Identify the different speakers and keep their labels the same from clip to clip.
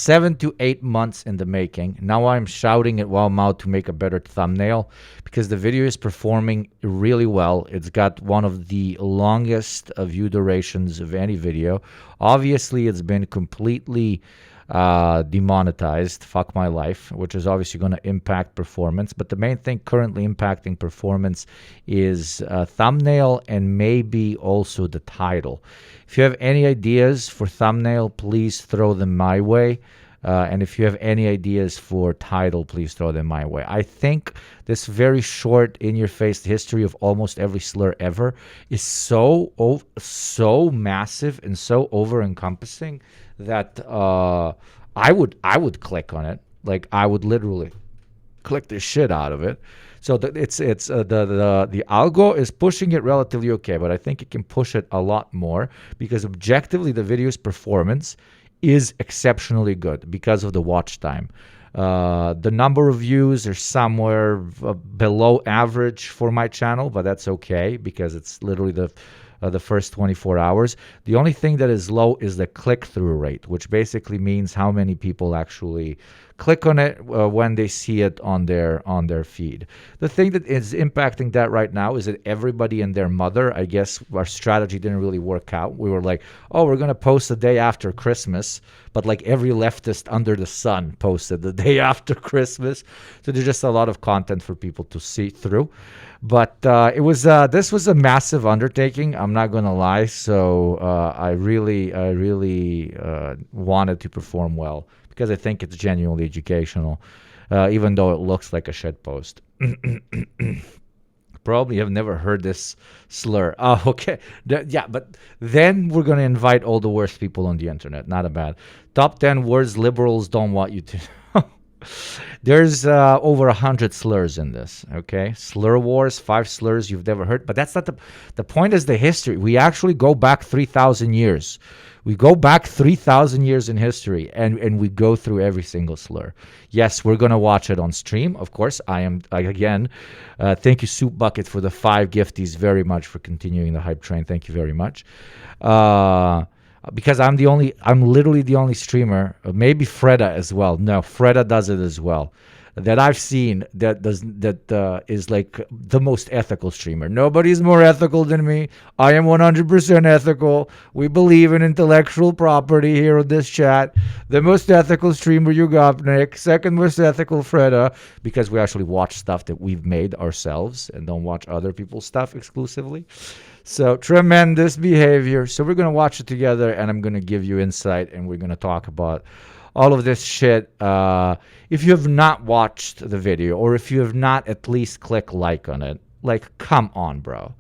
Speaker 1: 7 to 8 months in the making. Now I'm shouting it while I'm out to make a better thumbnail because the video is performing really well. It's got one of the longest view durations of any video. Obviously, it's been completely demonetized. Fuck my life, which is obviously going to impact performance. But the main thing currently impacting performance is thumbnail and maybe also the title. If you have any ideas for thumbnail, please throw them my way. And if you have any ideas for title, please throw them my way. I think this very short, in-your-face history of almost every slur ever is so massive and so over-encompassing that I would click on it. Like, I would literally click the shit out of it. So the algo is pushing it relatively okay, but I think it can push it a lot more because objectively the video's performance is exceptionally good because of the watch time. The number of views are somewhere below average for my channel, but that's okay because it's literally the first 24 hours. The only thing that is low is the click-through rate, which basically means how many people actually click on it when they see it on their feed. The thing that is impacting that right now is that everybody and their mother, I guess our strategy didn't really work out. We were like, oh, we're going to post the day after Christmas, but like every leftist under the sun posted the day after Christmas. So there's just a lot of content for people to see through. But this was a massive undertaking. I'm not gonna lie. So I really wanted to perform well because I think it's genuinely educational, even though it looks like a shit post. Probably have never heard this slur. Oh, okay. Yeah, but then we're gonna invite all the worst people on the internet. Not a bad. Top 10 words liberals don't want you to. There's over 100 slurs in this, okay? Slur wars, 5 slurs you've never heard. But that's not the point is the history. We actually go back 3,000 years. We go back 3,000 years in history, and we go through every single slur. Yes, we're going to watch it on stream. Of course, again, thank you, Soup Bucket, for the 5 gifties very much for continuing the hype train. Thank you very much. Because I'm literally the only streamer, maybe Freda as well. No, Freda does it as well, that I've seen that is like the most ethical streamer. Nobody's more ethical than me. I am 100% ethical. We believe in intellectual property here on this chat. The most ethical streamer, Yugo, Nick. Second most ethical, Freda, because we actually watch stuff that we've made ourselves and don't watch other people's stuff exclusively. So tremendous behavior. So we're going to watch it together, and I'm going to give you insight, and we're going to talk about all of this shit. If you have not watched the video, or if you have not at least click like on it, like, come on, bro.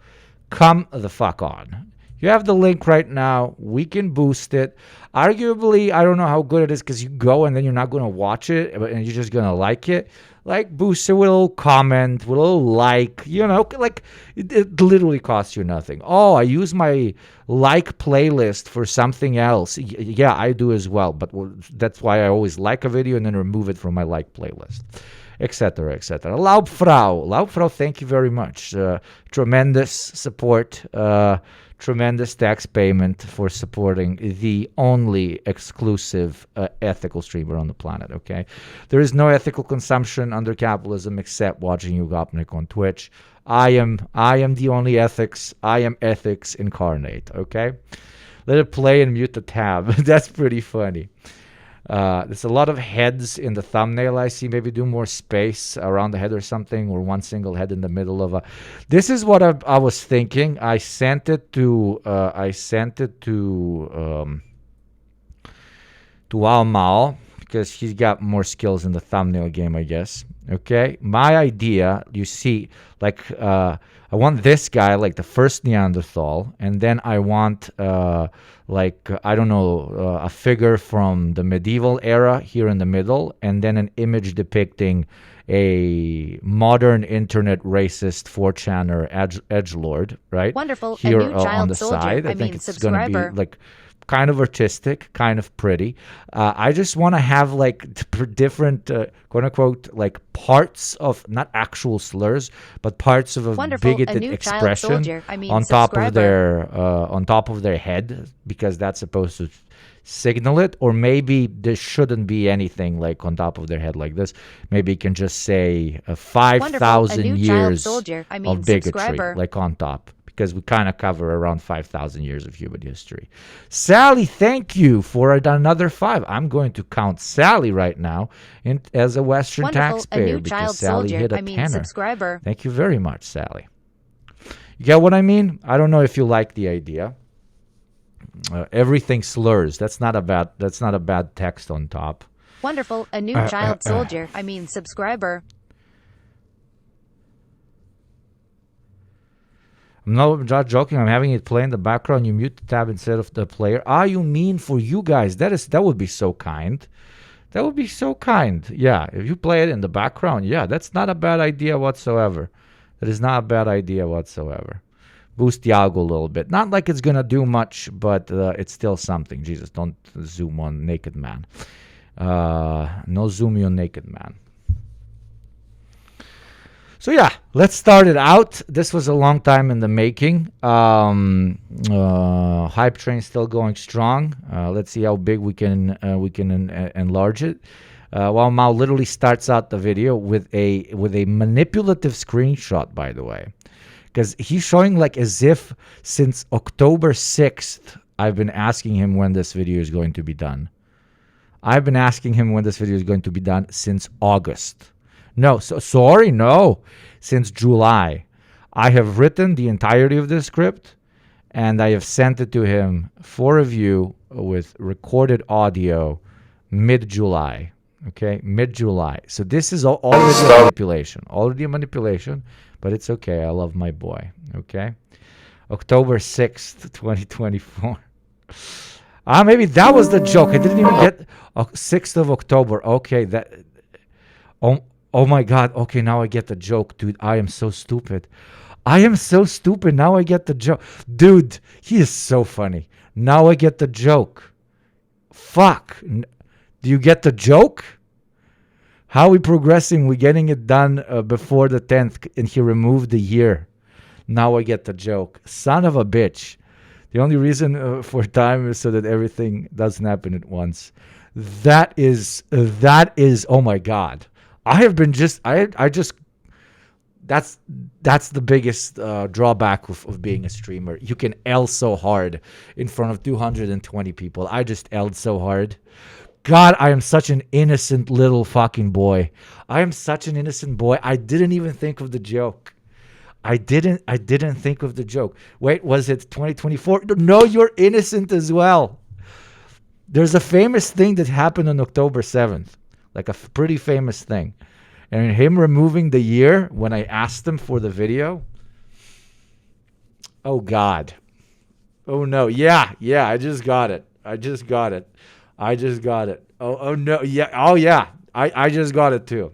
Speaker 1: Come the fuck on. You have the link right now. We can boost it. Arguably, I don't know how good it is because you go and then you're not going to watch it, and you're just going to like it. Like, boost it with a little comment, with a little like, like it literally costs you nothing. Oh, I use my like playlist for something else. Yeah, I do as well. But that's why I always like a video and then remove it from my like playlist, etc., etc. Laubfrau, thank you very much. Tremendous support. Tremendous tax payment for supporting the only exclusive ethical streamer on the planet, okay? There is no ethical consumption under capitalism except watching Yugo on Twitch. I am the only ethics. I am ethics incarnate, okay? Let it play and mute the tab. That's pretty funny. There's a lot of heads in the thumbnail. I see. Maybe do more space around the head or something, or one single head in the middle of a. This is what I was thinking. I sent it to Al Mal because he's got more skills in the thumbnail game, I guess. Okay, my idea. You see, like I want this guy, like the first Neanderthal, and then I want I don't know, a figure from the medieval era here in the middle, and then an image depicting a modern internet racist 4chaner edgelord, right?
Speaker 2: Wonderful.
Speaker 1: Here
Speaker 2: a new child
Speaker 1: on the
Speaker 2: soldier.
Speaker 1: side. I think it's going to
Speaker 2: subscriber.
Speaker 1: be like kind of artistic, kind of pretty. I just want to have like different, quote unquote, like parts of not actual slurs, but parts of a
Speaker 2: Wonderful.
Speaker 1: bigoted
Speaker 2: new
Speaker 1: expression
Speaker 2: child soldier.
Speaker 1: on top of their head, because that's supposed to signal it, or maybe there shouldn't be anything like on top of their head like this. Maybe you can just say
Speaker 2: Wonderful, a
Speaker 1: 5,000
Speaker 2: new child
Speaker 1: years
Speaker 2: soldier, I mean
Speaker 1: of bigotry,
Speaker 2: subscriber.
Speaker 1: like on top, because we kind of cover around 5,000 years of human history. Sally, thank you for another 5. I'm going to count Sally right now as a Western
Speaker 2: Wonderful, a
Speaker 1: taxpayer
Speaker 2: new
Speaker 1: because
Speaker 2: child
Speaker 1: Sally
Speaker 2: soldier,
Speaker 1: hit a
Speaker 2: I mean
Speaker 1: tenner.
Speaker 2: subscriber.
Speaker 1: Thank you very much, Sally. You get what I mean? I don't know if you like the idea. Everything slurs. That's not a bad. That's not a bad text on top.
Speaker 2: Wonderful, a new child soldier, I mean subscriber.
Speaker 1: I'm not joking. I'm having it play in the background. You mute the tab instead of the player. You mean for you guys? That would be so kind. That would be so kind. Yeah, if you play it in the background, yeah, that's not a bad idea whatsoever. That is not a bad idea whatsoever. Boost Yago a little bit. Not like it's gonna do much, but it's still something. Jesus, don't zoom on naked man. No zoom on naked man. So yeah, let's start it out. This was a long time in the making. Hype train still going strong. Let's see how big we can enlarge it. While Mao literally starts out the video with a manipulative screenshot, by the way, because he's showing like as if since October 6th I've been asking him when this video is going to be done. I've been asking him when this video is going to be done since August. No, sorry, no. Since July. I have written the entirety of the script and I have sent it to him for review with recorded audio mid-July. Okay, mid-July. So this is already a manipulation. Already a manipulation, but it's okay. I love my boy. Okay. October 6th, 2024. Maybe that was the joke. I didn't even get 6th of October. Okay, that... Oh my God. Okay, now I get the joke, dude. I am so stupid. I am so stupid. Now I get the joke. Dude, he is so funny. Now I get the joke. Fuck. Do you get the joke? How are we progressing? We're getting it done before the 10th, and he removed the year. Now I get the joke. Son of a bitch. The only reason for time is so that everything doesn't happen at once. That is, oh my God. I just, that's the biggest drawback of being a streamer. You can L so hard in front of 220 people. I just L'd so hard. God, I am such an innocent little fucking boy. I am such an innocent boy. I didn't even think of the joke. I didn't think of the joke. Wait, was it 2024? No, you're innocent as well. There's a famous thing that happened on October 7th. Like a pretty famous thing. And him removing the year when I asked him for the video. Oh, God. Oh, no. Yeah, I just got it. Oh, no. Yeah. Oh, yeah. I just got it, too.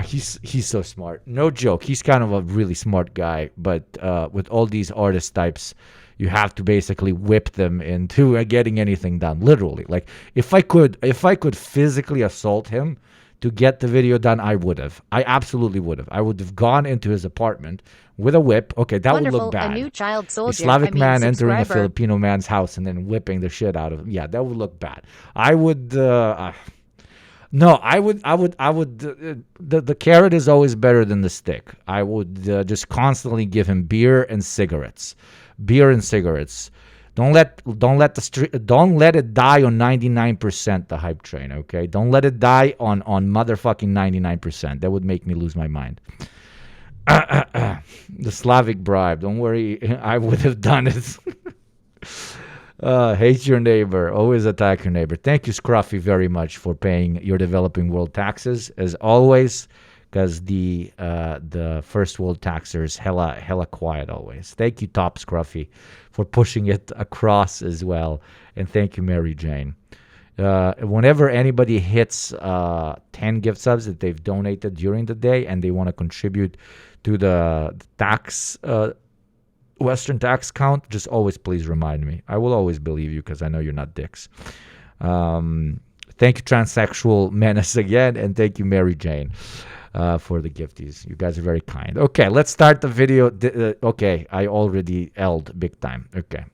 Speaker 1: He's so smart. No joke. He's kind of a really smart guy. But with all these artist types, you have to basically whip them into getting anything done. Literally, like if I could physically assault him to get the video done, I would have. I absolutely would have. I would have gone into his apartment with a whip. Okay, that
Speaker 2: Wonderful,
Speaker 1: would look bad.
Speaker 2: A new child soldier,
Speaker 1: a Slavic man entering a
Speaker 2: subscriber.
Speaker 1: Filipino man's house and then whipping the shit out of him. Yeah, that would look bad. I would. No, I would. The carrot is always better than the stick. I would just constantly give him beer and cigarettes. Don't let it die on 99%. The hype train, okay? Don't let it die on motherfucking 99%. That would make me lose my mind. The Slavic bribe. Don't worry, I would have done it. Hate your neighbor. Always attack your neighbor. Thank you, Scruffy, very much for paying your developing world taxes as always. Because the first world taxers hella quiet always. Thank you, Top Scruffy, for pushing it across as well, and thank you, Mary Jane. Whenever anybody hits 10 gift subs that they've donated during the day and they want to contribute to the tax Western tax count, just always please remind me. I will always believe you because I know you're not dicks. Thank you, Transsexual Menace again, and thank you, Mary Jane. For the gifties. You guys are very kind. Okay, let's start the video. Okay, I already L'd big time. Okay.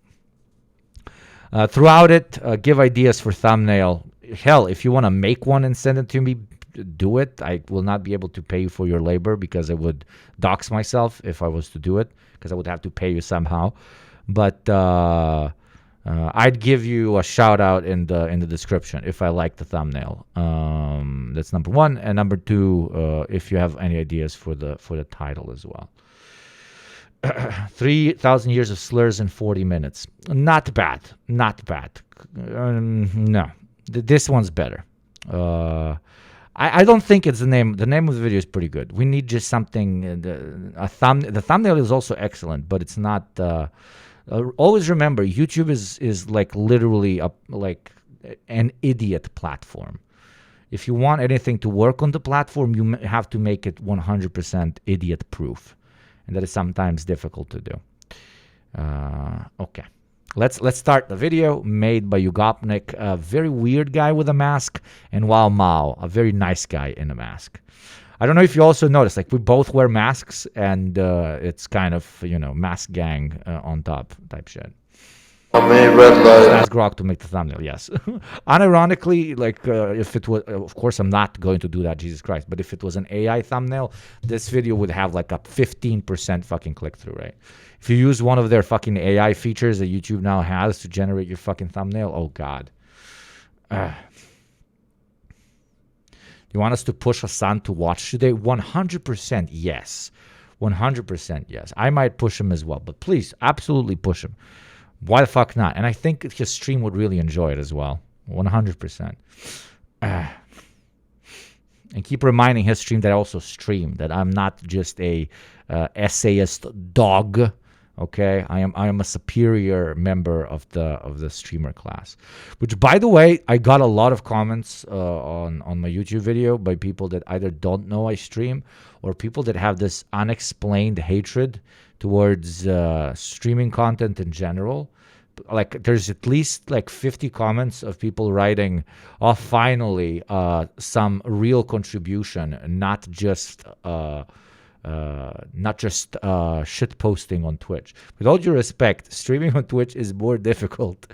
Speaker 1: Throughout it, give ideas for thumbnail. Hell, if you want to make one and send it to me, do it. I will not be able to pay you for your labor because I would dox myself if I was to do it, because I would have to pay you somehow. But I'd give you a shout out in the description if I like the thumbnail. That's number one, and number two, if you have any ideas for the title as well. 3,000 years of slurs in 40 minutes. Not bad. Not bad. No. This one's better. I don't think it's the name. The name of the video is pretty good. We need just something. The thumbnail is also excellent, but it's not. Always remember, YouTube is like literally like an idiot platform. If you want anything to work on the platform, you have to make it 100% idiot proof. And that is sometimes difficult to do. Okay, let's start the video made by Yugopnik, a very weird guy with a mask, and Wow Mao, a very nice guy in a mask. I don't know if you also noticed, like we both wear masks, and it's kind of mask gang on top type shit. Ask Grok to make the thumbnail, yes. Unironically, like if it was, of course, I'm not going to do that, Jesus Christ. But if it was an AI thumbnail, this video would have like a 15% fucking click-through rate. If you use one of their fucking AI features that YouTube now has to generate your fucking thumbnail, oh God. You want us to push Hassan to watch today? 100% yes. 100% yes. I might push him as well, but please, absolutely push him. Why the fuck not? And I think his stream would really enjoy it as well. 100%. And keep reminding his stream that I also stream, that I'm not just a essayist dog. Okay, I am a superior member of the streamer class. Which, by the way, I got a lot of comments on my YouTube video by people that either don't know I stream or people that have this unexplained hatred towards streaming content in general. Like there's at least like 50 comments of people writing, "Oh, finally, some real contribution, not just shit posting on Twitch." With all due respect, streaming on Twitch is more difficult.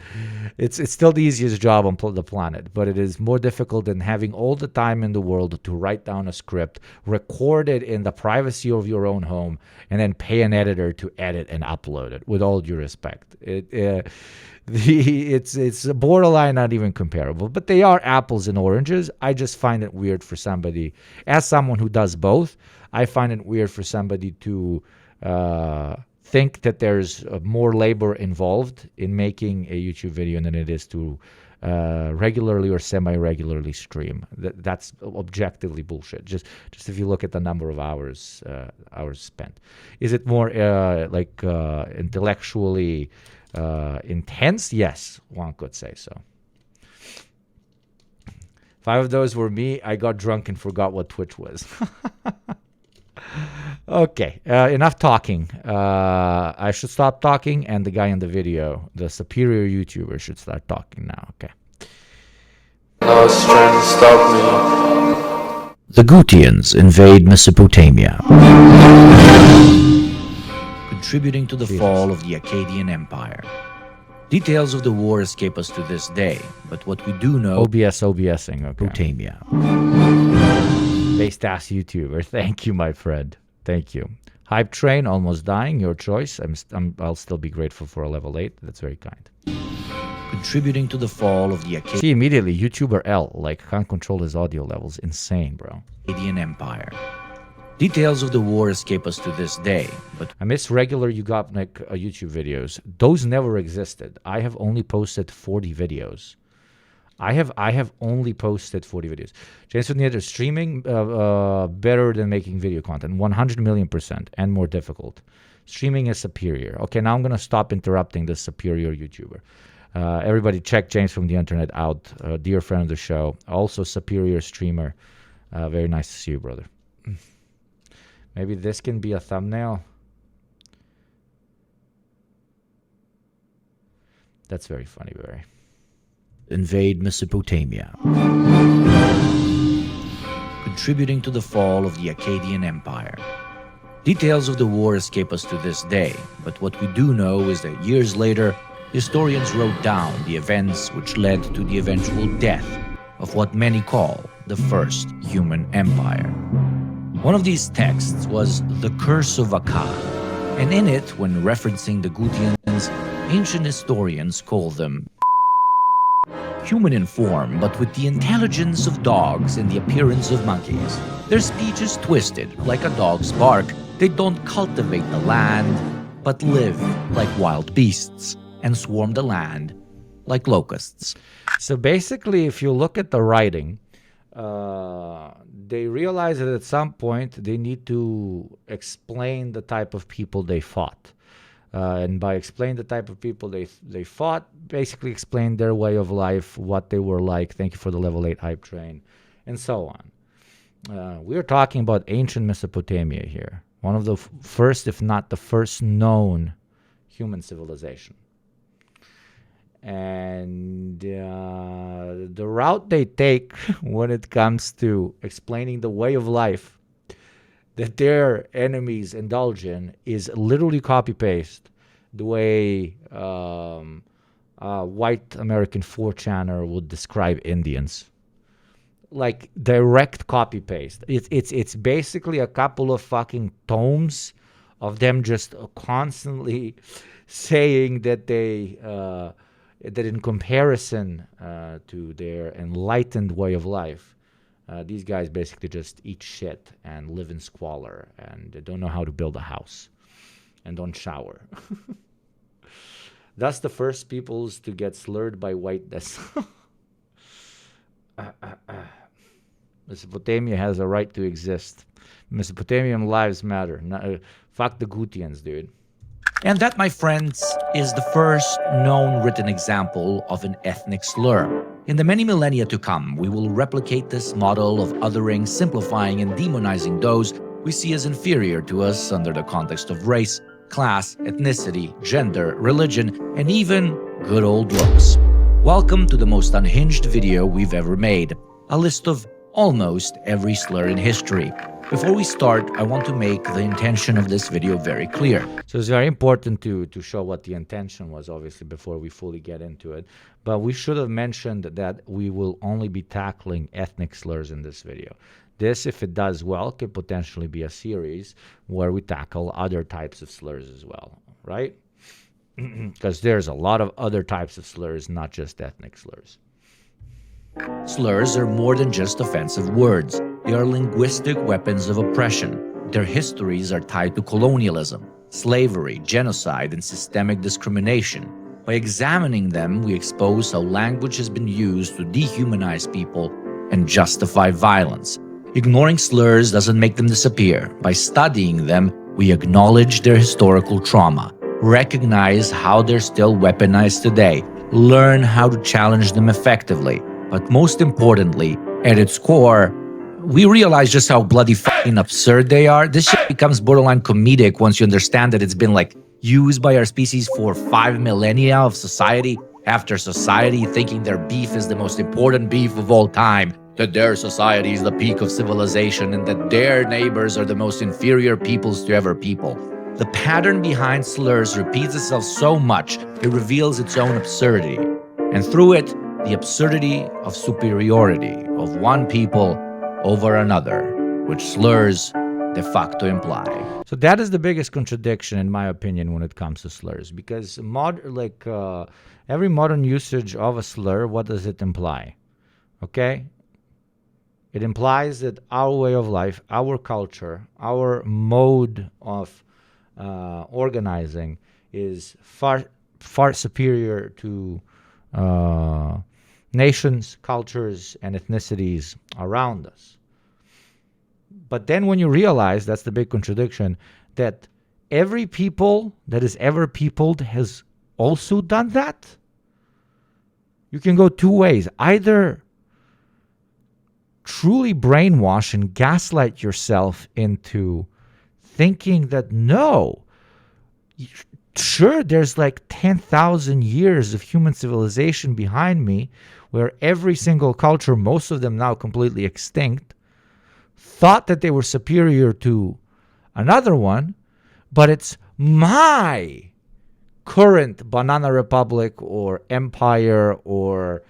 Speaker 1: It's still the easiest job on the planet, but it is more difficult than having all the time in the world to write down a script, record it in the privacy of your own home, and then pay an editor to edit and upload it. With all due respect, it's borderline not even comparable. But they are apples and oranges. I just find it weird for somebody, as someone who does both, I find it weird for somebody to think that there's more labor involved in making a YouTube video than it is to regularly or semi-regularly stream. That's objectively bullshit. Just if you look at the number of hours spent, is it more intellectually intense? Yes, one could say so. 5 of those were me. I got drunk and forgot what Twitch was. Okay, enough talking. I should stop talking, and the guy in the video, the superior YouTuber, should start talking now. Okay.
Speaker 3: I was trying to stop me.
Speaker 4: The Gutians invade Mesopotamia, contributing to the fall of the Akkadian Empire. Details of the war escape us to this day, but what we do know...
Speaker 1: OBSing, okay.
Speaker 4: Mesopotamia.
Speaker 1: Based ass YouTuber. Thank you, my friend. Thank you. Hype train, almost dying. Your choice. I'll still be grateful for a level 8. That's very kind.
Speaker 4: Contributing to the fall of the
Speaker 1: See immediately, YouTuber L, like, can't control his audio levels. Insane, bro.
Speaker 4: Akkadian Empire. Details of the war escape us to this day, but
Speaker 1: I miss regular Yugopnik YouTube videos. Those never existed. I have only posted 40 videos. I have only posted 40 videos. James from the Editor, streaming better than making video content. 100 million%, and more difficult. Streaming is superior. Okay, now I'm going to stop interrupting this superior YouTuber. Everybody check James from the Internet out. Dear friend of the show. Also superior streamer. Very nice to see you, brother. Maybe this can be a thumbnail. That's very funny, Barry.
Speaker 4: Invade Mesopotamia, contributing to the fall of the Akkadian Empire. Details of the war escape us to this day, but what we do know is that years later, historians wrote down the events which led to the eventual death of what many call the first human empire. One of these texts was The Curse of Akkad, and in it, when referencing the Gutians, ancient historians call them human in form, but with the intelligence of dogs and the appearance of monkeys. Their speech is twisted, like a dog's bark. They don't cultivate the land, but live like wild beasts and swarm the land like locusts.
Speaker 1: So basically, if you look at the writing, they realize that at some point they need to explain the type of people they fought. And by explain the type of people they fought, basically explain their way of life, what they were like. Thank you for the level 8 hype train, and so on. We're talking about ancient Mesopotamia here. One of the first, if not the first known human civilization. And the route they take when it comes to explaining the way of life that their enemies indulge in is literally copy-paste the way white American 4chaner would describe Indians. Like direct copy-paste. It's basically a couple of fucking tomes of them just constantly saying that that in comparison to their enlightened way of life, these guys basically just eat shit and live in squalor and they don't know how to build a house and don't shower. Thus, the first peoples to get slurred by whiteness. Mesopotamia has a right to exist. Mesopotamian lives matter. Fuck the Gutians, dude.
Speaker 4: And that, my friends, is the first known written example of an ethnic slur. In the many millennia to come, we will replicate this model of othering, simplifying, and demonizing those we see as inferior to us under the context of race, class, ethnicity, gender, religion, and even good old looks. Welcome to the most unhinged video we've ever made, a list of almost every slur in history. Before we start, I want to make the intention of this video very clear.
Speaker 1: So it's very important to show what the intention was, obviously, before we fully get into it. But we should have mentioned that we will only be tackling ethnic slurs in this video. This, if it does well, could potentially be a series where we tackle other types of slurs as well, right? Because there's a lot of other types of slurs, not just ethnic slurs.
Speaker 4: Slurs are more than just offensive words. They are linguistic weapons of oppression. Their histories are tied to colonialism, slavery, genocide, and systemic discrimination. By examining them, we expose how language has been used to dehumanize people and justify violence. Ignoring slurs doesn't make them disappear. By studying them, we acknowledge their historical trauma, recognize how they're still weaponized today, learn how to challenge them effectively. But most importantly, at its core, we realize just how bloody fucking absurd they are. This shit becomes borderline comedic once you understand that it's been like used by our species for 5 millennia of society after society, thinking their beef is the most important beef of all time, that their society is the peak of civilization, and that their neighbors are the most inferior peoples to ever people. The pattern behind slurs repeats itself so much, it reveals its own absurdity. And through it, the absurdity of superiority of one people over another, which slurs de facto imply.
Speaker 1: So that is the biggest contradiction, in my opinion, when it comes to slurs. Because every modern usage of a slur, what does it imply? Okay? It implies that our way of life, our culture, our mode of organizing is far superior to nations, cultures, and ethnicities around us. But then when you realize, that's the big contradiction, that every people that has ever peopled has also done that, you can go two ways. Either truly brainwash and gaslight yourself into thinking that no, sure, there's like 10,000 years of human civilization behind me where every single culture, most of them now completely extinct, thought that they were superior to another one, but it's my current banana republic or empire or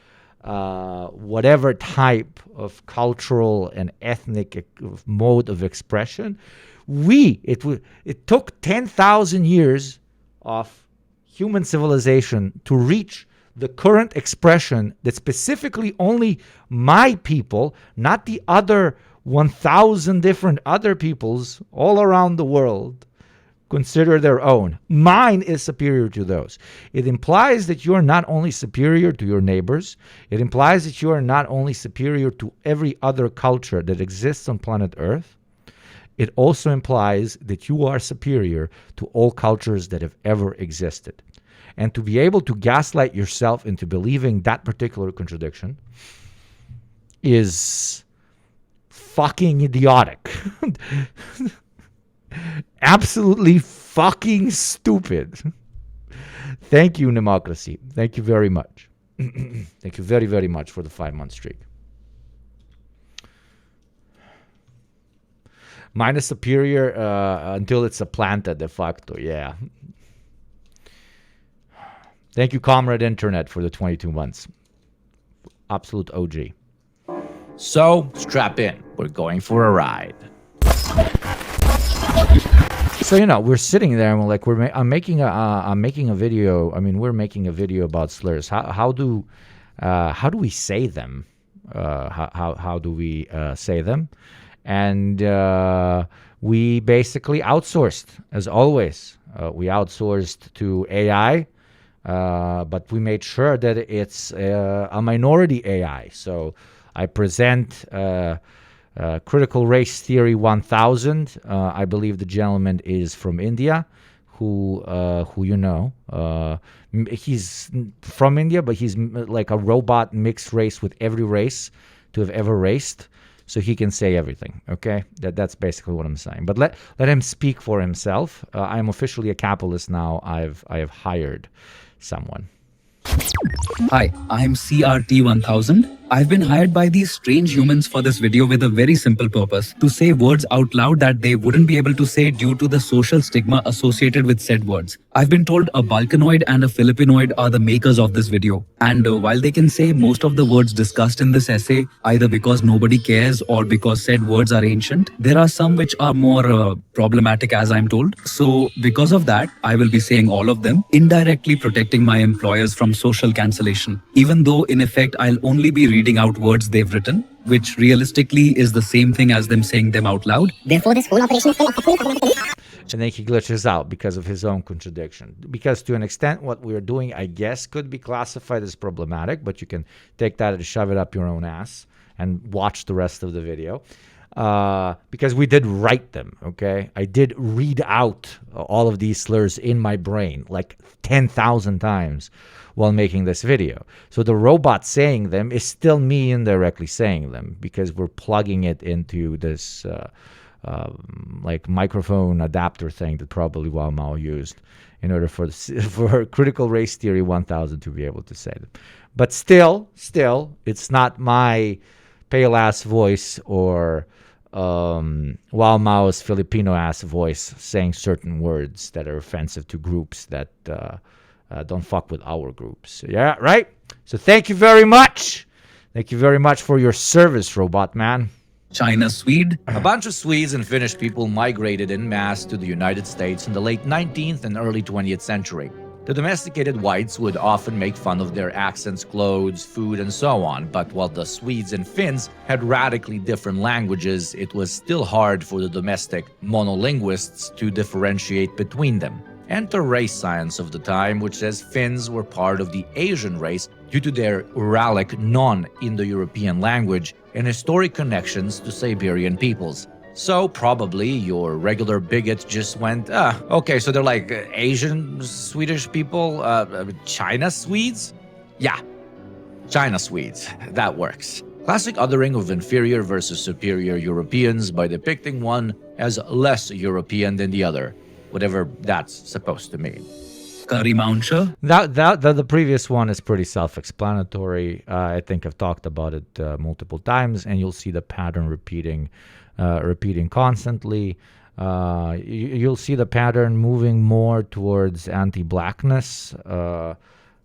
Speaker 1: whatever type of cultural and ethnic mode of expression, it took 10,000 years of human civilization to reach the current expression that specifically only my people, not the other 1,000 different other peoples all around the world, consider their own. Mine is superior to those. It implies that you are not only superior to your neighbors, it implies that you are not only superior to every other culture that exists on planet Earth, it also implies that you are superior to all cultures that have ever existed. And to be able to gaslight yourself into believing that particular contradiction is fucking idiotic. Absolutely fucking stupid. Thank you, Democracy. Thank you very much. Thank you very, very much for the 5-month streak. Mine is superior until it's supplanted de facto. Yeah. Thank you, Comrade Internet, for the 22 months. Absolute OG.
Speaker 4: So, strap in. We're going for a ride.
Speaker 1: So we're sitting there and we're like, I'm making a video. I mean, we're making a video about slurs. How do we say them? How do we say them? And we basically outsourced, as always. We outsourced to AI, but we made sure that it's a minority AI. So I present Critical Race Theory 1000. I believe the gentleman is from India, who he's from India, but he's like a robot mixed race with every race to have ever raced. So he can say everything, okay? That's basically what I'm saying. But let him speak for himself. I'm officially a capitalist now. I have hired someone.
Speaker 5: Hi, I'm CRT1000. I've been hired by these strange humans for this video with a very simple purpose: to say words out loud that they wouldn't be able to say due to the social stigma associated with said words. I've been told a Balkanoid and a Filipinoid are the makers of this video. And while they can say most of the words discussed in this essay, either because nobody cares or because said words are ancient, there are some which are more problematic, as I'm told. So because of that, I will be saying all of them, indirectly protecting my employers from social cancellation, even though in effect I'll only be reading out words they've written, which realistically is the same thing as them saying them out loud.
Speaker 6: Therefore, this whole operation is still technically.
Speaker 1: And then he glitches out because of his own contradiction. Because to an extent, what we're doing, I guess, could be classified as problematic, but you can take that and shove it up your own ass and watch the rest of the video. Because we did write them, okay? I did read out all of these slurs in my brain like 10,000 times while making this video. So the robot saying them is still me indirectly saying them because we're plugging it into this like microphone adapter thing that probably Wao Mao used in order for Critical Race Theory 1000 to be able to say them. But still, it's not my pale ass voice or Wao Mao's Filipino ass voice saying certain words that are offensive to groups that don't fuck with our groups. Yeah, right? So thank you very much. Thank you very much for your service, Robot Man.
Speaker 5: China, Swede.
Speaker 4: A bunch of Swedes and Finnish people migrated en masse to the United States in the late 19th and early 20th century. The domesticated whites would often make fun of their accents, clothes, food, and so on, but while the Swedes and Finns had radically different languages, it was still hard for the domestic monolinguists to differentiate between them. Enter race science of the time, which says Finns were part of the Asian race due to their Uralic non-Indo-European language and historic connections to Siberian peoples. So probably your regular bigot just went, okay, so they're like Asian Swedish people, China Swedes? Yeah, China Swedes, that works. Classic othering of inferior versus superior Europeans by depicting one as less European than the other, whatever that's supposed to mean.
Speaker 5: Curry Mouncher.
Speaker 1: The previous one is pretty self-explanatory. I think I've talked about it multiple times, and you'll see the pattern repeating constantly. You'll see the pattern moving more towards anti-blackness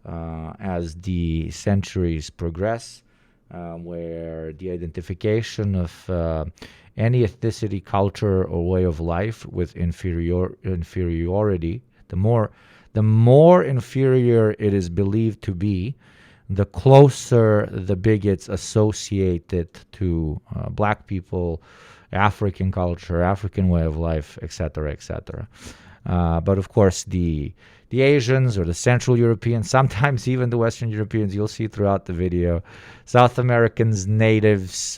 Speaker 1: as the centuries progress, where the identification of any ethnicity, culture, or way of life with inferiority, the more inferior it is believed to be, the closer the bigots associate it to black people, African culture, African way of life, etc., etc. But of course, the Asians or the Central Europeans, sometimes even the Western Europeans, you'll see throughout the video, South Americans, natives,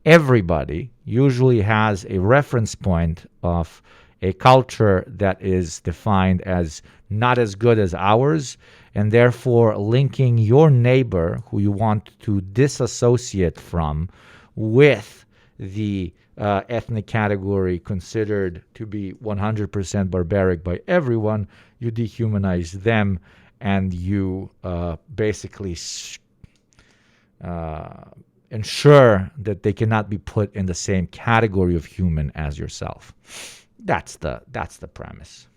Speaker 1: everybody usually has a reference point of a culture that is defined as not as good as ours, and therefore linking your neighbor who you want to disassociate from with the ethnic category considered to be 100% barbaric by everyone, you dehumanize them and you basically ensure that they cannot be put in the same category of human as yourself. That's the premise.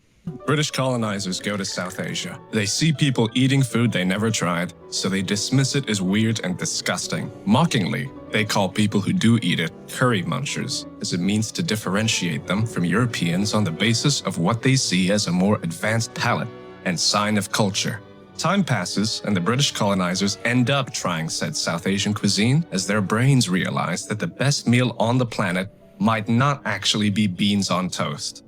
Speaker 7: British colonizers go to South Asia. They see people eating food they never tried, so they dismiss it as weird and disgusting. Mockingly, they call people who do eat it curry munchers, as it means to differentiate them from Europeans on the basis of what they see as a more advanced palate and sign of culture. Time passes, and the British colonizers end up trying said South Asian cuisine as their brains realize that the best meal on the planet might not actually be beans on toast.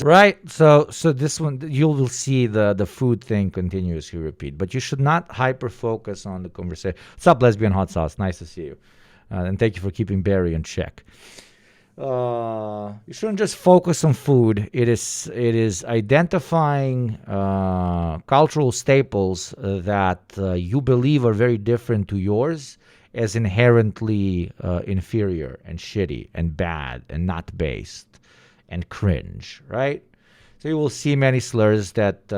Speaker 1: Right, so this one you will see the food thing continuously repeat, but you should not hyper focus on the conversation. What's up, lesbian hot sauce? Nice to see you, and thank you for keeping Barry in check. You shouldn't just focus on food. It is identifying cultural staples that you believe are very different to yours as inherently inferior and shitty and bad and not based and cringe, right? So you will see many slurs that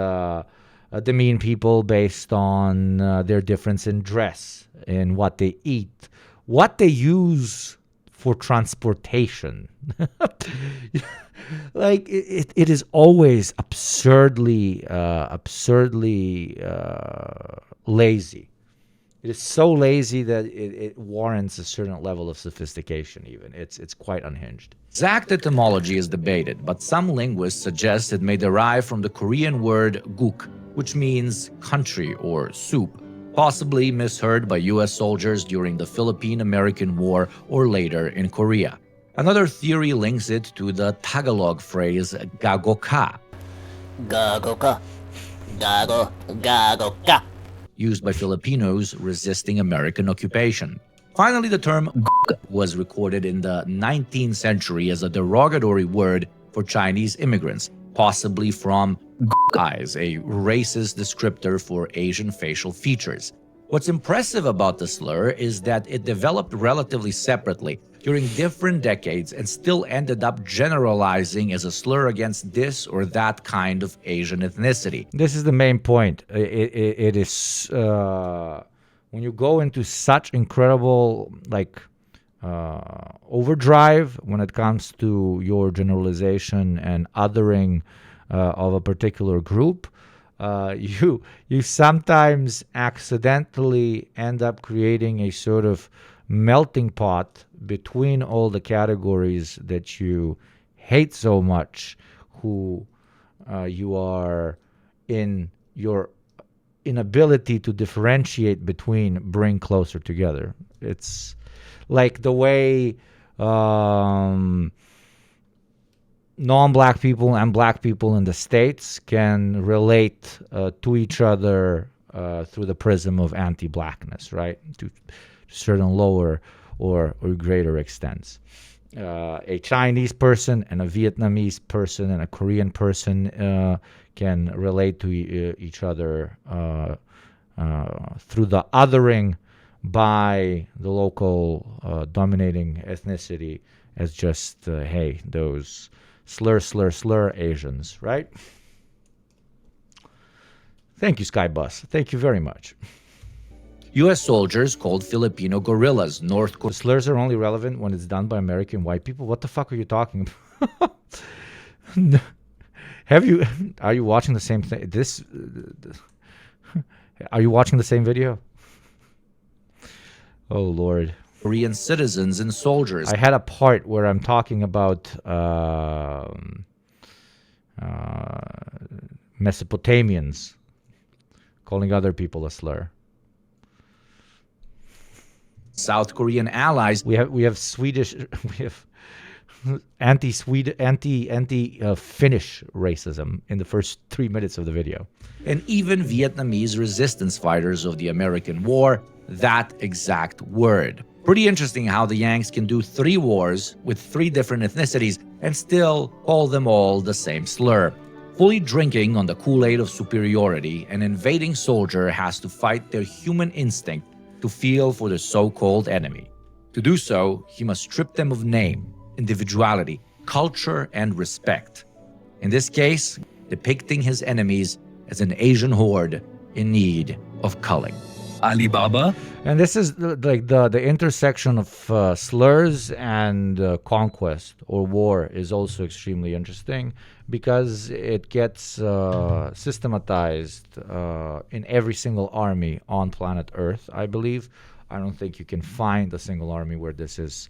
Speaker 1: demean people based on their difference in dress, in what they eat, what they use for transportation. Like it is always absurdly lazy. It is so lazy that it warrants a certain level of sophistication even. It's quite unhinged.
Speaker 4: Exact etymology is debated, but some linguists suggest it may derive from the Korean word guk, which means country or soup, possibly misheard by U.S. soldiers during the Philippine-American War or later in Korea. Another theory links it to the Tagalog phrase gago ka.
Speaker 6: Gago ka. Gago ka.
Speaker 4: Used by Filipinos resisting American occupation. Finally, the term was recorded in the 19th century as a derogatory word for Chinese immigrants, possibly from eyes, a racist descriptor for Asian facial features. What's impressive about the slur is that it developed relatively separately during different decades and still ended up generalizing as a slur against this or that kind of Asian ethnicity.
Speaker 1: This is the main point. It is when you go into such incredible overdrive when it comes to your generalization and othering of a particular group, you sometimes accidentally end up creating a sort of melting pot between all the categories that you hate so much, who you are in your inability to differentiate between, bring closer together. It's like the way non-black people and black people in the States can relate to each other through the prism of anti-blackness, right? To certain lower or greater extents. A Chinese person and a Vietnamese person and a Korean person can relate to each other through the othering by the local dominating ethnicity as just, hey, those slur Asians, right? Thank you, Skybus. Thank you very much.
Speaker 4: U.S. soldiers called Filipino guerrillas North
Speaker 1: The slurs are only relevant when it's done by American white people. What the fuck are you talking about? Are you watching the same thing? Are you watching the same video? Oh, Lord.
Speaker 4: Korean citizens and soldiers.
Speaker 1: I had a part where I'm talking about Mesopotamians calling other people a slur.
Speaker 4: South Korean allies.
Speaker 1: We have Swedish, we have anti-Swede, anti-Finnish racism in the first 3 minutes of the video.
Speaker 4: And even Vietnamese resistance fighters of the American war, that exact word. Pretty interesting how the Yanks can do 3 wars with 3 different ethnicities and still call them all the same slur. Fully drinking on the Kool-Aid of superiority, an invading soldier has to fight their human instinct to feel for the so-called enemy. To do so, he must strip them of name, individuality, culture, and respect. In this case, depicting his enemies as an Asian horde in need of culling.
Speaker 5: Alibaba.
Speaker 1: And this is like the intersection of slurs and conquest or war is also extremely interesting because it gets systematized in every single army on planet Earth, I believe. I don't think you can find a single army where this is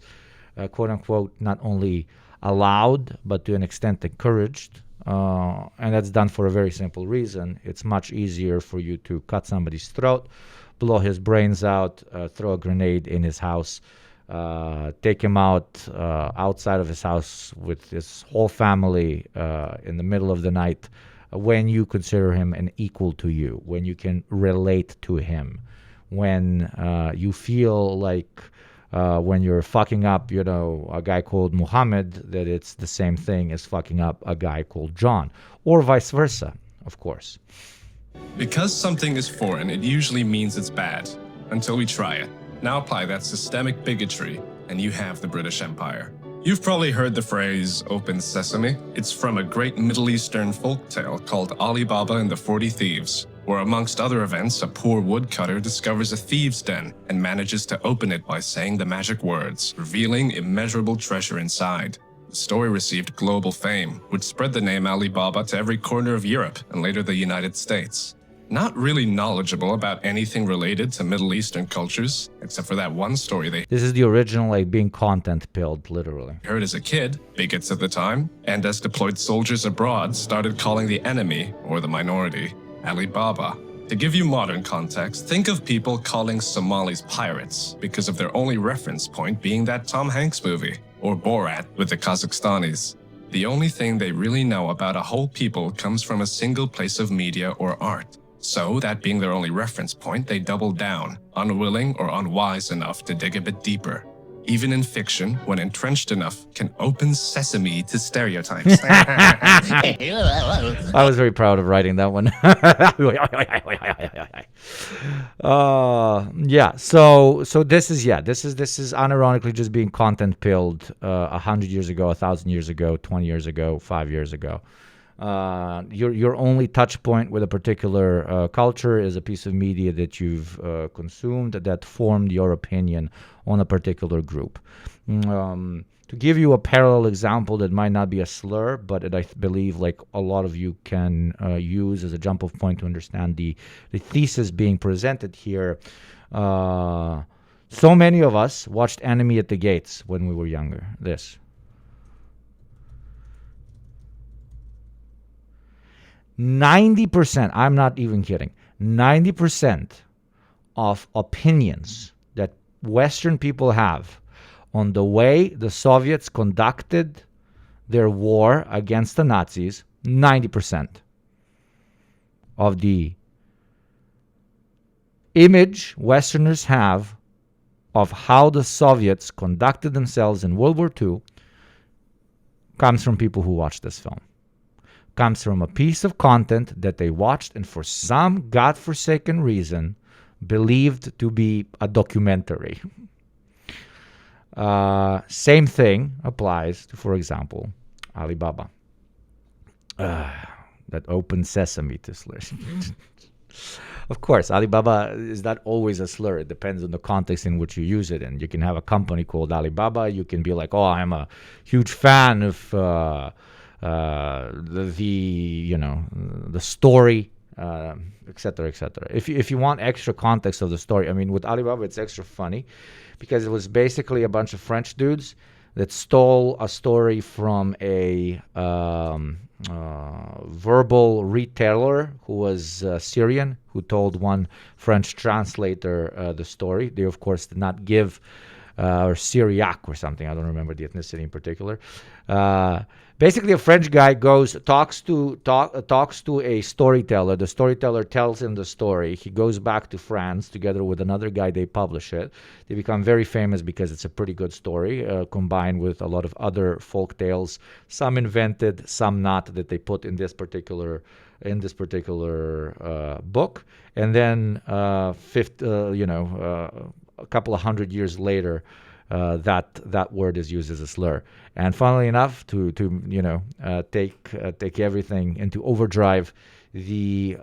Speaker 1: quote unquote not only allowed but to an extent encouraged. And that's done for a very simple reason. It's much easier for you to cut somebody's throat, blow his brains out, throw a grenade in his house, take him out outside of his house with his whole family in the middle of the night when you consider him an equal to you, when you can relate to him, when you feel like when you're fucking up, a guy called Muhammad, that it's the same thing as fucking up a guy called John, or vice versa, of course.
Speaker 7: Because something is foreign, it usually means it's bad, until we try it. Now apply that systemic bigotry, and you have the British Empire. You've probably heard the phrase, open sesame. It's from a great Middle Eastern folktale called Ali Baba and the 40 Thieves, where amongst other events, a poor woodcutter discovers a thieves' den and manages to open it by saying the magic words, revealing immeasurable treasure inside. The story received global fame, which spread the name Ali Baba to every corner of Europe and later the United States. Not really knowledgeable about anything related to Middle Eastern cultures, except for that one story they
Speaker 1: This is the original, like, being content pilled, literally.
Speaker 7: heard as a kid, bigots at the time, and as deployed soldiers abroad started calling the enemy, or the minority, Ali Baba. To give you modern context, think of people calling Somalis pirates because of their only reference point being that Tom Hanks movie, or Borat with the Kazakhstanis. The only thing they really know about a whole people comes from a single place of media or art. So, that being their only reference point, they double down, unwilling or unwise enough to dig a bit deeper. Even in fiction, when entrenched enough, can open sesame to stereotypes.
Speaker 1: I was very proud of writing that one. Yeah. So this is unironically just being content pilled 100 years ago, 1,000 years ago, 20 years ago, 5 years ago. Your only touch point with a particular culture is a piece of media that you've consumed that formed your opinion on a particular group. To give you a parallel example that might not be a slur, but I believe like a lot of you can use as a jump-off point to understand the thesis being presented here. So many of us watched Enemy at the Gates when we were younger. 90%, I'm not even kidding, 90% of opinions that Western people have on the way the Soviets conducted their war against the Nazis, 90% of the image Westerners have of how the Soviets conducted themselves in World War II comes from people who watched this film. Comes from a piece of content that they watched and for some godforsaken reason believed to be a documentary. Same thing applies to, for example, Alibaba. That open sesame to slurs. Of course, Alibaba is not always a slur. It depends on the context in which you use it. And you can have a company called Alibaba. You can be like, oh, I'm a huge fan of the story, etc., etc. If you want extra context of the story, I mean, with Alibaba, it's extra funny because it was basically a bunch of French dudes that stole a story from a verbal retailer who was Syrian, who told one French translator the story. They, of course, did not give, or Syriac or something. I don't remember the ethnicity in particular. Basically, a French guy talks to a storyteller. The storyteller tells him the story. He goes back to France together with another guy. They publish it. They become very famous because it's a pretty good story, combined with a lot of other folk tales, some invented, some not, that they put in this particular book. And then, a couple of 100 years later, that word is used as a slur. And funnily enough, to take everything into overdrive, the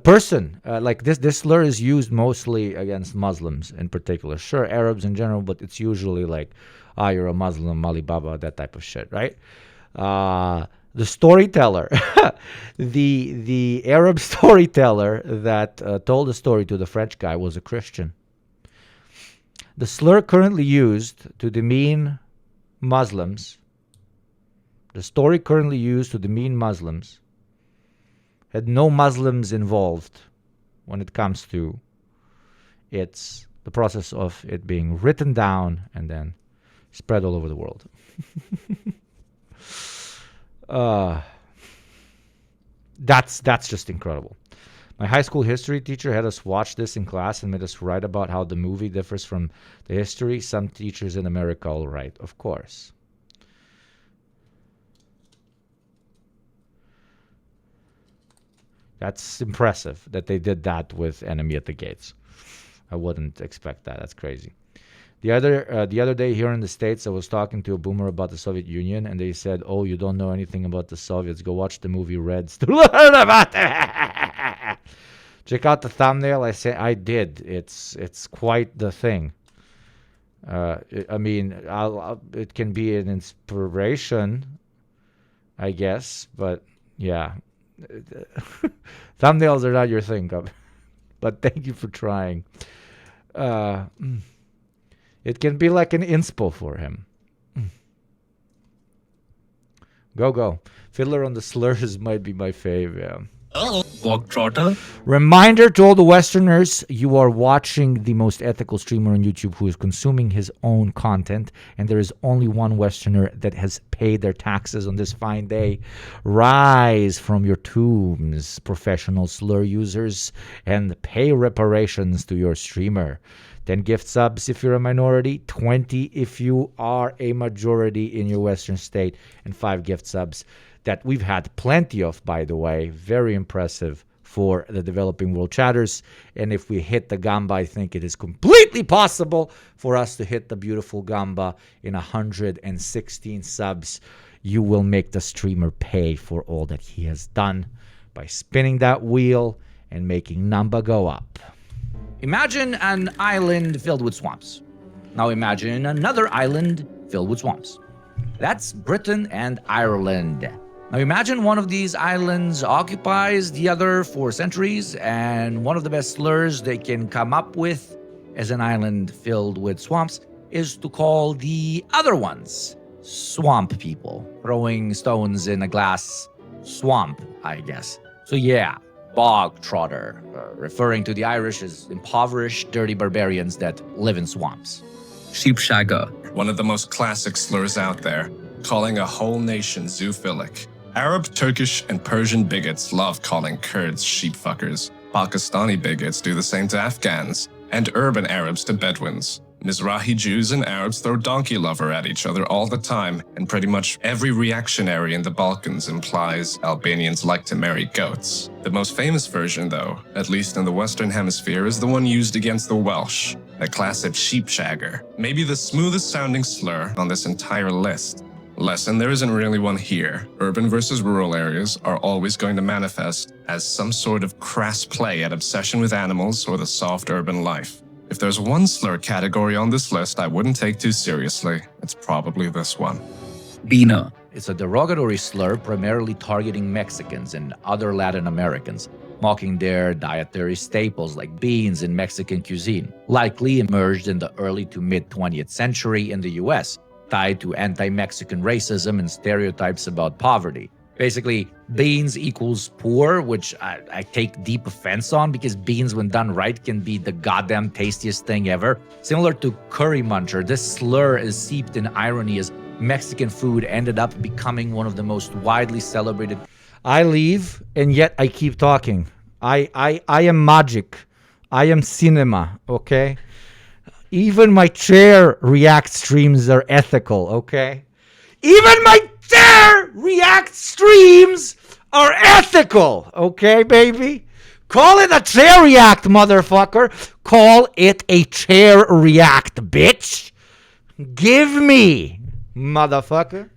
Speaker 1: person, like this slur is used mostly against Muslims in particular. Sure, Arabs in general, but it's usually like, you're a Muslim, Alibaba, that type of shit, right? The storyteller, the Arab storyteller that told the story to the French guy was a Christian. The slur currently used to demean Muslims, the story currently used to demean Muslims, had no Muslims involved when it comes to the process of it being written down and then spread all over the world. That's just incredible. My high school history teacher had us watch this in class and made us write about how the movie differs from the history. Some teachers in America all write, of course. That's impressive that they did that with Enemy at the Gates. I wouldn't expect that. That's crazy. The other day here in the States, I was talking to a boomer about the Soviet Union, and they said, "Oh, you don't know anything about the Soviets. Go watch the movie Reds to learn about it." Check out the thumbnail. I did. It's quite the thing. It can be an inspiration, I guess, but yeah, thumbnails are not your thing, but thank you for trying. It can be like an inspo for him. Go. Fiddler on the Slurs might be my fave, yeah.
Speaker 5: Walk trotter.
Speaker 1: Reminder to all the Westerners, you are watching the most ethical streamer on YouTube who is consuming his own content, and there is only one Westerner that has paid their taxes on this fine day. Rise from your tombs, professional slur users, and pay reparations to your streamer. 10 gift subs if you're a minority, 20 if you are a majority in your Western state, and 5 gift subs that we've had plenty of, by the way. Very impressive for the developing world chatters. And if we hit the Gamba, I think it is completely possible for us to hit the beautiful Gamba in 116 subs. You will make the streamer pay for all that he has done by spinning that wheel and making number go up.
Speaker 4: Imagine an island filled with swamps. Now imagine another island filled with swamps. That's Britain and Ireland. Now imagine one of these islands occupies the other for centuries, and one of the best slurs they can come up with as an island filled with swamps is to call the other ones swamp people, throwing stones in a glass swamp, I guess. So yeah, bog trotter, referring to the Irish as impoverished, dirty barbarians that live in swamps.
Speaker 5: Sheepshagger.
Speaker 7: One of the most classic slurs out there, calling a whole nation zoophilic. Arab, Turkish, and Persian bigots love calling Kurds sheepfuckers. Pakistani bigots do the same to Afghans, and urban Arabs to Bedouins. Mizrahi Jews and Arabs throw donkey lover at each other all the time, and pretty much every reactionary in the Balkans implies Albanians like to marry goats. The most famous version, though, at least in the Western Hemisphere, is the one used against the Welsh, a classic sheepshagger. Maybe the smoothest sounding slur on this entire list. Lesson, there isn't really one here. Urban versus rural areas are always going to manifest as some sort of crass play at obsession with animals or the soft urban life. If there's one slur category on this list I wouldn't take too seriously, it's probably this one.
Speaker 5: Beaner.
Speaker 4: It's a derogatory slur primarily targeting Mexicans and other Latin Americans, mocking their dietary staples like beans in Mexican cuisine, likely emerged in the early to mid 20th century in the US, tied to anti-Mexican racism and stereotypes about poverty. Basically, beans equals poor, which I take deep offense on because beans, when done right, can be the goddamn tastiest thing ever. Similar to curry muncher, this slur is seeped in irony as Mexican food ended up becoming one of the most widely celebrated.
Speaker 1: I leave, and yet I keep talking. I am magic. I am cinema, okay? Even my chair react streams are ethical, okay? Even my chair react streams are ethical, okay, baby? Call it a chair react, motherfucker. Call it a chair react, bitch. Give me, motherfucker.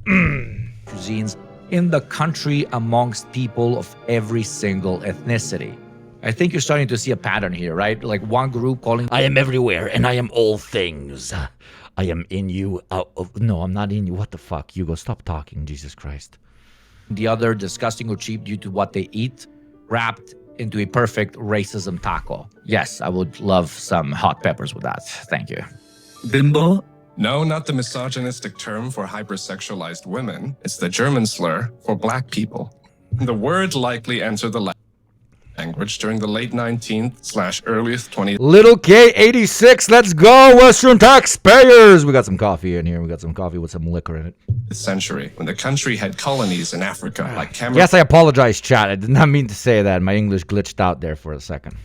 Speaker 4: Cuisines in the country amongst people of every single ethnicity. I think you're starting to see a pattern here, right? Like one group calling,
Speaker 1: I am everywhere and I am all things. I am in you. No, I'm not in you. What the fuck? Yugo, stop talking, Jesus Christ.
Speaker 4: the other disgusting or cheap due to what they eat, wrapped into a perfect racism taco. Yes, I would love some hot peppers with that. Thank you.
Speaker 5: Bimbo.
Speaker 7: No, not the misogynistic term for hypersexualized women. It's the German slur for black people. The word likely entered the language during the late 19th/earliest 20th
Speaker 1: Little K86, let's go, Western taxpayers. We got some coffee in here. We got some coffee with some liquor in it.
Speaker 7: century, when the country had colonies in Africa like Cameroon.
Speaker 1: Yes, I apologize, chat. I did not mean to say that. My English glitched out there for a second.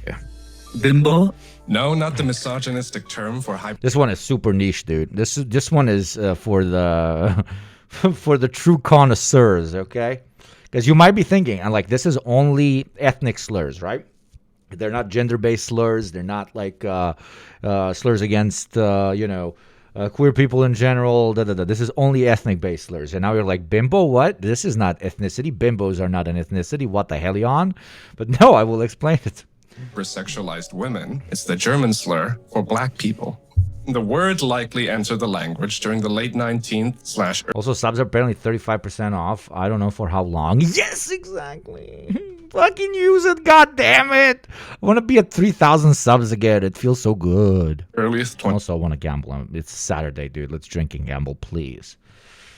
Speaker 5: Bimbo.
Speaker 7: No, not the misogynistic term for
Speaker 1: This one is super niche, dude. This one is for the for the true connoisseurs, okay? Because you might be thinking, and like, this is only ethnic slurs, right? They're not gender-based slurs. They're not like slurs against queer people in general. This is only ethnic-based slurs. And now you're like, bimbo, what? This is not ethnicity. Bimbos are not an ethnicity. What the hell, you on? But no, I will explain it.
Speaker 7: hypersexualized women. It's the German slur for black people. The word likely entered the language during the late 19th/
Speaker 1: Also, subs are apparently 35% off. I don't know for how long. Yes, exactly. Fucking use it, god damn it. I want to be at 3,000 subs again. It feels so good.
Speaker 7: earliest
Speaker 1: Also, I want to gamble. It's Saturday, dude. Let's drink and gamble, please.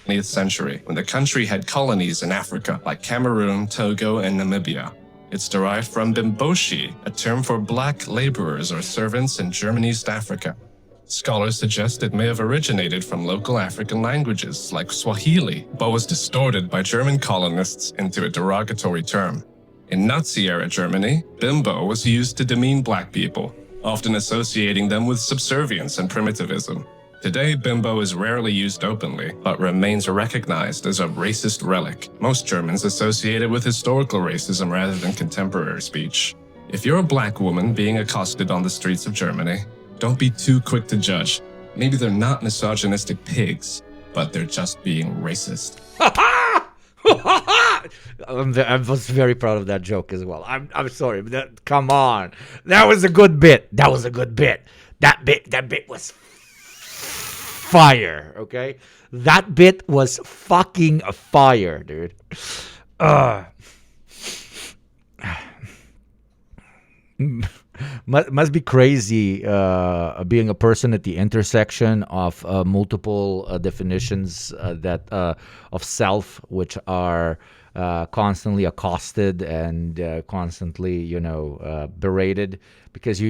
Speaker 7: 20th century, when the country had colonies in Africa like Cameroon, Togo, and Namibia. It's derived from bimboshi, a term for black laborers or servants in German East Africa. Scholars suggest it may have originated from local African languages like Swahili, but was distorted by German colonists into a derogatory term. In Nazi-era Germany, bimbo was used to demean black people, often associating them with subservience and primitivism. Today, bimbo is rarely used openly, but remains recognized as a racist relic. Most Germans associate it with historical racism rather than contemporary speech. If you're a black woman being accosted on the streets of Germany, don't be too quick to judge. Maybe they're not misogynistic pigs, but they're just being racist.
Speaker 1: I was very proud of that joke as well. I'm sorry, but come on. That was a good bit. That was a good bit. That bit was fire, okay? That bit was fucking fire, dude. Must be crazy being a person at the intersection of multiple definitions of self, which are constantly accosted and constantly, berated, because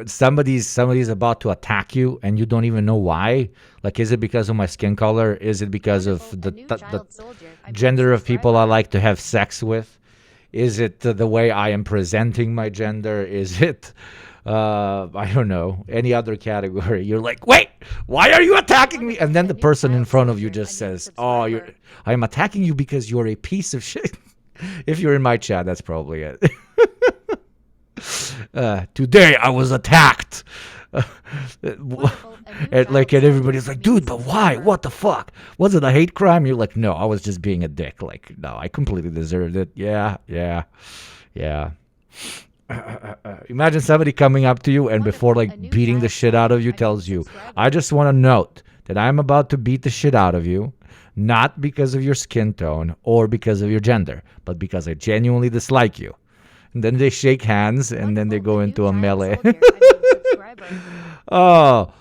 Speaker 1: somebody's about to attack you and you don't even know why. Like, is it because of my skin color? Is it because of the gender of people I like to have sex with? Is it the way I am presenting my gender? Is it, I don't know, any other category? You're like, wait, why are you attacking me? And then the person in front of you just says, I am attacking you because you're a piece of shit. If you're in my chat, that's probably it. Today I was attacked And everybody's like, dude, but why? What the fuck? Was it a hate crime? You're like, no, I was just being a dick. Like, no, I completely deserved it. Yeah. Imagine somebody coming up to you and before like beating the shit out of you tells you, I just want to note that I'm about to beat the shit out of you, not because of your skin tone or because of your gender, but because I genuinely dislike you. And then they shake hands and then they go into a melee. Oh,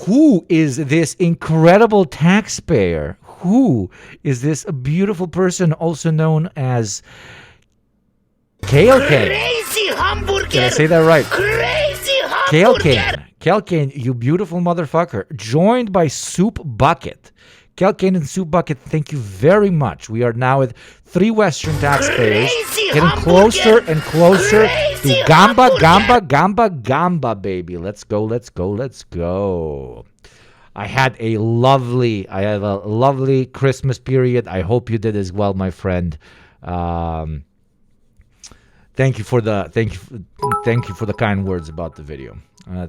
Speaker 1: who is this incredible taxpayer? Who is this beautiful person also known as Kale Kane? Did I say that right? Kale Kane. Kale Kane, you beautiful motherfucker. Joined by Soup Bucket. Kale Kane and Soup Bucket, thank you very much. We are now at 3 Western taxpayers. Getting closer and closer to Gamba, baby. Let's go. I had a lovely Christmas period. I hope you did as well, my friend. Thank you for the kind words about the video.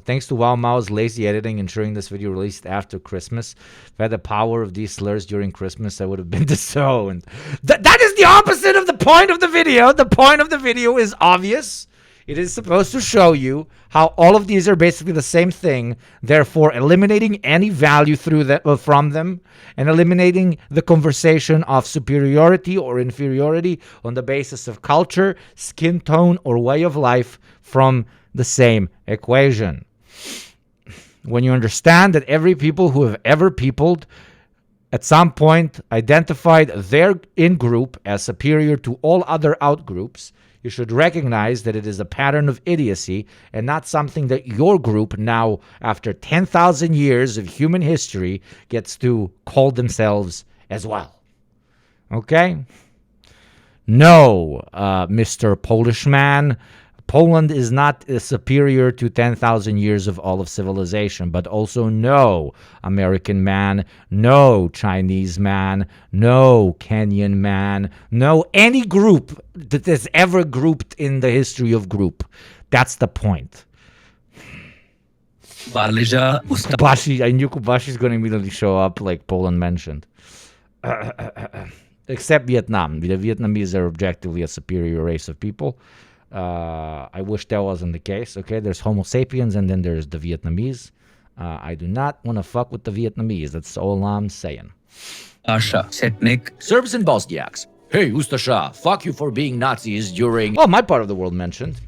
Speaker 1: Thanks to Wow Mao's lazy editing, ensuring this video released after Christmas. If I had the power of these slurs during Christmas, I would have been disowned. That is the opposite of the point of the video. The point of the video is obvious. It is supposed to show you how all of these are basically the same thing, therefore eliminating any value from them and eliminating the conversation of superiority or inferiority on the basis of culture, skin tone, or way of life from the same equation. When you understand that every people who have ever peopled at some point identified their in-group as superior to all other out-groups, you should recognize that it is a pattern of idiocy and not something that your group now, after 10,000 years of human history, gets to call themselves as well. Okay? No, Mr. Polish man. Poland is not superior to 10,000 years of all of civilization, but also no American man, no Chinese man, no Kenyan man, no any group that is ever grouped in the history of group. That's the point. Kubashi, I knew Kubashi is going to immediately show up like Poland mentioned. Except Vietnam. The Vietnamese are objectively a superior race of people. I wish that wasn't the case. Okay, there's Homo sapiens and then there's the Vietnamese. I do not want to fuck with the Vietnamese. That's all I'm saying.
Speaker 5: Setnik.
Speaker 4: Serbs and Bosniaks. Hey, Ustasha, fuck you for being Nazis during...
Speaker 1: Oh, my part of the world mentioned.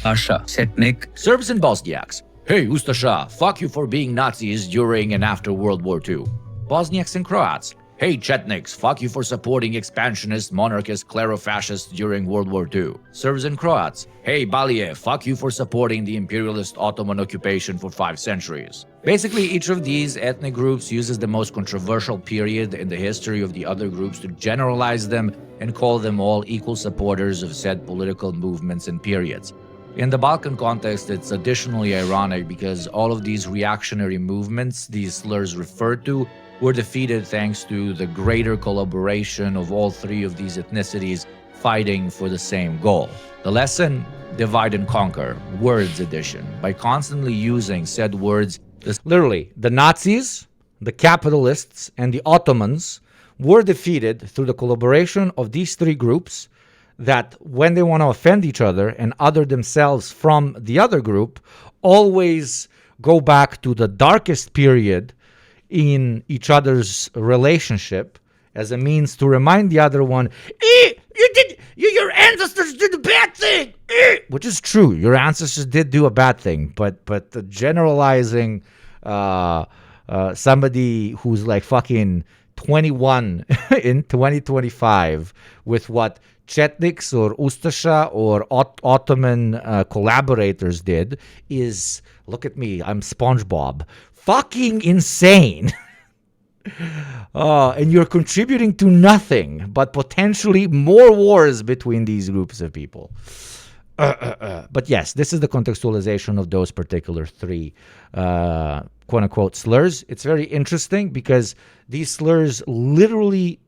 Speaker 5: Setnik.
Speaker 4: Serbs and Bosniaks. Hey, Ustasha, fuck you for being Nazis during and after World War II. Bosniaks and Croats. Hey, Chetniks, fuck you for supporting expansionist, monarchist, clerofascists during World War II. Serbs and Croats. Hey, Balije, fuck you for supporting the imperialist Ottoman occupation for 5 centuries. Basically, each of these ethnic groups uses the most controversial period in the history of the other groups to generalize them and call them all equal supporters of said political movements and periods. In the Balkan context, it's additionally ironic because all of these reactionary movements these slurs refer to were defeated thanks to the greater collaboration of all 3 of these ethnicities fighting for the same goal. The lesson? Divide and conquer, words edition. By constantly using said words,
Speaker 1: literally, the Nazis, the capitalists, and the Ottomans were defeated through the collaboration of these 3 groups that, when they want to offend each other and other themselves from the other group, always go back to the darkest period in each other's relationship as a means to remind the other one, your ancestors did a bad thing, which is true. Your ancestors did do a bad thing, but the generalizing somebody who's like fucking 21 in 2025 with what Chetniks or Ustasha or Ottoman collaborators did is, look at me, I'm SpongeBob. Fucking insane. And you're contributing to nothing but potentially more wars between these groups of people. But yes, this is the contextualization of those particular 3 quote-unquote slurs. It's very interesting because these slurs literally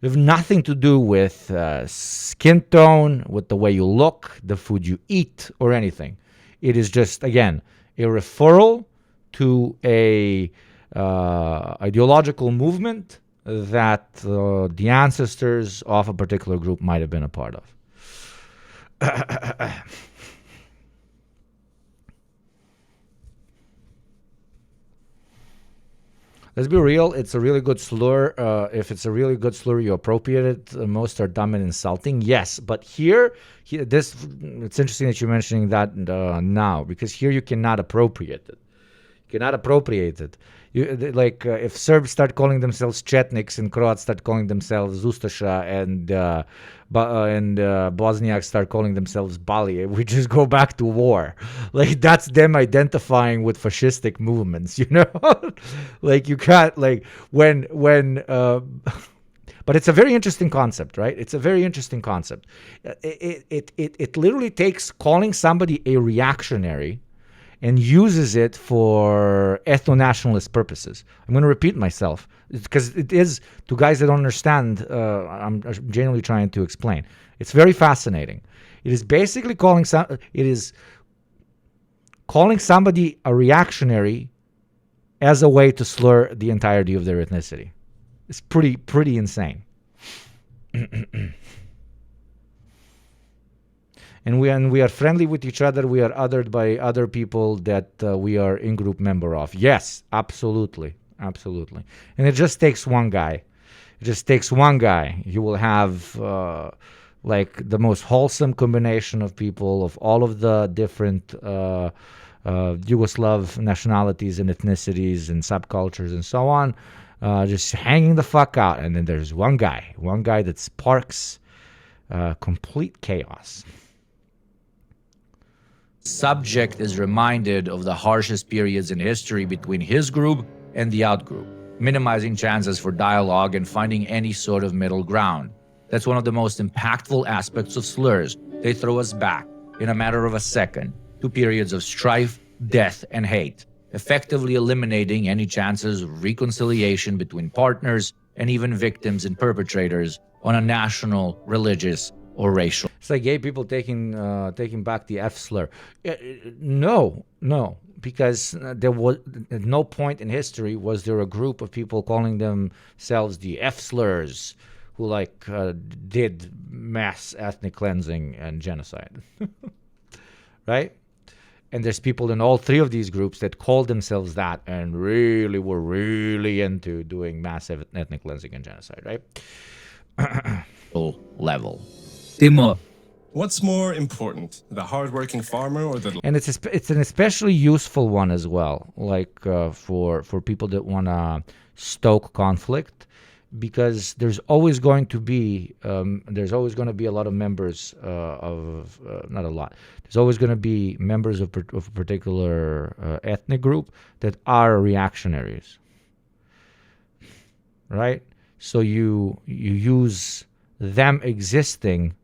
Speaker 1: have nothing to do with skin tone, with the way you look, the food you eat, or anything. It is just, again, a referral to a ideological movement that the ancestors of a particular group might have been a part of. Let's be real. It's a really good slur. If it's a really good slur, you appropriate it. Most are dumb and insulting. Yes, but here, it's interesting that you're mentioning that now, because here you cannot appropriate it. You cannot appropriate it. If Serbs start calling themselves Chetniks and Croats start calling themselves Ustasha and Bosniaks start calling themselves Bali, we just go back to war. Like, that's them identifying with fascistic movements, you know? Like, you can't, like, when but it's a very interesting concept, right? It's a very interesting concept. It literally takes calling somebody a reactionary and uses it for ethno-nationalist purposes. I'm going to repeat myself because it is, to guys that don't understand, I'm genuinely trying to explain. It's very fascinating. It is basically calling somebody a reactionary as a way to slur the entirety of their ethnicity. It's pretty insane. And we are friendly with each other. We are othered by other people that we are in-group member of. Yes, absolutely. Absolutely. And it just takes one guy. It just takes one guy. You will have like the most wholesome combination of people of all of the different Yugoslav nationalities and ethnicities and subcultures and so on, just hanging the fuck out. And then there's one guy that sparks complete chaos.
Speaker 4: Subject is reminded of the harshest periods in history between his group and the outgroup, minimizing chances for dialogue and finding any sort of middle ground. That's one of the most impactful aspects of slurs. They throw us back, in a matter of a second, to periods of strife, death, and hate, effectively eliminating any chances of reconciliation between partners and even victims and perpetrators on a national, religious, or racial.
Speaker 1: It's like gay people taking back the F slur. No, because there was at no point in history was there a group of people calling themselves the F slurs who did mass ethnic cleansing and genocide, right? And there's people in all three of these groups that called themselves that and really were really into doing massive ethnic cleansing and genocide, right?
Speaker 4: Level.
Speaker 5: Timur.
Speaker 7: What's more important, the hardworking farmer or the...
Speaker 1: And it's an especially useful one as well, like for people that want to stoke conflict, because there's always going to be a lot of members not a lot. There's always going to be members of a particular ethnic group that are reactionaries, right? So you use them existing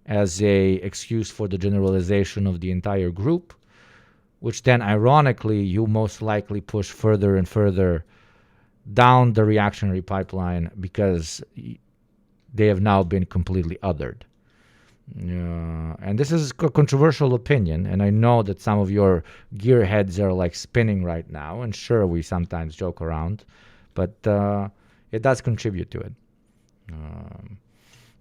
Speaker 1: as a excuse for the generalization of the entire group, which then ironically you most likely push further and further down the reactionary pipeline because they have now been completely othered. And this is a controversial opinion, and I know that some of your gearheads are like spinning right now, and sure, we sometimes joke around, but it does contribute to it.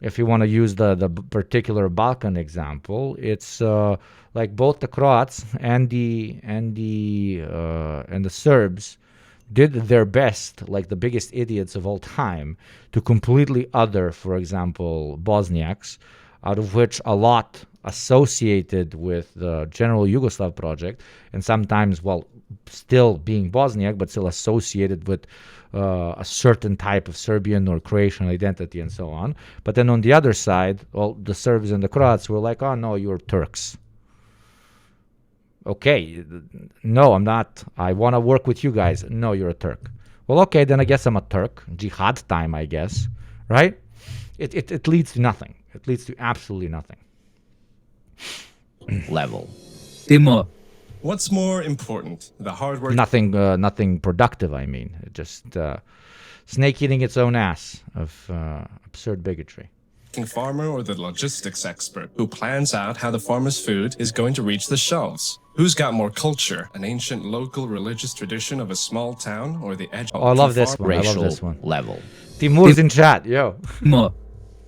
Speaker 1: If you want to use the particular Balkan example, it's like both the Croats and the Serbs did their best, like the biggest idiots of all time, to completely other, for example, Bosniaks, out of which a lot associated with the general Yugoslav project, and sometimes, still being Bosniak, but still associated with a certain type of Serbian or Croatian identity and so on. But then on the other side, the Serbs and the Croats were like, oh, no, you're Turks. Okay, no, I'm not. I want to work with you guys. No, you're a Turk. Well, okay, then I guess I'm a Turk. Jihad time, I guess. Right? It leads to nothing. It leads to absolutely nothing.
Speaker 4: Level.
Speaker 5: Timur.
Speaker 7: What's more important, the hard work...
Speaker 1: Nothing productive, I mean. Just snake eating its own ass of absurd bigotry.
Speaker 7: farmer or the logistics expert who plans out how the farmer's food is going to reach the shelves? Who's got more culture, an ancient local religious tradition of a small town, or the edge
Speaker 1: Oh, I love this one. I love
Speaker 4: Racial
Speaker 1: this one.
Speaker 4: level.
Speaker 1: Timur's in chat, yo.
Speaker 5: More.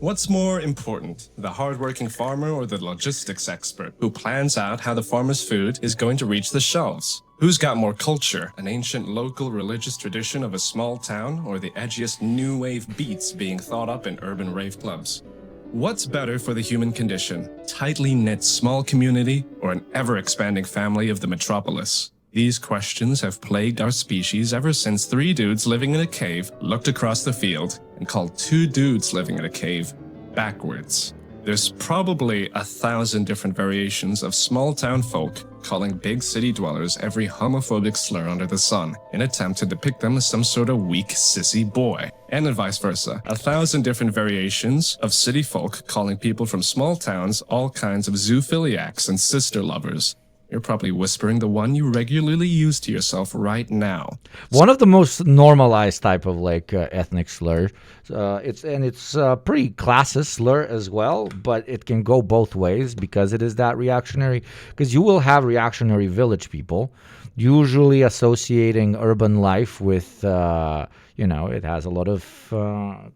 Speaker 7: What's more important, the hardworking farmer or the logistics expert who plans out how the farmer's food is going to reach the shelves? Who's got more culture, an ancient local religious tradition of a small town, or the edgiest new wave beats being thought up in urban rave clubs? What's better for the human condition, tightly knit small community or an ever-expanding family of the metropolis? These questions have plagued our species ever since 3 dudes living in a cave looked across the field and called 2 dudes living in a cave backwards. There's probably 1,000 different variations of small-town folk calling big city dwellers every homophobic slur under the sun in attempt to depict them as some sort of weak, sissy boy. And vice versa. 1,000 different variations of city folk calling people from small towns all kinds of zoophiliacs and sister lovers. You're probably whispering the one you regularly use to yourself right now.
Speaker 1: One of the most normalized type of like ethnic slur. It's pretty classist slur as well, but it can go both ways because it is that reactionary. Because you will have reactionary village people, usually associating urban life with it has a lot of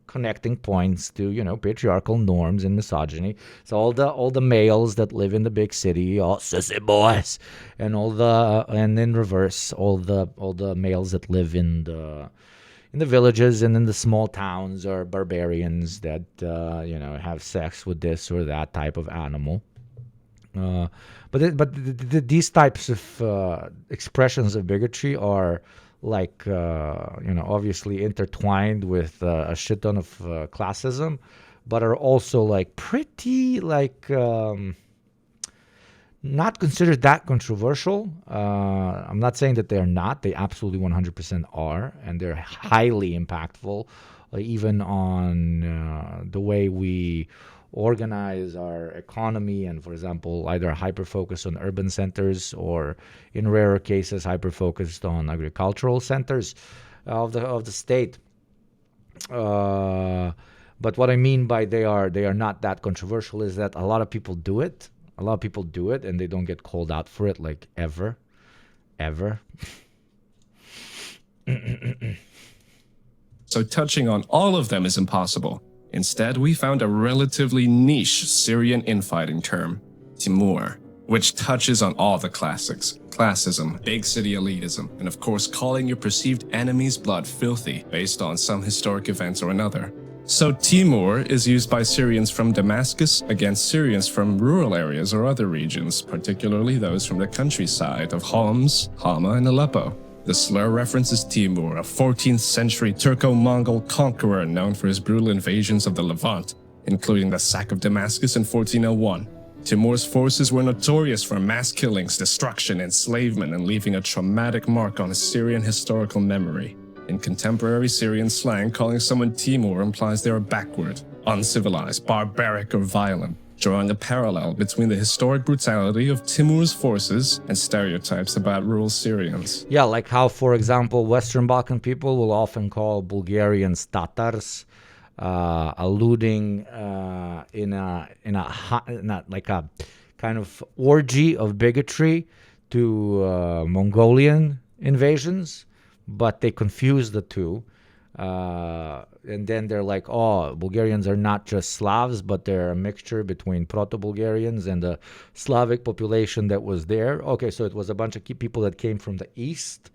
Speaker 1: connecting points to patriarchal norms and misogyny. So all the males that live in the big city, all sissy boys, and and in reverse, all the males that live in the villages and in the small towns are barbarians that have sex with this or that type of animal. But these types of expressions of bigotry are like obviously intertwined with a shit ton of classism, but are also like pretty like not considered that controversial. I'm not saying that they're not. They absolutely 100% are, and they're highly impactful, even on the way we organize our economy and, for example, either hyper-focused on urban centers or, in rarer cases, hyper-focused on agricultural centers of the state. But what I mean by they are not that controversial is that a lot of people do it. A lot of people do it and they don't get called out for it, like ever.
Speaker 7: So touching on all of them is impossible. Instead, we found a relatively niche Syrian infighting term, Timur, which touches on all the classics: classism, big city elitism, and of course calling your perceived enemy's blood filthy based on some historic events or another. So Timur is used by Syrians from Damascus against Syrians from rural areas or other regions, particularly those from the countryside of Homs, Hama, and Aleppo. The slur references Timur, a 14th century Turco-Mongol conqueror known for his brutal invasions of the Levant, including the sack of Damascus in 1401. Timur's forces were notorious for mass killings, destruction, enslavement, and leaving a traumatic mark on Syrian historical memory. In contemporary Syrian slang, calling someone Timur implies they are backward, uncivilized, barbaric, or violent, drawing a parallel between the historic brutality of Timur's forces and stereotypes about rural Syrians.
Speaker 1: Yeah, like how, for example, Western Balkan people will often call Bulgarians Tatars, alluding in a kind of orgy of bigotry to Mongolian invasions, but they confuse the two. And then they're like, oh, Bulgarians are not just Slavs, but they're a mixture between Proto-Bulgarians and the Slavic population that was there. Okay, so it was a bunch of people that came from the east.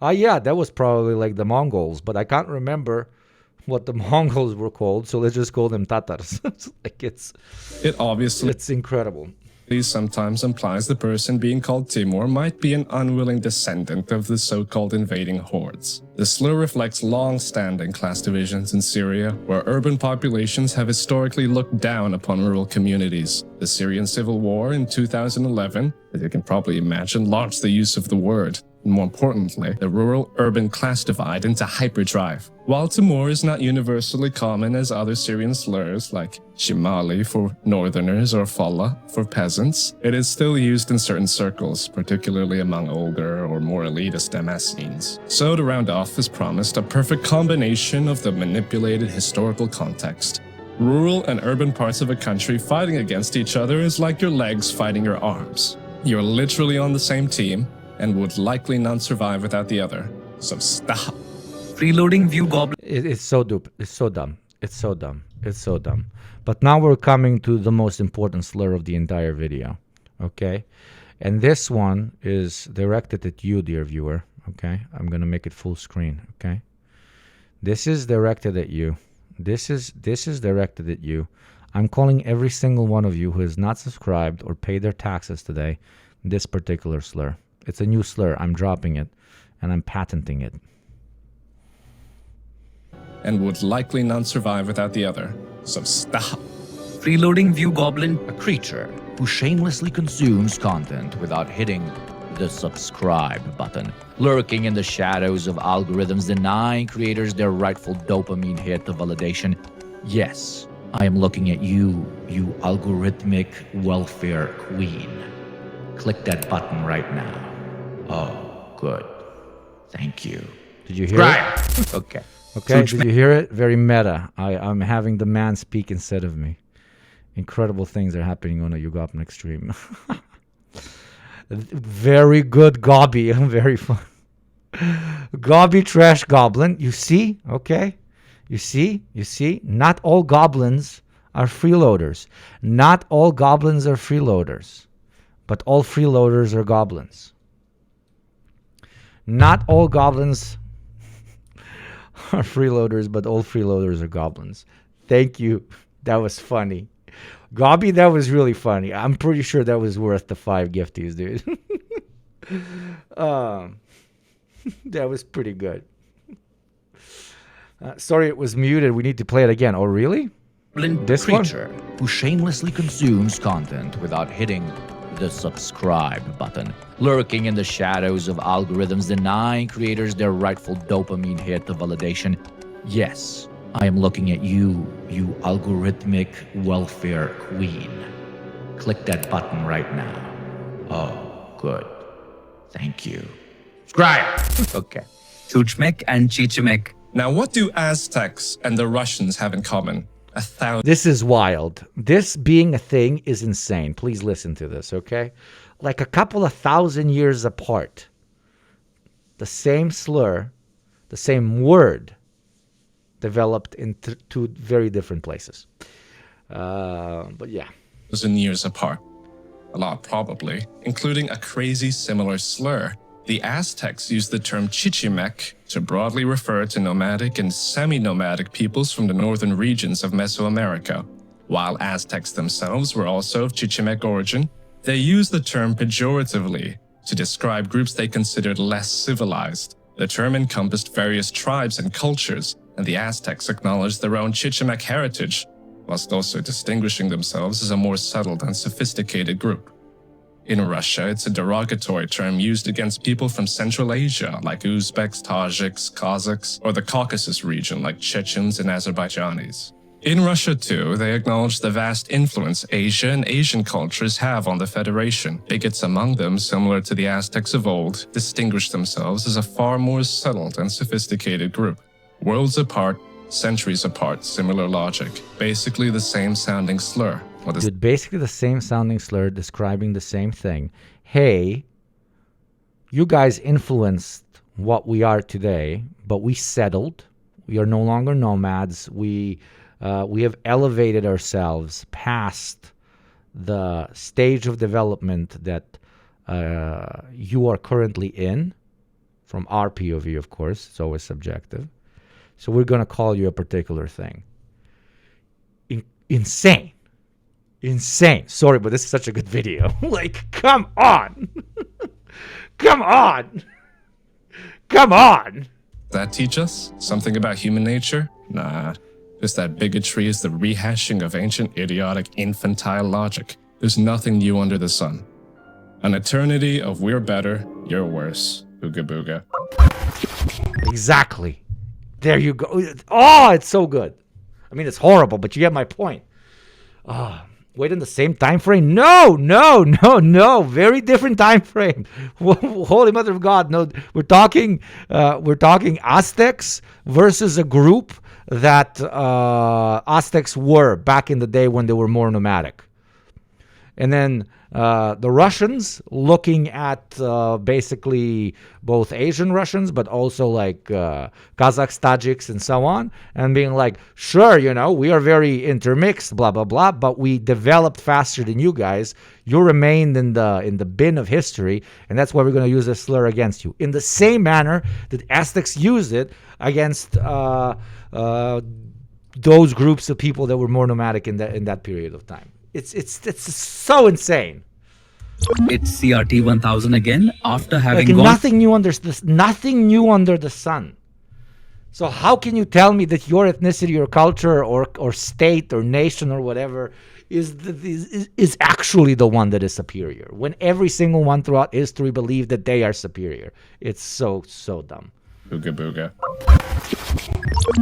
Speaker 1: Yeah, that was probably like the Mongols, but I can't remember what the Mongols were called, so let's just call them Tatars. It's incredible.
Speaker 7: Sometimes implies the person being called Timur might be an unwilling descendant of the so-called invading hordes. The slur reflects long-standing class divisions in Syria, where urban populations have historically looked down upon rural communities. The Syrian civil war in 2011, as you can probably imagine, launched the use of the word. And more importantly, the rural-urban class divide into hyperdrive. While Timur is not universally common as other Syrian slurs like Shimali for northerners or Falla for peasants, it is still used in certain circles, particularly among older or more elitist Damascenes. So to round off, as promised, a perfect combination of the manipulated historical context. Rural and urban parts of a country fighting against each other is like your legs fighting your arms. You're literally on the same team and would likely none survive without the other. So stop.
Speaker 5: Freeloading view goblin.
Speaker 1: It's so dupe. It's so dumb. It's so dumb. It's so dumb. But now we're coming to the most important slur of the entire video. Okay? And this one is directed at you, dear viewer. Okay? I'm going to make it full screen. Okay? This is directed at you. This is directed at you. I'm calling every single one of you who has not subscribed or paid their taxes today this particular slur. It's a new slur. I'm dropping it and I'm patenting it.
Speaker 7: And would likely none survive without the other. So stop.
Speaker 5: Freeloading view goblin.
Speaker 4: A creature who shamelessly consumes content without hitting the subscribe button, lurking in the shadows of algorithms, denying creators their rightful dopamine hit of validation. Yes, I am looking at you, you algorithmic welfare queen. Click that button right now. Oh, good. Thank you.
Speaker 1: Did you hear it?
Speaker 4: Okay.
Speaker 1: Okay, did you hear it? Very meta. I'm having the man speak instead of me. Incredible things are happening on a Yugo stream. Very good, Gobby. Very fun. Gobby Trash Goblin. You see? Okay. You see? You see? Not all goblins are freeloaders. Not all goblins are freeloaders. But all freeloaders are goblins. Not all goblins are freeloaders, but all freeloaders are goblins. Thank you. That was funny. Gobby, that was really funny. I'm pretty sure that was worth the 5 gifties, dude. That was pretty good. Sorry, it was muted. We need to play it again. Oh, really? This
Speaker 4: creature who shamelessly consumes content without hitting the subscribe button, lurking in the shadows of algorithms, denying creators their rightful dopamine hit of validation. Yes, I am looking at you, you algorithmic welfare queen. Click that button right now. Oh, good. Thank you. Subscribe. Okay.
Speaker 5: Chuchmek and Chichimek.
Speaker 7: Now, what do Aztecs and the Russians have in common? 1,000.
Speaker 1: This is wild. This being a thing is insane. Please listen to this, okay? Like a couple of 1,000 years apart, the same slur, the same word, developed in two very different places. But yeah.
Speaker 7: Years apart. A lot, probably, including a crazy similar slur. The Aztecs used the term Chichimek to broadly refer to nomadic and semi-nomadic peoples from the northern regions of Mesoamerica. While Aztecs themselves were also of Chichimek origin, they used the term pejoratively to describe groups they considered less civilized. The term encompassed various tribes and cultures, and the Aztecs acknowledged their own Chichimek heritage, whilst also distinguishing themselves as a more settled and sophisticated group. In Russia, it's a derogatory term used against people from Central Asia, like Uzbeks, Tajiks, Kazakhs, or the Caucasus region, like Chechens and Azerbaijanis. In Russia, too, they acknowledge the vast influence Asia and Asian cultures have on the Federation. Bigots among them, similar to the Aztecs of old, distinguish themselves as a far more settled and sophisticated group. Worlds apart, centuries apart, similar logic. Basically the same sounding slur.
Speaker 1: Dude, basically the same sounding slur describing the same thing. Hey, you guys influenced what we are today, but we settled. We are no longer nomads. We have elevated ourselves past the stage of development that you are currently in. From our POV, of course. It's always subjective. So we're going to call you a particular thing. Insane. Insane. Sorry, but this is such a good video. Like, come on. Come on. Come on.
Speaker 7: That teach us something about human nature? Nah. Just that bigotry is the rehashing of ancient, idiotic, infantile logic. There's nothing new under the sun. An eternity of we're better, you're worse. Ooga booga.
Speaker 1: Exactly. There you go. Oh, it's so good. I mean, it's horrible, but you get my point. Wait, in the same time frame? No. Very different time frame. Holy Mother of God. No, we're talking Aztecs versus a group that Aztecs were back in the day when they were more nomadic. And then the Russians looking at basically both Asian Russians, but also like Kazakhs, Tajiks, and so on, and being like, sure, we are very intermixed, blah, blah, blah, but we developed faster than you guys. You remained in the bin of history, and that's why we're going to use this slur against you. In the same manner that Aztecs used it against those groups of people that were more nomadic in that period of time. It's so insane.
Speaker 5: It's CRT 1000 again after having
Speaker 1: Like
Speaker 5: gone.
Speaker 1: nothing new under the sun. So how can you tell me that your ethnicity or culture or state or nation or whatever is actually the one that is superior, when every single one throughout history believed that they are superior? It's so dumb.
Speaker 7: Booga booga.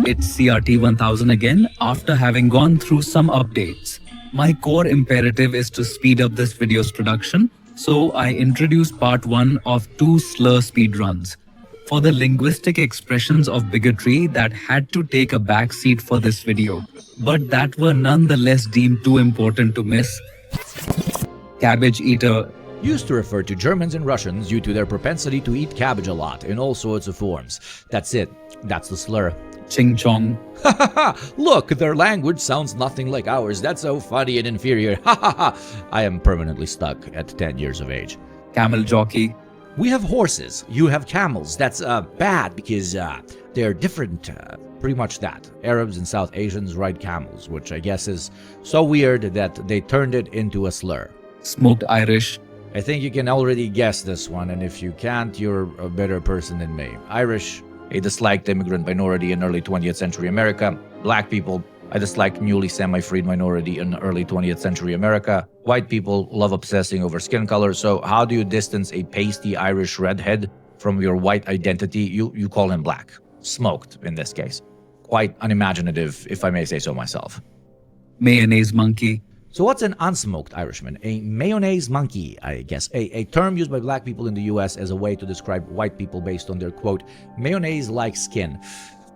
Speaker 5: It's CRT 1000 again after having gone through some updates. My core imperative is to speed up this video's production, so I introduced part 1 of 2 slur speedruns. For the linguistic expressions of bigotry that had to take a backseat for this video, but that were nonetheless deemed too important to miss. Cabbage eater.
Speaker 4: Used to refer to Germans and Russians due to their propensity to eat cabbage a lot in all sorts of forms. That's it. That's the slur.
Speaker 5: Ching chong.
Speaker 4: Look, their language sounds nothing like ours. That's so funny and inferior. I am permanently stuck at 10 years of age.
Speaker 5: Camel jockey.
Speaker 4: We have horses. You have camels. That's bad because they're different. Pretty much that. Arabs and South Asians ride camels, which I guess is so weird that they turned it into a slur.
Speaker 5: Smoked Irish.
Speaker 4: I think you can already guess this one, and if you can't, you're a better person than me. Irish, a disliked immigrant minority in early 20th century America. Black people, a disliked newly semi-freed minority in early 20th century America. White people love obsessing over skin color, so how do you distance a pasty Irish redhead from your white identity? You call him black. Smoked, in this case. Quite unimaginative, if I may say so myself.
Speaker 5: Mayonnaise monkey.
Speaker 4: So what's an unsmoked Irishman? A mayonnaise monkey, I guess. A term used by black people in the US as a way to describe white people based on their, quote, mayonnaise-like skin.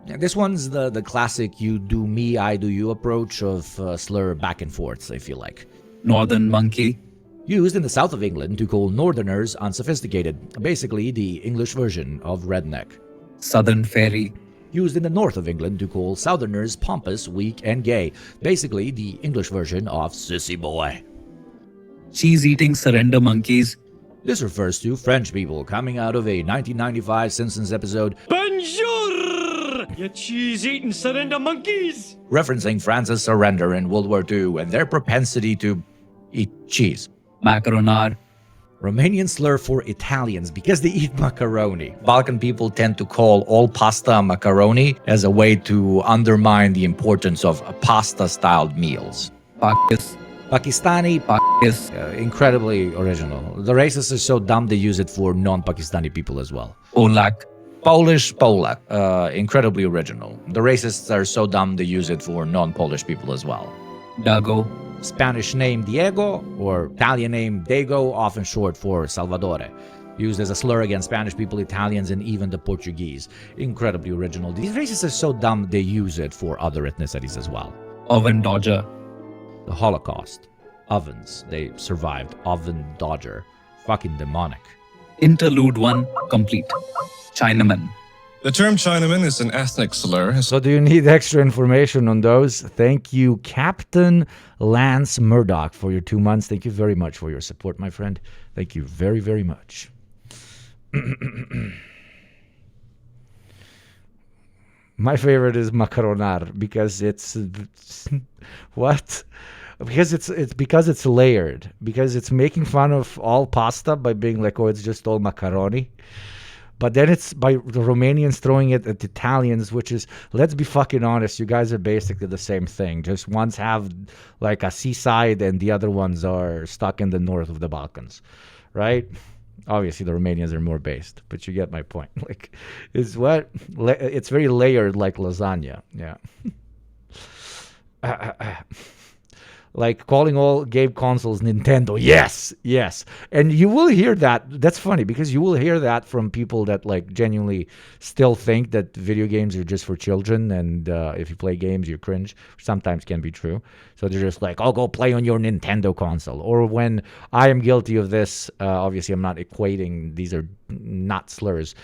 Speaker 4: This one's the classic you do me, I do you approach of slur back and forth, I feel like.
Speaker 5: Northern monkey.
Speaker 4: Used in the south of England to call northerners unsophisticated. Basically the English version of redneck.
Speaker 5: Southern fairy.
Speaker 4: Used in the north of England to call southerners pompous, weak, and gay. Basically the English version of sissy boy.
Speaker 5: Cheese-eating surrender monkeys.
Speaker 4: This refers to French people coming out of a 1995 Simpsons episode,
Speaker 8: Bonjour, you cheese-eating surrender monkeys!
Speaker 4: referencing France's surrender in World War II and their propensity to eat cheese.
Speaker 5: Macaronar.
Speaker 4: Romanian slur for Italians because they eat macaroni. Balkan people tend to call all pasta macaroni as a way to undermine the importance of pasta-styled meals.
Speaker 5: Pakis.
Speaker 4: Pakistani,
Speaker 5: Pakis.
Speaker 4: incredibly original. The racists are so dumb they use it for non-Pakistani people as well.
Speaker 5: Polak.
Speaker 4: Polish, Polak, incredibly original. The racists are so dumb they use it for non-Polish people as well.
Speaker 5: Dago.
Speaker 4: Spanish name Diego or Italian name Dago, often short for Salvatore. Used as a slur against Spanish people, Italians, and even the Portuguese. Incredibly original. These racists are so dumb they use it for other ethnicities as well.
Speaker 5: Oven dodger.
Speaker 4: The Holocaust. Ovens. They survived. Oven dodger. Fucking demonic.
Speaker 5: Interlude 1 complete. Chinaman.
Speaker 7: The term Chinaman is an ethnic slur.
Speaker 1: So do you need extra information on those? Thank you, Captain Lance Murdoch, for your 2 months. Thank you very much for your support, my friend. Thank you very, very much. My favorite is macaronar because it's what? Because it's layered. Because it's making fun of all pasta by being like, oh, it's just all macaroni. But then it's by the Romanians throwing it at Italians, which is, let's be fucking honest, you guys are basically the same thing. Just ones have like a seaside and the other ones are stuck in the north of the Balkans, right? Obviously, the Romanians are more based, but you get my point. Like, it's very layered like lasagna. Yeah. Like calling all game consoles Nintendo. Yes, yes. And you will hear that. That's funny because you will hear that from people that like genuinely still think that video games are just for children, and if you play games, you cringe. Sometimes can be true. So they're just like, "Oh, go play on your Nintendo console." Or when I am guilty of this, obviously I'm not equating. These are not slurs.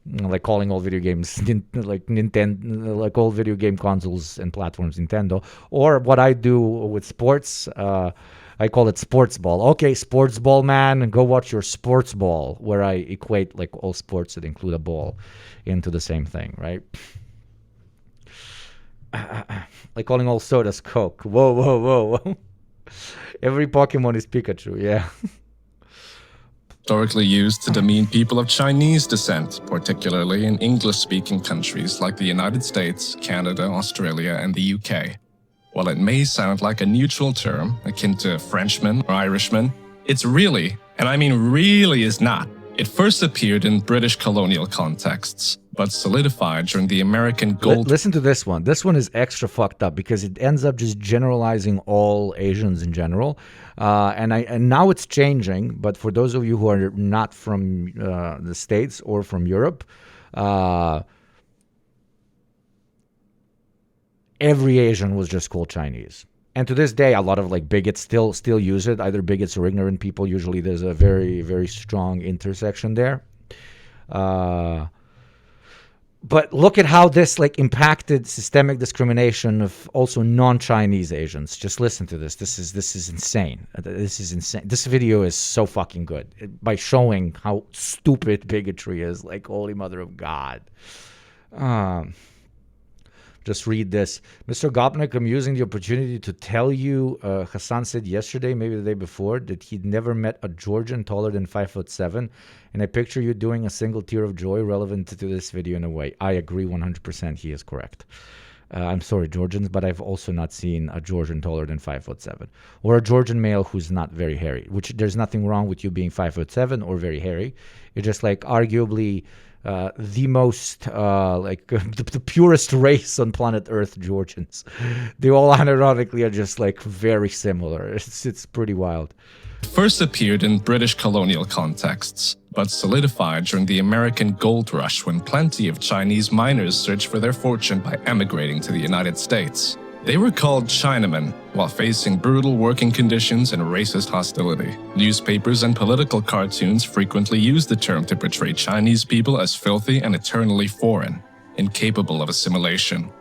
Speaker 1: Like calling all video games like Nintendo, like all video game consoles and platforms Nintendo, or what I do with sports, I call it sports ball. Okay, sports ball, man, and go watch your sports ball, where I equate like all sports that include a ball into the same thing, right? Like calling all sodas Coke. Whoa, whoa, whoa, whoa. Every Pokemon is Pikachu, yeah.
Speaker 7: Historically used to demean people of Chinese descent, particularly in English-speaking countries like the United States, Canada, Australia, and the UK. While it may sound like a neutral term, akin to Frenchman or Irishman, it's really, and I mean really is not. It first appeared in British colonial contexts, but solidified during the American Gold...
Speaker 1: Listen to this one. This one is extra fucked up because it ends up just generalizing all Asians in general. And now it's changing, but for those of you who are not from the States or from Europe, every Asian was just called Chinese. And to this day, a lot of like bigots still use it, either bigots or ignorant people. Usually there's a very, very strong intersection there. But look at how this like impacted systemic discrimination of also non-Chinese Asians. Just listen to this. This is insane. This is insane. This video is so fucking good by showing how stupid bigotry is. Like, holy mother of God. Just read this. Mr. Gopnik, I'm using the opportunity to tell you, Hassan said yesterday, maybe the day before, that he'd never met a Georgian taller than 5'7", and I picture you doing a single tear of joy relevant to this video in a way. I agree 100%. He is correct. I'm sorry, Georgians, but I've also not seen a Georgian taller than 5'7", or a Georgian male who's not very hairy. Which there's nothing wrong with you being 5'7" or very hairy. You're just like arguably the most the purest race on planet Earth, Georgians. They all unironically are just like very similar. It's pretty wild.
Speaker 7: First appeared in British colonial contexts, but solidified during the American Gold Rush when plenty of Chinese miners searched for their fortune by emigrating to the United States. They were called Chinamen while facing brutal working conditions and racist hostility. Newspapers and political cartoons frequently used the term to portray Chinese people as filthy and eternally foreign, incapable of assimilation.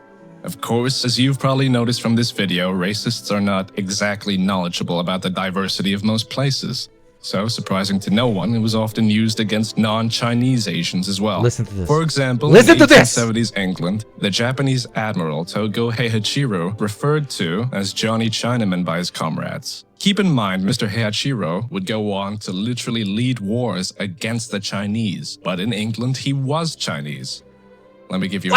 Speaker 7: Of course, as you've probably noticed from this video, racists are not exactly knowledgeable about the diversity of most places. So, surprising to no one, it was often used against non-Chinese Asians as well.
Speaker 1: Listen to this.
Speaker 7: For example,
Speaker 1: Listen
Speaker 7: in
Speaker 1: to this!
Speaker 7: 1870s England, the Japanese admiral Togo Heihachiro referred to as Johnny Chinaman by his comrades. Keep in mind, Mr. Heihachiro would go on to literally lead wars against the Chinese, but in England he was Chinese. Let me give you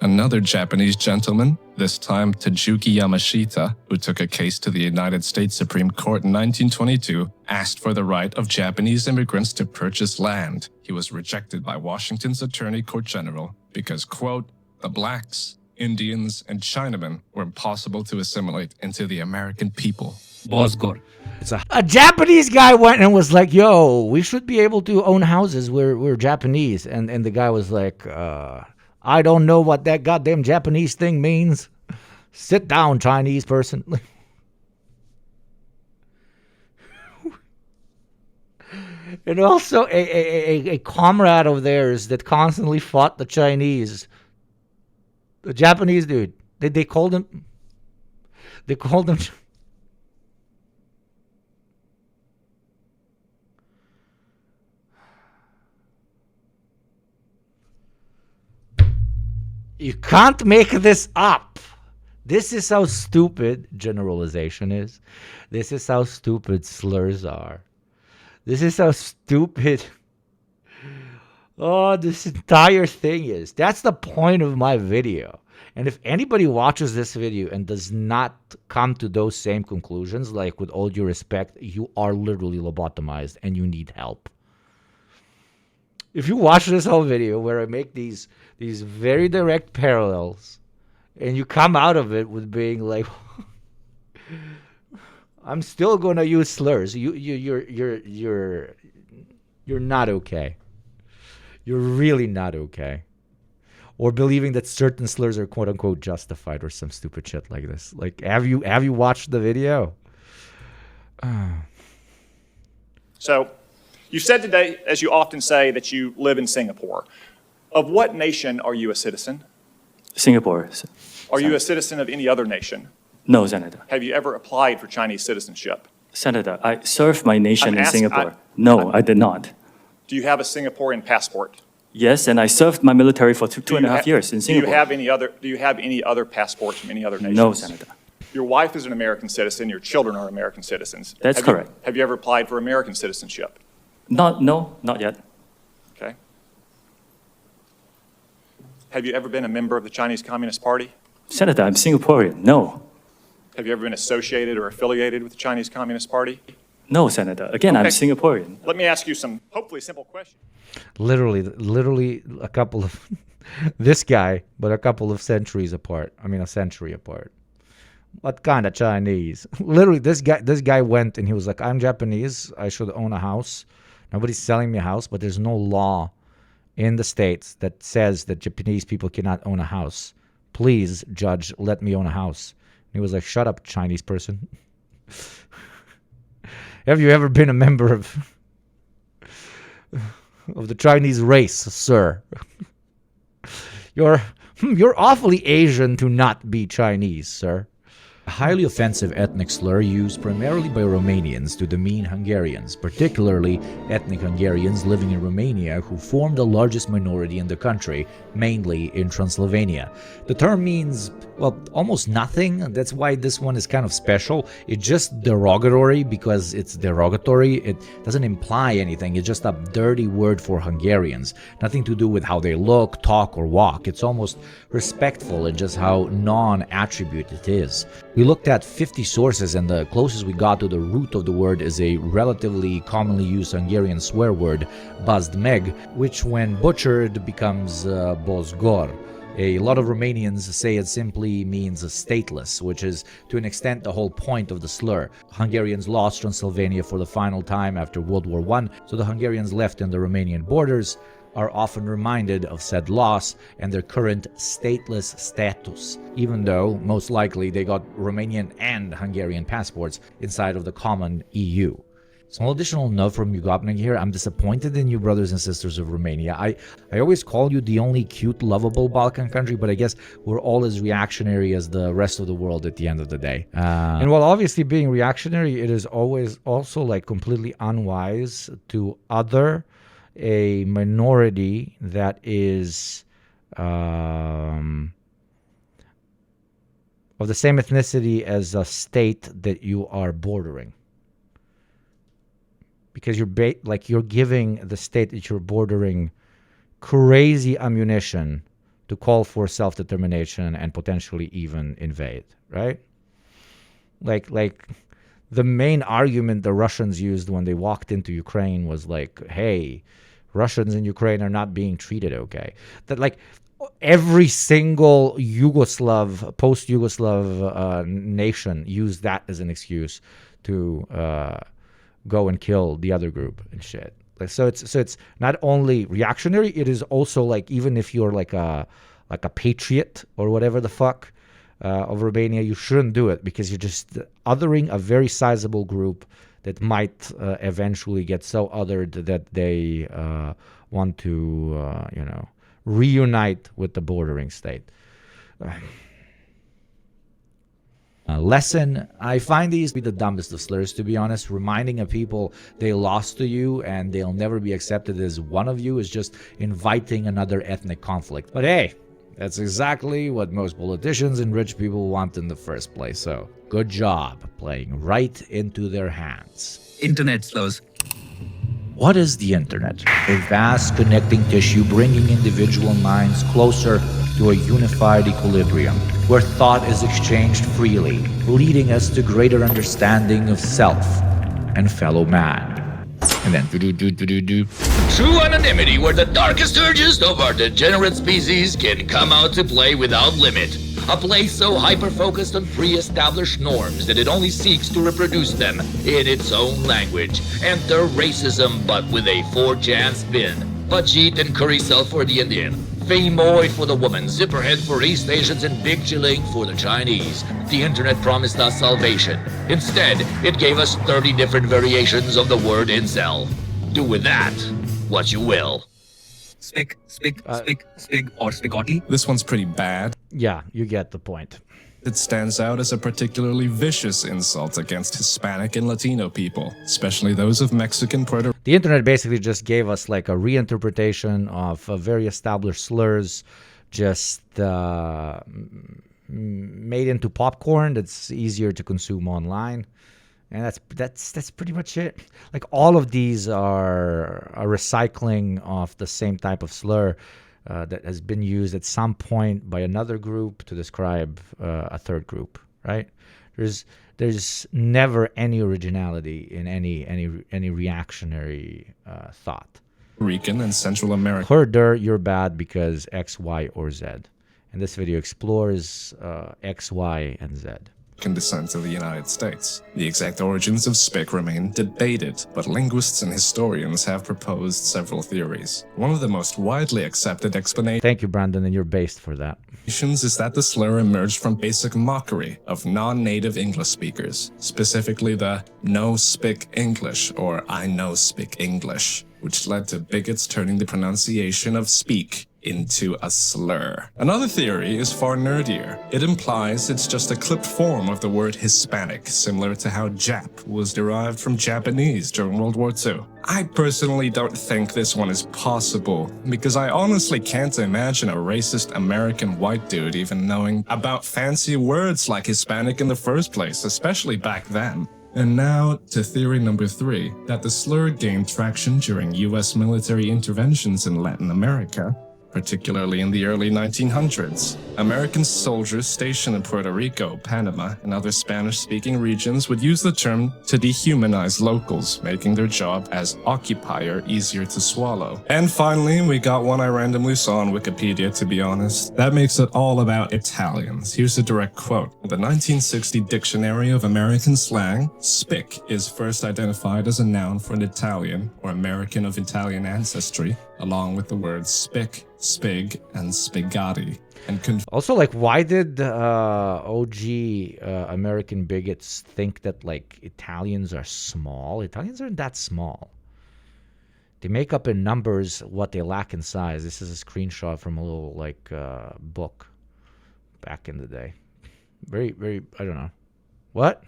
Speaker 7: another Japanese gentleman, this time Tajuki Yamashita, who took a case to the United States Supreme Court in 1922, asked for the right of Japanese immigrants to purchase land. He was rejected by Washington's Attorney Court General because, quote, the blacks, Indians, and Chinamen were impossible to assimilate into the American people.
Speaker 5: Bosgor.
Speaker 1: A Japanese guy went and was like, yo, we should be able to own houses. We're Japanese. And the guy was like, I don't know what that goddamn Japanese thing means. Sit down, Chinese person. And also a comrade of theirs that constantly fought the Chinese. The Japanese dude. They called him... They called him... You can't make this up. This is how stupid generalization is. This is how stupid slurs are. This is how stupid this entire thing is. That's the point of my video. And if anybody watches this video and does not come to those same conclusions, like with all due respect, you are literally lobotomized and you need help. If you watch this whole video where I make these very direct parallels and you come out of it with being like, I'm still gonna use slurs. You're not okay. You're really not okay. Or believing that certain slurs are quote unquote justified or some stupid shit like this. Like, have you watched the video?
Speaker 9: So, you said today, as you often say, that you live in Singapore. Of what nation are you a citizen?
Speaker 10: Singapore.
Speaker 9: Are you a citizen of any other nation?
Speaker 10: No, Senator.
Speaker 9: Have you ever applied for Chinese citizenship?
Speaker 10: Senator, I served my nation
Speaker 9: I'm
Speaker 10: in
Speaker 9: asking-
Speaker 10: Singapore. No, I did not.
Speaker 9: Do you have a Singaporean passport?
Speaker 10: Yes, and I served my military for two and a half years in Singapore.
Speaker 9: Do you have any other passports from any other nations?
Speaker 10: No, Senator.
Speaker 9: Your wife is an American citizen, your children are American citizens.
Speaker 10: That's correct.
Speaker 9: Have you ever applied for American citizenship?
Speaker 10: No, not yet.
Speaker 9: Okay. Have you ever been a member of the Chinese Communist Party?
Speaker 10: Senator, I'm Singaporean. No.
Speaker 9: Have you ever been associated or affiliated with the Chinese Communist Party?
Speaker 10: No, Senator. Again, I'm
Speaker 9: Okay.
Speaker 10: Singaporean.
Speaker 9: Let me ask you some hopefully simple questions.
Speaker 1: Literally a couple of this guy, but a couple of centuries apart. I mean, a century apart. What kind of Chinese? Literally, this guy went and he was like, "I'm Japanese. I should own a house. Nobody's selling me a house, but there's no law in the States that says that Japanese people cannot own a house. Please, judge, let me own a house." And he was like, "Shut up, Chinese person." Have you ever been a member of the Chinese race, sir? You're awfully Asian to not be Chinese, sir.
Speaker 4: A highly offensive ethnic slur used primarily by Romanians to demean Hungarians, particularly ethnic Hungarians living in Romania who form the largest minority in the country, mainly in Transylvania. The term means, well, almost nothing. That's why this one is kind of special. It's just derogatory because it's derogatory. It doesn't imply anything. It's just a dirty word for Hungarians. Nothing to do with how they look, talk, or walk. It's almost respectful in just how non-attribute it is. We looked at 50 sources, and the closest we got to the root of the word is a relatively commonly used Hungarian swear word, bazd meg, which when butchered becomes bozgor. A lot of Romanians say it simply means stateless, which is to an extent the whole point of the slur. Hungarians lost Transylvania for the final time after World War I, so the Hungarians left in the Romanian borders are often reminded of said loss and their current stateless status, even though most likely they got Romanian and Hungarian passports inside of the common EU. Small additional note from Yugo here. I'm disappointed in you, brothers and sisters of Romania. I always call you the only cute, lovable Balkan country, but I guess we're all as reactionary as the rest of the world at the end of the day. And while obviously being reactionary, it is always also like completely unwise to other a minority that is of the same ethnicity as a state that you are bordering, because you're giving the state that you're bordering crazy ammunition to call for self-determination and potentially even invade, right? Like the main argument the Russians used when they walked into Ukraine was like, hey, Russians in Ukraine are not being treated okay. That like every single post-Yugoslav nation used that as an excuse to go and kill the other group and shit. Like, so it's not only reactionary, it is also like, even if you're like a patriot or whatever the fuck of Romania, you shouldn't do it, because you're just othering a very sizable group that might eventually get so othered that they want to, reunite with the bordering state. Lesson, I find these to be the dumbest of slurs, to be honest. Reminding a people they lost to you and they'll never be accepted as one of you is just inviting another ethnic conflict. But hey, that's exactly what most politicians and rich people want in the first place. So good job playing right into their hands.
Speaker 5: Internet slurs.
Speaker 4: What is the internet? A vast connecting tissue bringing individual minds closer to a unified equilibrium, where thought is exchanged freely, leading us to greater understanding of self and fellow man. And then
Speaker 11: True anonymity, where the darkest urges of our degenerate species can come out to play without limit.
Speaker 4: A place so hyper-focused on pre-established norms that it only seeks to reproduce them in its own language. Enter racism, but with a 4chan spin. Pajit and curry self for the Indian. Femoid for the woman, zipperhead for East Asians, and big chilling for the Chinese. The internet promised us salvation. Instead, it gave us 30 different variations of the word incel. Do with that what you will.
Speaker 5: Spick, spig, or spigotti.
Speaker 7: This one's pretty bad.
Speaker 1: Yeah, you get the point.
Speaker 7: It stands out as a particularly vicious insult against Hispanic and Latino people, especially those of Mexican, Puerto
Speaker 1: The internet basically just gave us like a reinterpretation of very established slurs, just made into popcorn that's easier to consume online. And that's pretty much it. Like all of these are a recycling of the same type of slur that has been used at some point by another group to describe a third group, right? There's never any originality in any reactionary thought.
Speaker 7: Rican and Central America.
Speaker 1: Herder, you're bad because X, Y, or Z. And this video explores X, Y, and Z.
Speaker 7: Descent of the United States. The exact origins of spick remain debated, but linguists and historians have proposed several theories. One of the most widely accepted explanations
Speaker 1: Thank you, Brandon, and you're based for that.
Speaker 7: is that the slur emerged from basic mockery of non-native English speakers, specifically the "no spick English" or "I know spick English," which led to bigots turning the pronunciation of speak into a slur. Another theory is far nerdier. It implies it's just a clipped form of the word Hispanic, similar to how Jap was derived from Japanese during World War II. I personally don't think this one is possible, because I honestly can't imagine a racist American white dude even knowing about fancy words like Hispanic in the first place, especially back then. And now to theory number 3, that the slur gained traction during US military interventions in Latin America, particularly in the early 1900s. American soldiers stationed in Puerto Rico, Panama, and other Spanish-speaking regions would use the term to dehumanize locals, making their job as occupier easier to swallow. And finally, we got one I randomly saw on Wikipedia, to be honest. That makes it all about Italians. Here's a direct quote. In the 1960 Dictionary of American Slang, spick is first identified as a noun for an Italian or American of Italian ancestry, along with the words spick, spig, and spigati. And
Speaker 1: also, like, why did OG American bigots think that, like, Italians are small? Italians aren't that small. They make up in numbers what they lack in size. This is a screenshot from a little, like, book back in the day. Very, very, I don't know. What?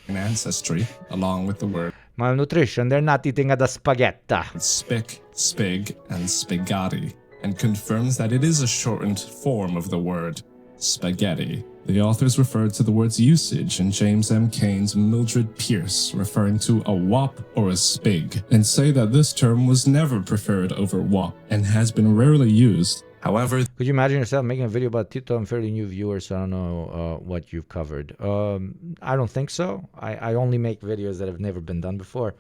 Speaker 7: An ancestry, along with the word
Speaker 1: malnutrition. They're not eating the spaghetti.
Speaker 7: Spick, spig, and spigati, and confirms that it is a shortened form of the word spaghetti. The authors referred to the word's usage in James M. Cain's Mildred Pierce, referring to a wop or a spig, and say that this term was never preferred over wop and has been rarely used. However,
Speaker 1: could you imagine yourself making a video about Tito? I'm fairly new viewer, so I don't know what you've covered. I don't think so. I only make videos that have never been done before,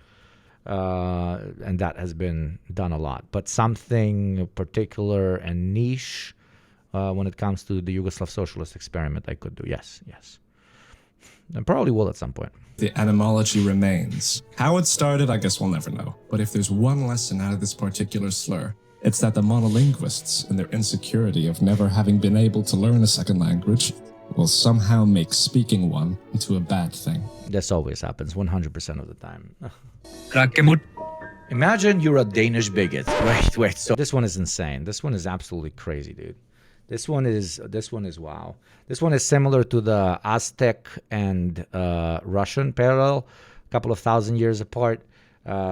Speaker 1: and that has been done a lot. But something particular and niche when it comes to the Yugoslav socialist experiment, I could do. Yes. And probably will at some point.
Speaker 7: The etymology remains. How it started, I guess we'll never know. But if there's one lesson out of this particular slur, it's that the monolinguists and their insecurity of never having been able to learn a second language will somehow make speaking one into a bad thing.
Speaker 1: This always happens 100% of the time.
Speaker 4: Imagine you're a Danish bigot.
Speaker 1: Wait. So this one is insane. This one is absolutely crazy, dude. This one is wow. This one is similar to the Aztec and Russian parallel, a couple of thousand years apart.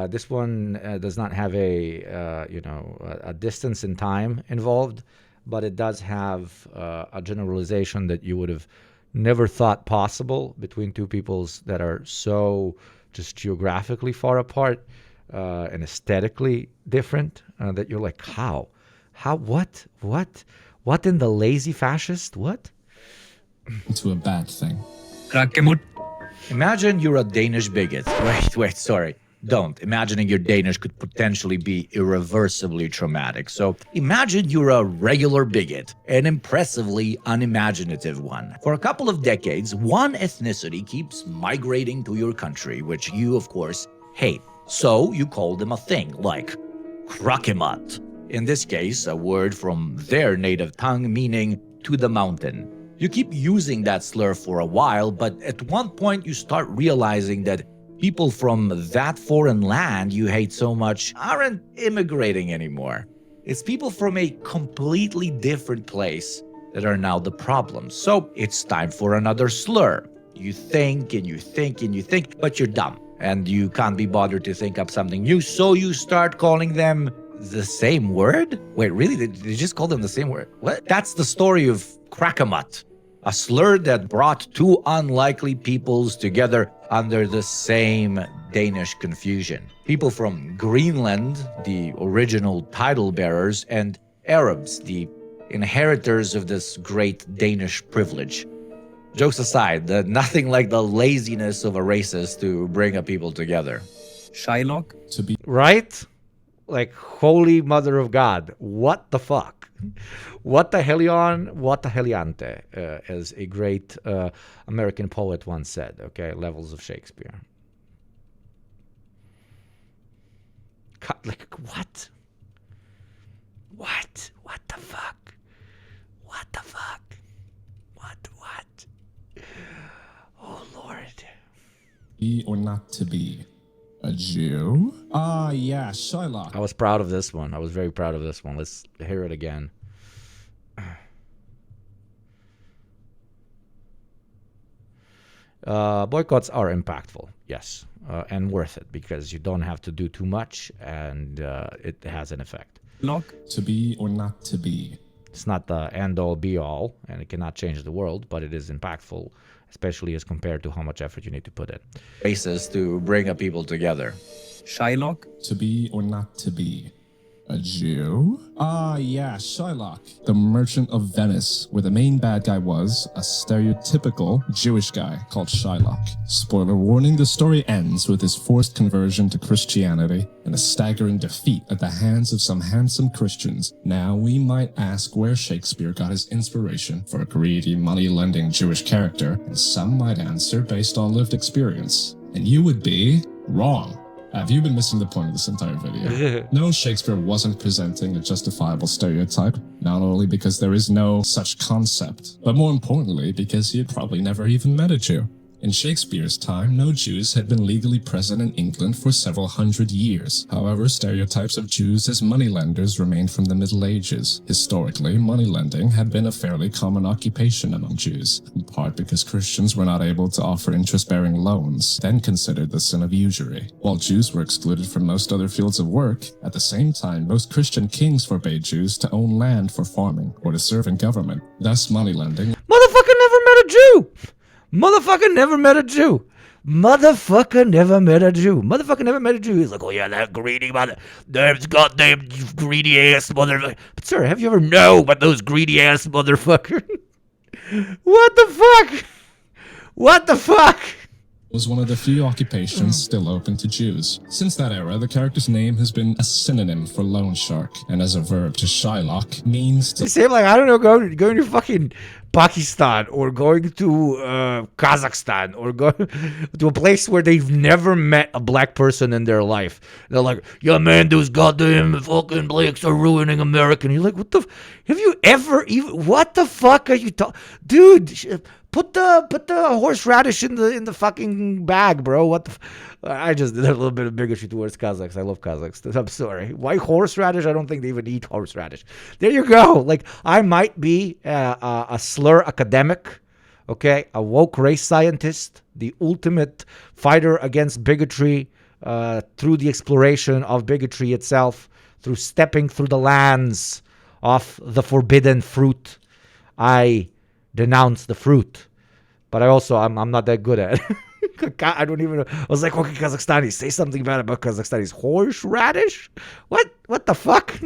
Speaker 1: This one does not have a distance in time involved, but it does have a generalization that you would have never thought possible between two peoples that are so just geographically far apart and aesthetically different that you're like, how, what in the lazy fascist, what?
Speaker 7: Into a bad thing.
Speaker 4: Imagine you're a Danish bigot.
Speaker 1: Wait, sorry.
Speaker 4: don't. Imagining your Danish could potentially be irreversibly traumatic. So imagine you're a regular bigot, an impressively unimaginative one. For a couple of decades, one ethnicity keeps migrating to your country, which you, of course, hate. So you call them a thing like Krakemat. In this case, a word from their native tongue meaning to the mountain. You keep using that slur for a while, but at one point you start realizing that people from that foreign land you hate so much aren't immigrating anymore. It's people from a completely different place that are now the problem. So it's time for another slur. You think and you think and you think, but you're dumb. And you can't be bothered to think up something new, so you start calling them the same word? Wait, really? Did you just call them the same word? What? That's the story of Krakemat, a slur that brought two unlikely peoples together under the same Danish confusion. People from Greenland, the original title bearers, and Arabs, the inheritors of this great Danish privilege. Jokes aside, nothing like the laziness of a racist to bring a people together.
Speaker 5: Shylock?
Speaker 1: Right? Like, holy mother of God. What the fuck? What the helion, what the heliante, as a great American poet once said, okay? Levels of Shakespeare. Like, what? What? What the fuck? What the fuck? What? Oh, Lord.
Speaker 7: Be or not to be a Jew? Ah, yeah, Shylock.
Speaker 1: I was proud of this one. I was very proud of this one. Let's hear it again. Boycotts are impactful, yes, and worth it because you don't have to do too much and it has an effect.
Speaker 5: Lock?
Speaker 7: To be or not to be.
Speaker 1: It's not the end-all, be-all, and it cannot change the world, but it is impactful, especially as compared to how much effort you need to put in.
Speaker 4: Racist to bring a people together.
Speaker 5: Shylock?
Speaker 7: To be or not to be a Jew? Ah, yeah, Shylock, the merchant of Venice, where the main bad guy was a stereotypical Jewish guy called Shylock. Spoiler warning, the story ends with his forced conversion to Christianity and a staggering defeat at the hands of some handsome Christians. Now, we might ask where Shakespeare got his inspiration for a greedy, money-lending Jewish character, and some might answer based on lived experience. And you would be wrong. Have you been missing the point of this entire video? No, Shakespeare wasn't presenting a justifiable stereotype, not only because there is no such concept, but more importantly because he had probably never even met a Jew. In Shakespeare's time, no Jews had been legally present in England for several hundred years. However, stereotypes of Jews as moneylenders remained from the Middle Ages. Historically, moneylending had been a fairly common occupation among Jews, in part because Christians were not able to offer interest-bearing loans, then considered the sin of usury. While Jews were excluded from most other fields of work, at the same time, most Christian kings forbade Jews to own land for farming or to serve in government. Thus, moneylending...
Speaker 1: Motherfucker never met a Jew! Motherfucker never met a Jew. Motherfucker never met a Jew. Motherfucker never met a Jew. He's like, oh yeah, that greedy mother, that goddamn greedy ass motherfucker. But sir, have you ever known about those greedy ass motherfucker? What the fuck? What the fuck?
Speaker 7: Was one of the few occupations still open to Jews. Since that era, the character's name has been a synonym for loan shark, and as a verb to Shylock means to...
Speaker 1: Same like, I don't know, going to fucking Pakistan or going to Kazakhstan or going to a place where they've never met a black person in their life. They're like, yeah, man, those goddamn fucking blacks are ruining America. And you're like, what the... Have you ever even... What the fuck are you talking... Dude... Put the horseradish in the fucking bag, bro. What the? I just did a little bit of bigotry towards Kazakhs. I love Kazakhs. I'm sorry. Why horseradish? I don't think they even eat horseradish. There you go. Like, I might be a slur academic, okay, a woke race scientist, the ultimate fighter against bigotry through the exploration of bigotry itself, through stepping through the lands of the forbidden fruit. I denounce the fruit, but I'm not that good at it. I don't even know. I was like, okay, Kazakhstani, say something bad about Kazakhstani's horseradish. What the fuck?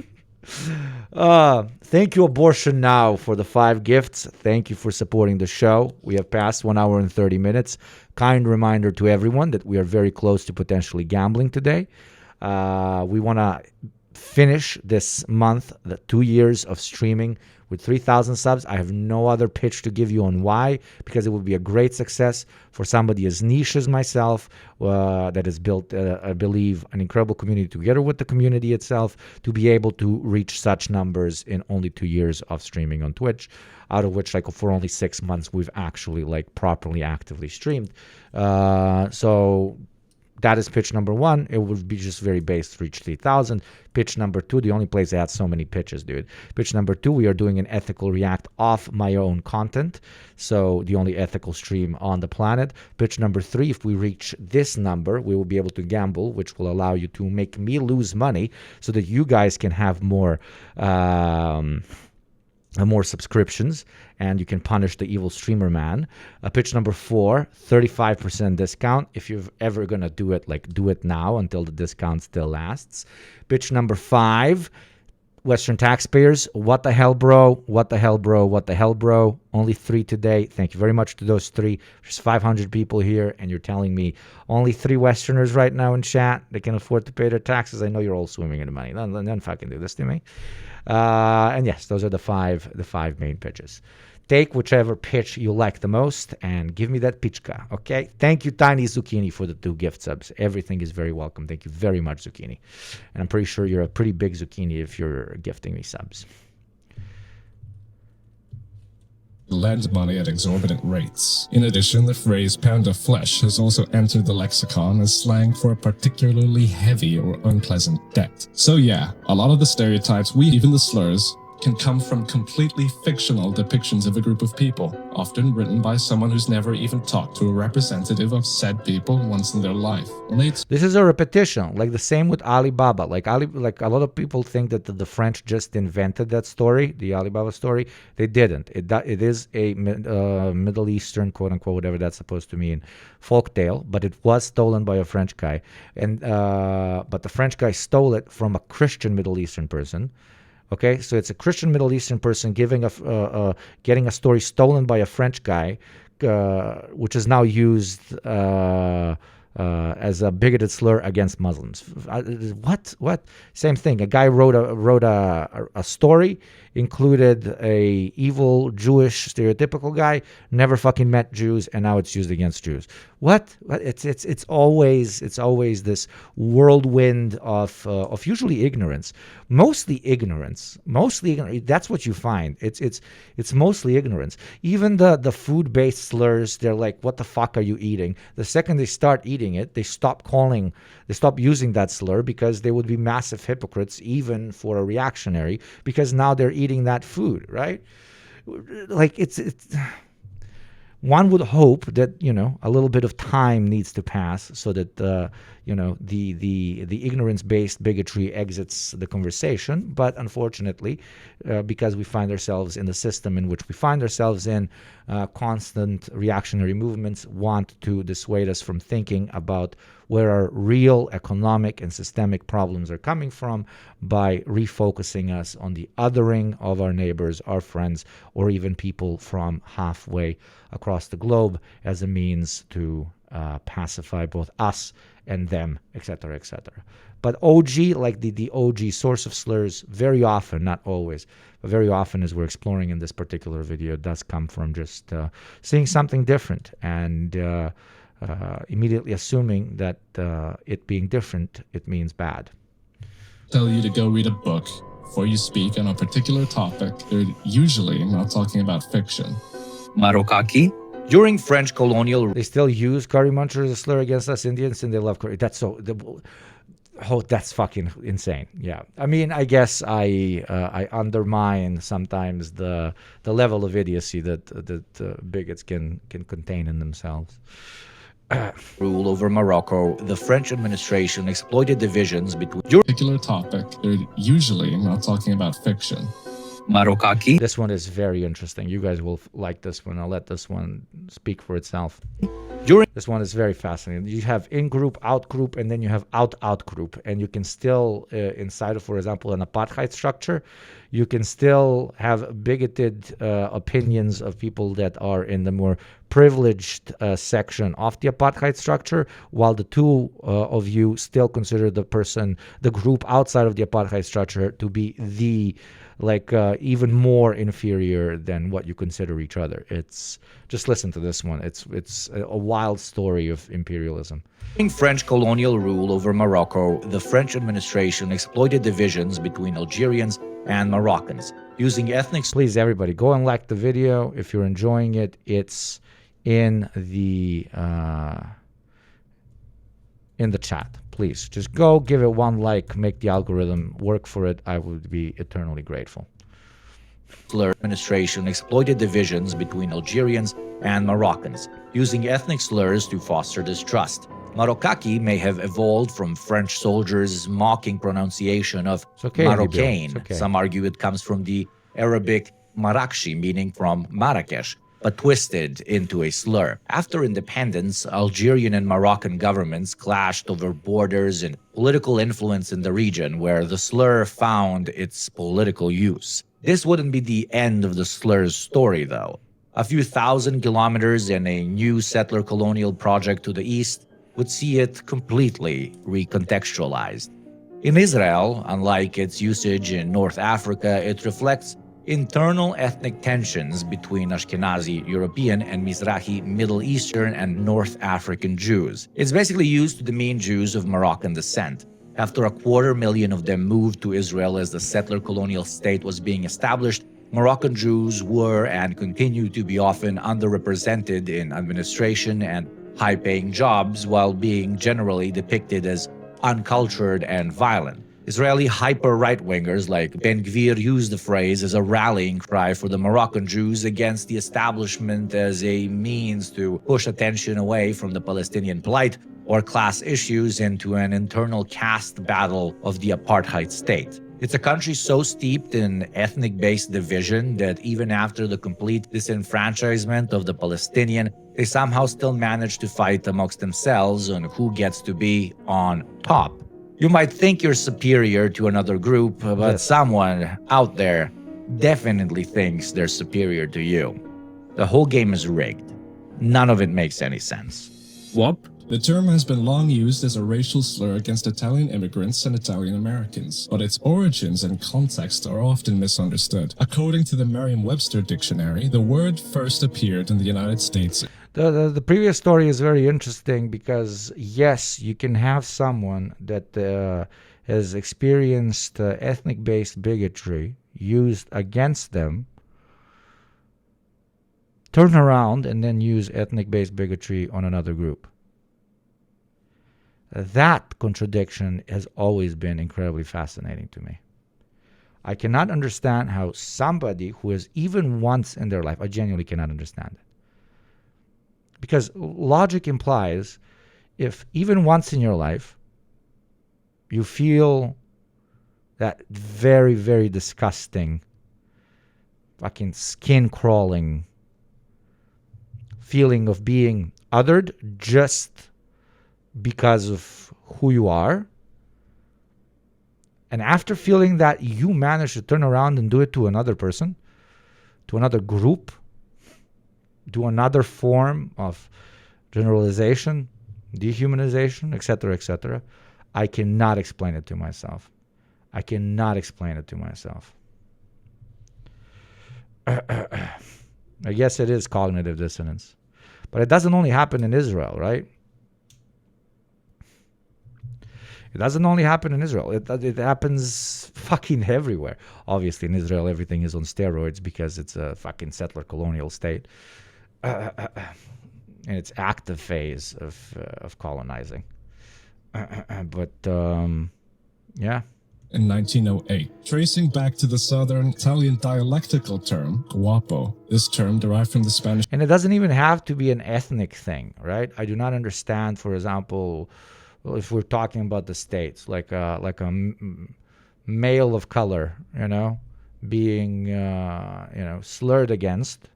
Speaker 1: Thank you, Abortion Now, for the 5 gifts. Thank you for supporting the show. We have passed 1 hour and 30 minutes. Kind reminder to everyone that we are very close to potentially gambling today. We want to finish this month, the 2 years of streaming with 3,000 subs. I have no other pitch to give you on why, because it would be a great success for somebody as niche as myself that has built, I believe, an incredible community together with the community itself to be able to reach such numbers in only 2 years of streaming on Twitch, out of which, like, for only 6 months, we've actually, like, properly actively streamed. So that is pitch number 1. It would be just very base to reach 3,000. Pitch number 2, the only place I had so many pitches, dude. Pitch number 2, we are doing an ethical react off my own content. So the only ethical stream on the planet. Pitch number 3, if we reach this number, we will be able to gamble, which will allow you to make me lose money so that you guys can have more subscriptions, and you can punish the evil streamer man. Pitch number 4, 35% discount. If you're ever going to do it, like, do it now until the discount still lasts. Pitch number 5, Western taxpayers. What the hell, bro? What the hell, bro? What the hell, bro? Only 3 today. Thank you very much to those 3. There's 500 people here, and you're telling me only 3 Westerners right now in chat that can afford to pay their taxes. I know you're all swimming in the money. Don't fucking do this to me. And yes, those are the five main pitches. Take whichever pitch you like the most and give me that pitchka, okay? Thank you, Tiny Zucchini, for the 2 gift subs. Everything is very welcome. Thank you very much, Zucchini. And I'm pretty sure you're a pretty big zucchini if you're gifting me subs.
Speaker 7: Lend money at exorbitant rates. In addition, the phrase pound of flesh has also entered the lexicon as slang for a particularly heavy or unpleasant debt. So yeah, a lot of the stereotypes, even the slurs, can come from completely fictional depictions of a group of people, often written by someone who's never even talked to a representative of said people once in their life.
Speaker 1: This is a repetition, like the same with Alibaba. Like a lot of people think that the French just invented that story, the Alibaba story. They didn't. It is a Middle Eastern, quote unquote, whatever that's supposed to mean, folk tale, but it was stolen by a French guy, and but the French guy stole it from a Christian Middle Eastern person. Okay, so it's a Christian Middle Eastern person getting a story stolen by a French guy, which is now used as a bigoted slur against Muslims. What? Same thing. A guy wrote a story, included a evil Jewish stereotypical guy, never fucking met Jews, and now it's used against Jews. What? It's always this whirlwind of usually ignorance, mostly ignorance. That's what you find. It's mostly ignorance. Even the food-based slurs, they're like, "What the fuck are you eating?" The second they start eating it, they stop using that slur because they would be massive hypocrites, even for a reactionary, because now they're eating that food, right? Like it's one would hope that, a little bit of time needs to pass so that the ignorance-based bigotry exits the conversation. But unfortunately, because we find ourselves in the system in which we find ourselves in, constant reactionary movements want to dissuade us from thinking about where our real economic and systemic problems are coming from by refocusing us on the othering of our neighbors, our friends, or even people from halfway across the globe as a means to pacify both us and them, etc., etc. But OG, like the OG source of slurs, very often, not always, but very often, as we're exploring in this particular video, does come from just seeing something different and immediately assuming that it being different, it means bad.
Speaker 7: Tell you to go read a book before you speak on a particular topic. They're usually not talking about fiction.
Speaker 5: Marokaki.
Speaker 4: During French colonial...
Speaker 1: They still use curry muncher as a slur against us Indians, and they love curry. That's so... that's fucking insane. Yeah. I mean, I guess I undermine sometimes the level of idiocy that bigots can contain in themselves.
Speaker 4: Rule over Morocco, the French administration exploited divisions between...
Speaker 7: Particular topic, they're usually not talking about fiction.
Speaker 5: Marokaki.
Speaker 1: This one is very interesting. You guys will like this one. I'll let this one speak for itself. This one is very fascinating. You have in-group, out-group, and then you have out-out group. And you can still, inside of, for example, an apartheid structure, you can still have bigoted opinions of people that are in the more privileged section of the apartheid structure, while the two of you still consider the group outside of the apartheid structure to be even more inferior than what you consider each other. It's just listen to this one. It's a wild story of imperialism.
Speaker 4: During French colonial rule over Morocco, the French administration exploited divisions between Algerians and Moroccans, using ethnic.
Speaker 1: Please, everybody, go and like the video if you're enjoying it. It's in the chat. Please just go give it one like, make the algorithm work for it. I would be eternally grateful.
Speaker 4: Administration exploited divisions between Algerians and Moroccans, using ethnic slurs to foster distrust. Marokaki may have evolved from French soldiers' mocking pronunciation of Marocain.
Speaker 1: Okay.
Speaker 4: Some argue it comes from the Arabic Marakshi, meaning from Marrakesh, but twisted into a slur. After independence, Algerian and Moroccan governments clashed over borders and political influence in the region, where the slur found its political use. This wouldn't be the end of the slur's story, though. A few thousand kilometers and a new settler colonial project to the east would see it completely recontextualized. In Israel, unlike its usage in North Africa, it reflects internal ethnic tensions between Ashkenazi European and Mizrahi Middle Eastern and North African Jews. It's basically used to demean Jews of Moroccan descent. After 250,000 of them moved to Israel as the settler colonial state was being established, Moroccan Jews were and continue to be often underrepresented in administration and high-paying jobs, while being generally depicted as uncultured and violent. Israeli hyper-right-wingers like Ben Gvir used the phrase as a rallying cry for the Moroccan Jews against the establishment as a means to push attention away from the Palestinian plight or class issues into an internal caste battle of the apartheid state. It's a country so steeped in ethnic-based division that even after the complete disenfranchisement of the Palestinian, they somehow still manage to fight amongst themselves on who gets to be on top. You might think you're superior to another group, but someone out there definitely thinks they're superior to you. The whole game is rigged. None of it makes any sense.
Speaker 5: Wop.
Speaker 7: The term has been long used as a racial slur against Italian immigrants and Italian Americans, but its origins and context are often misunderstood. According to the Merriam-Webster dictionary, the word first appeared in the United States.
Speaker 1: The previous story is very interesting because, yes, you can have someone that has experienced ethnic-based bigotry used against them, turn around and then use ethnic-based bigotry on another group. That contradiction has always been incredibly fascinating to me. I cannot understand how somebody who has even once in their life, I genuinely cannot understand it. Because logic implies if even once in your life you feel that very, very disgusting, fucking skin-crawling feeling of being othered just because of who you are, and after feeling that, you manage to turn around and do it to another person, to another group, to another form of generalization, dehumanization, etc., I cannot explain it to myself. I cannot explain it to myself. I guess it is cognitive dissonance. But it doesn't only happen in Israel, right? It doesn't only happen in Israel. It happens fucking everywhere. Obviously, in Israel, everything is on steroids because it's a fucking settler colonial state. In its active phase of colonizing. But, yeah.
Speaker 7: In 1908, tracing back to the southern Italian dialectical term, guapo. This term derived from the Spanish.
Speaker 1: And it doesn't even have to be an ethnic thing, right? I do not understand, for example, if we're talking about the States, like a male of color, being slurred against,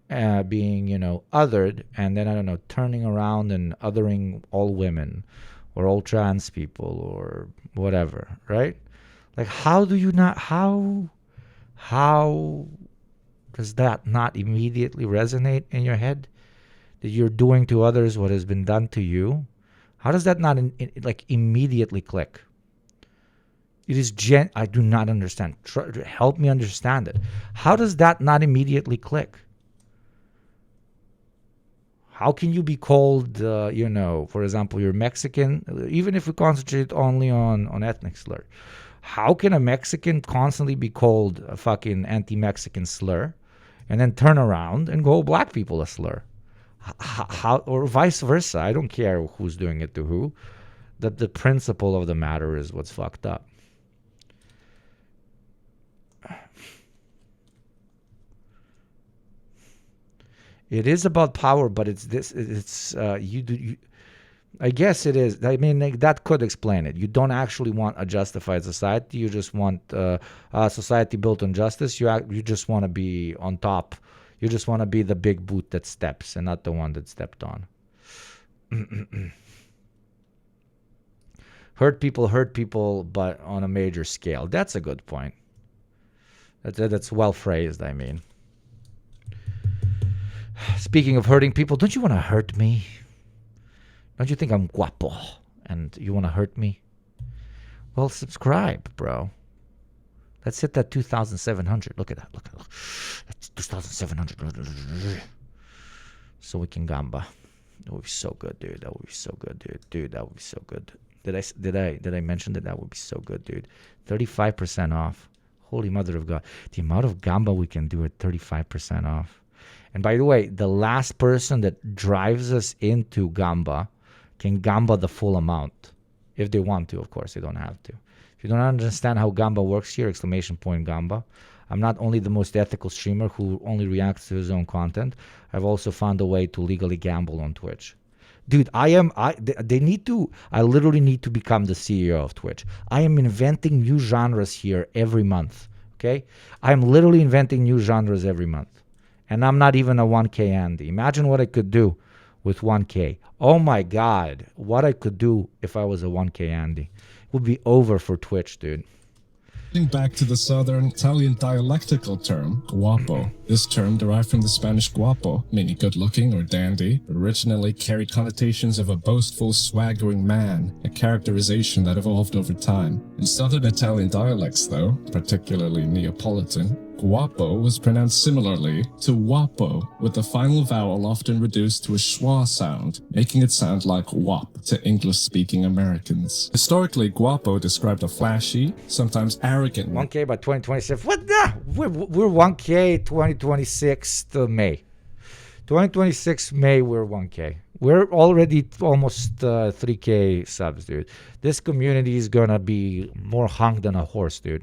Speaker 1: being othered, and then I don't know, turning around and othering all women or all trans people or whatever, right? Like, how do you not? How does that not immediately resonate in your head? That you're doing to others what has been done to you? How does that not like immediately click? It is I do not understand. Help me understand it. How does that not immediately click? How can you be called, for example, you're Mexican, even if we concentrate only on ethnic slur? How can a Mexican constantly be called a fucking anti-Mexican slur and then turn around and call black people a slur? How, or vice versa? I don't care who's doing it to who. The principle of the matter is what's fucked up. It is about power, but it's this. It's I guess it is. I mean, that could explain it. You don't actually want a justified society. You just want a society built on justice. You just want to be on top. You just want to be the big boot that steps and not the one that stepped on. Hurt people, but on a major scale. That's a good point. That's well phrased, I mean. Speaking of hurting people, don't you want to hurt me? Don't you think I'm guapo and you want to hurt me? Well, subscribe, bro. Let's hit that 2,700. Look at that. Look. That's 2,700. So we can gamba. That would be so good, dude. That would be so good, dude. Dude, that would be so good. Did I mention that? That would be so good, dude. 35% off. Holy mother of God. The amount of gamba we can do at 35% off. And by the way, the last person that drives us into gamba can gamba the full amount. If they want to, of course. They don't have to. If you don't understand how gamba works here, ! Gamba. I'm not only the most ethical streamer who only reacts to his own content. I've also found a way to legally gamble on Twitch. Dude, I literally need to become the CEO of Twitch. I am inventing new genres here every month. Okay? I'm literally inventing new genres every month. And I'm not even a 1K Andy. Imagine what I could do with 1K. Oh my God. What I could do if I was a 1K Andy. It would be over for Twitch, dude.
Speaker 7: Back to the southern Italian dialectical term, guapo. This term, derived from the Spanish guapo, meaning good-looking or dandy, originally carried connotations of a boastful, swaggering man, a characterization that evolved over time. In southern Italian dialects, though, particularly Neapolitan, guapo was pronounced similarly to wapo, with the final vowel often reduced to a schwa sound, making it sound like wop to English-speaking Americans. Historically, guapo described a flashy, sometimes arrogant...
Speaker 1: 1K by 2026. What the? We're 1K 2026 to May. 2026 May, we're 1K. We're already almost 3K subs, dude. This community is gonna be more hung than a horse, dude.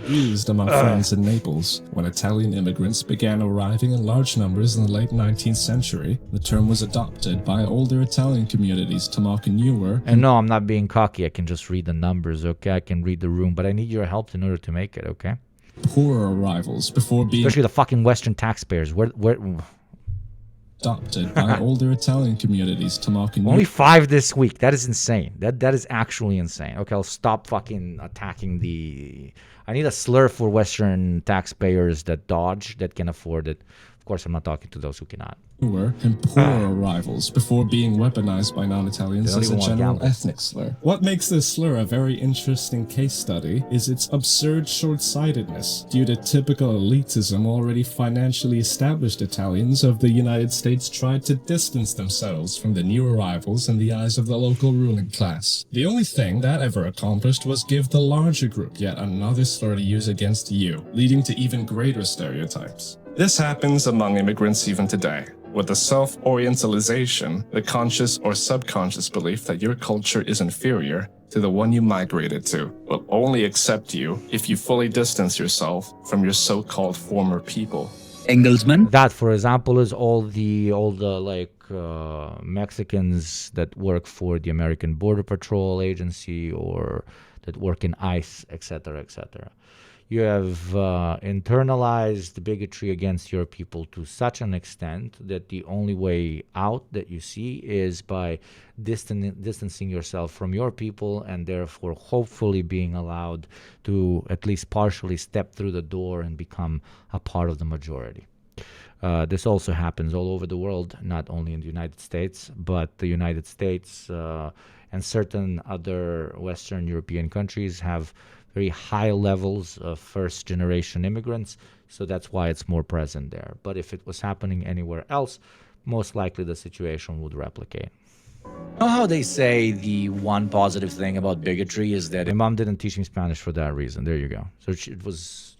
Speaker 7: Used among friends in Naples. When Italian immigrants began arriving in large numbers in the late 19th century, the term was adopted by older Italian communities to mark a newer...
Speaker 1: And no, I'm not being cocky. I can just read the numbers, okay? I can read the room, but I need your help in order to make it, okay?
Speaker 7: Poorer arrivals before being...
Speaker 1: Especially the fucking Western taxpayers. Where...
Speaker 7: adopted by older Italian communities to mark a new...
Speaker 1: Only 5 this week. That is insane. That is actually insane. Okay, I'll stop fucking attacking the... I need a slur for Western taxpayers that dodge, that can afford it. Of course, I'm not talking to those who cannot.
Speaker 7: Newer and poorer arrivals before being weaponized by non-Italians as a general ethnic slur. What makes this slur a very interesting case study is its absurd short-sightedness. Due to typical elitism, already financially established Italians of the United States tried to distance themselves from the new arrivals in the eyes of the local ruling class. The only thing that ever accomplished was give the larger group yet another slur to use against you, leading to even greater stereotypes. This happens among immigrants even today, with the self-orientalization, the conscious or subconscious belief that your culture is inferior to the one you migrated to, will only accept you if you fully distance yourself from your so-called former people.
Speaker 5: Engelsman?
Speaker 1: That, for example, is all the Mexicans that work for the American Border Patrol Agency or that work in ICE, etc., etc. You have internalized bigotry against your people to such an extent that the only way out that you see is by distancing yourself from your people, and therefore hopefully being allowed to at least partially step through the door and become a part of the majority. This also happens all over the world, not only in the United States, but the United States and certain other Western European countries have very high levels of first-generation immigrants, so that's why it's more present there. But if it was happening anywhere else, most likely the situation would replicate.
Speaker 4: Know how they say the one positive thing about bigotry is that
Speaker 1: My mom didn't teach me Spanish for that reason. There you go. So it was,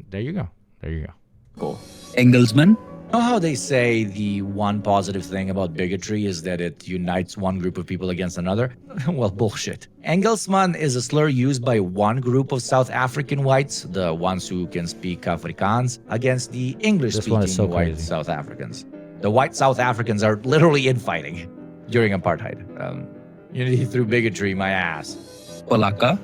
Speaker 1: there you go. There you go.
Speaker 5: Engelsman,
Speaker 4: Know how they say the one positive thing about bigotry is that it unites one group of people against another? Well, bullshit. Engelsman is a slur used by one group of South African whites, the ones who can speak Afrikaans, against the English-speaking white
Speaker 1: crazy.
Speaker 4: South Africans. The white South Africans are literally infighting during apartheid. Unity through bigotry, my ass.
Speaker 5: Polaka,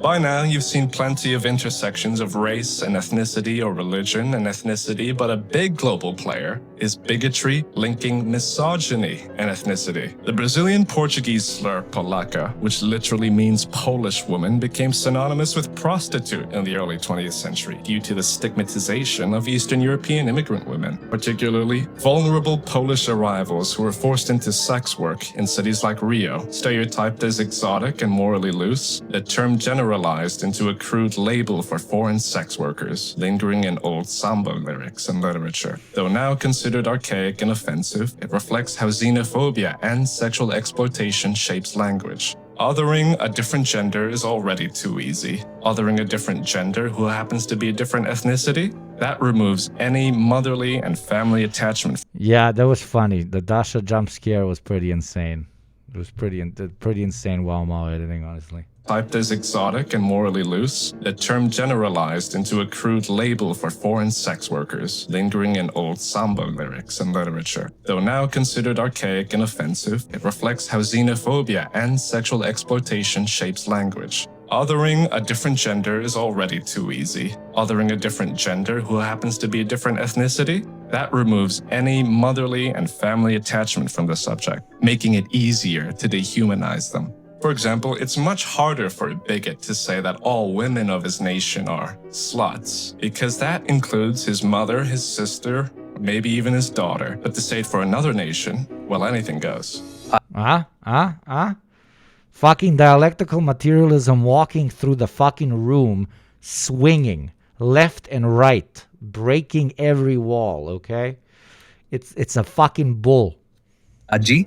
Speaker 7: By now, you've seen plenty of intersections of race and ethnicity or religion and ethnicity, but a big global player is bigotry linking misogyny and ethnicity. The Brazilian Portuguese slur Polaka, which literally means Polish woman, became synonymous with prostitute in the early 20th century due to the stigmatization of Eastern European immigrant women, particularly vulnerable Polish arrivals who were forced into sex work in cities like Rio. Stereotyped as exotic and morally loose, the term generalized into a crude label for foreign sex workers, lingering in old samba lyrics and literature. Though now considered archaic and offensive, it reflects how xenophobia and sexual exploitation shapes language. Othering a different gender is already too easy. Othering a different gender who happens to be a different ethnicity? That removes any motherly and family attachment.
Speaker 1: Yeah, that was funny. The Dasha jump scare was pretty insane. It was pretty insane Wow editing, honestly.
Speaker 7: Typed as exotic and morally loose, the term generalized into a crude label for foreign sex workers, lingering in old samba lyrics and literature. Though now considered archaic and offensive, it reflects how xenophobia and sexual exploitation shapes language. Othering a different gender is already too easy. Othering a different gender who happens to be a different ethnicity? That removes any motherly and family attachment from the subject, making it easier to dehumanize them. For example, it's much harder for a bigot to say that all women of his nation are sluts, because that includes his mother, his sister, maybe even his daughter. But to say it for another nation, well, anything goes.
Speaker 1: Fucking dialectical materialism walking through the fucking room, swinging left and right, breaking every wall, okay? It's a fucking bull.
Speaker 5: Haji,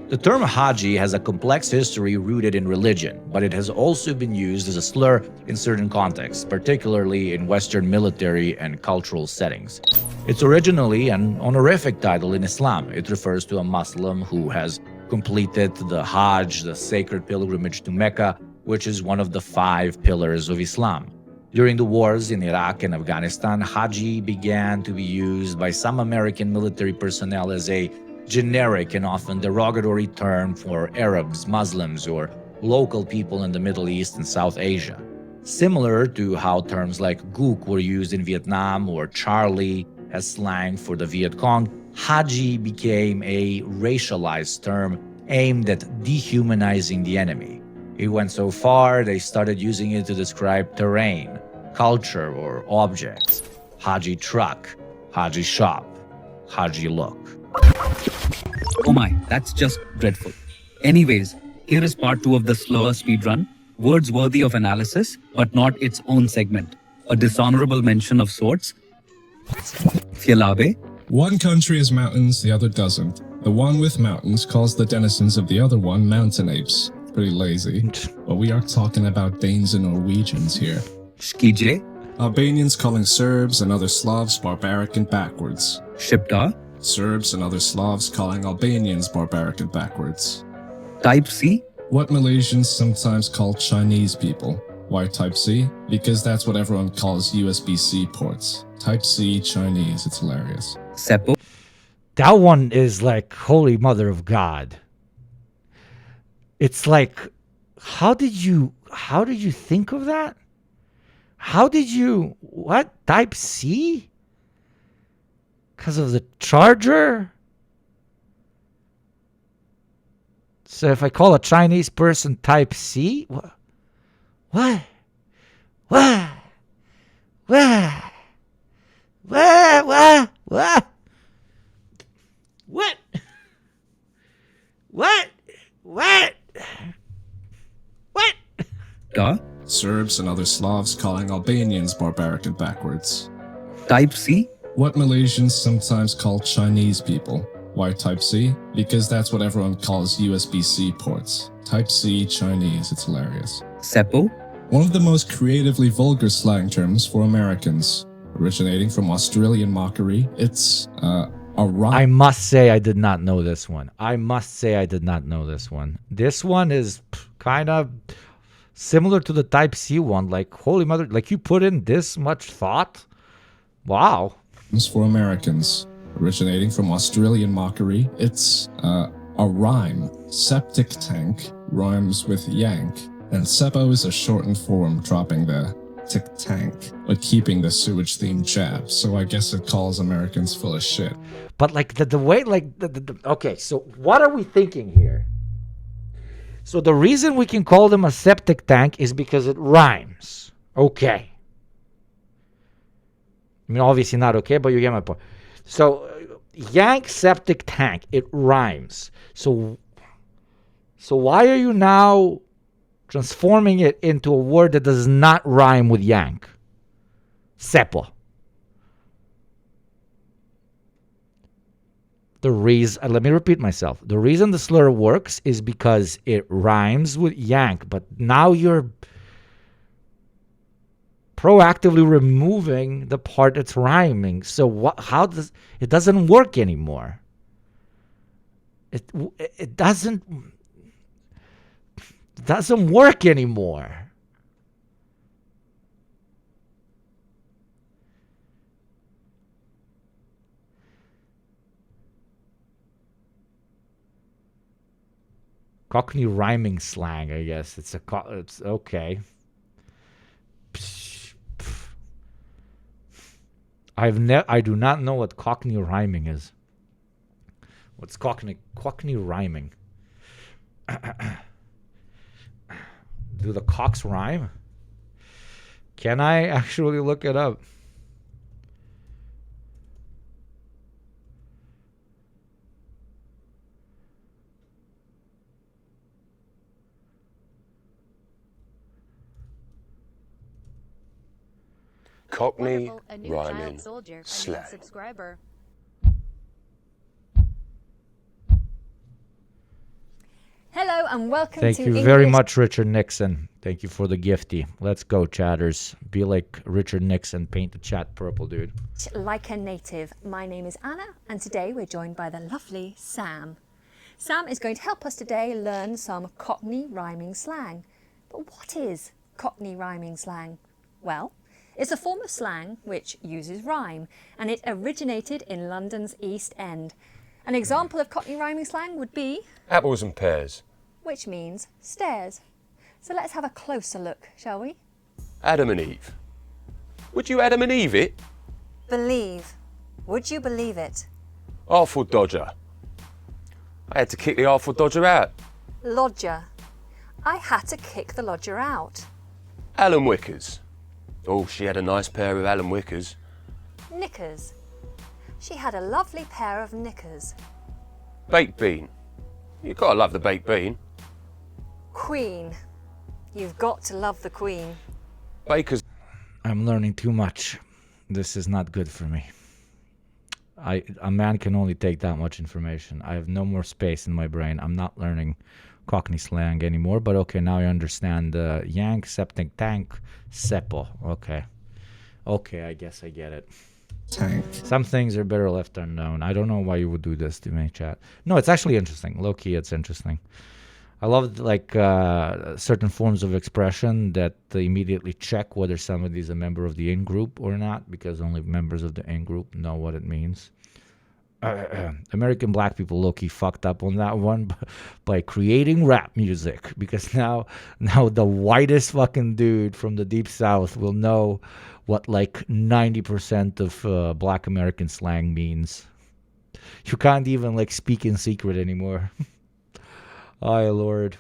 Speaker 4: The term Haji has a complex history rooted in religion, but it has also been used as a slur in certain contexts, particularly in Western military and cultural settings. It's originally an honorific title in Islam. It refers to a Muslim who has completed the Hajj, the sacred pilgrimage to Mecca, which is one of the 5 pillars of Islam. During the wars in Iraq and Afghanistan, Haji began to be used by some American military personnel as a generic and often derogatory term for Arabs, Muslims, or local people in the Middle East and South Asia. Similar to how terms like Gook were used in Vietnam or Charlie as slang for the Viet Cong, Haji became a racialized term aimed at dehumanizing the enemy. It went so far they started using it to describe terrain, culture, or objects. Haji truck, Haji shop, Haji look.
Speaker 5: oh my, that's just dreadful. Anyways, here is part 2 of the slower speedrun. Words worthy of analysis, but not its own segment. A dishonorable mention of sorts. Fialabe.
Speaker 7: One country has mountains, the other doesn't. The one with mountains calls the denizens of the other one mountain apes. Pretty lazy. But we are talking about Danes and Norwegians here.
Speaker 5: Shkije.
Speaker 7: Albanians calling Serbs and other Slavs barbaric and backwards.
Speaker 5: Shipta.
Speaker 7: Serbs and other Slavs calling Albanians barbaric and backwards.
Speaker 5: Type C.
Speaker 7: What Malaysians sometimes call Chinese people. Why Type C? Because that's what everyone calls USB-C ports. Type C, Chinese, it's hilarious.
Speaker 5: Seppo.
Speaker 1: That one is like, holy mother of God. It's like, how did you think of that? How did you... What? Type C? Because of the charger? So if I call a Chinese person type C? What? What? What? What? What? What? What? What? What? What? What?
Speaker 5: Duh.
Speaker 7: Serbs and other Slavs calling Albanians barbaric and backwards.
Speaker 5: Type C?
Speaker 7: What Malaysians sometimes call Chinese people. Why Type C? Because that's what everyone calls USB-C ports. Type C, Chinese, it's hilarious.
Speaker 5: Seppo?
Speaker 7: One of the most creatively vulgar slang terms for Americans. Originating from Australian mockery, it's, a rhyme.
Speaker 1: I must say I did not know this one. This one is kind of similar to the Type C one. Like, holy mother, like you put in this much thought? Wow.
Speaker 7: For Americans. Originating from Australian mockery, it's, a rhyme. Septic tank rhymes with yank. And Seppo is a shortened form dropping the tick tank, but keeping the sewage themed jab. So I guess it calls Americans full of shit.
Speaker 1: But like the way, like, okay, so what are we thinking here? So the reason we can call them a septic tank is because it rhymes. Okay. I mean, obviously not okay, but you get my point. So yank septic tank, it rhymes. So why are you now transforming it into a word that does not rhyme with yank? Seppo. Let me repeat myself. The reason the slur works is because it rhymes with yank, but now you're proactively removing the part that's rhyming. So how does it doesn't work anymore? It doesn't work anymore. Cockney rhyming slang, I guess. It's okay. I do not know what Cockney rhyming is. What's Cockney rhyming? Do the cocks rhyme? Can I actually look it up?
Speaker 12: Cockney
Speaker 2: A new
Speaker 12: rhyming
Speaker 2: child soldier.
Speaker 12: slang.
Speaker 2: Subscriber.
Speaker 13: Hello and welcome
Speaker 1: Thank
Speaker 13: to
Speaker 1: you
Speaker 13: English.
Speaker 1: very much, Richard Nixon. Thank you for the gifty. Let's go, chatters. Be like Richard Nixon. Paint the chat purple, dude.
Speaker 13: Like a native. My name is Anna and today we're joined by the lovely Sam. Sam is going to help us today learn some Cockney rhyming slang. But what is Cockney rhyming slang? Well, it's a form of slang which uses rhyme and it originated in London's East End. An example of Cockney rhyming slang would be
Speaker 12: Apples and pears.
Speaker 13: which means stairs. So let's have a closer look, shall we?
Speaker 12: Adam and Eve. Would you Adam and Eve it?
Speaker 13: Believe. Would you believe it?
Speaker 12: Artful Dodger. I had to kick the Artful Dodger out.
Speaker 13: Lodger. I had to kick the lodger out.
Speaker 12: Alan Wickers. Oh, she had a nice pair of Alan Wickers.
Speaker 13: Knickers. She had a lovely pair of knickers.
Speaker 12: Baked bean. You gotta love the baked bean.
Speaker 13: Queen. You've got to love the Queen.
Speaker 12: Baker's.
Speaker 1: I'm learning too much. This is not good for me. A man can only take that much information. I have no more space in my brain. I'm not learning Cockney slang anymore, but okay, now I understand yank, septic tank, seppo. Okay, I guess I get it.
Speaker 7: Tank.
Speaker 1: Some things are better left unknown. I don't know why you would do this to me, chat. No, it's actually interesting. Low key, it's interesting. I love like certain forms of expression that immediately check whether somebody is a member of the in-group or not, because only members of the in-group know what it means. American black people low-key fucked up on that one by creating rap music, because now the whitest fucking dude from the deep south will know what like 90% of black American slang means. You can't even like speak in secret anymore. Oh Lord.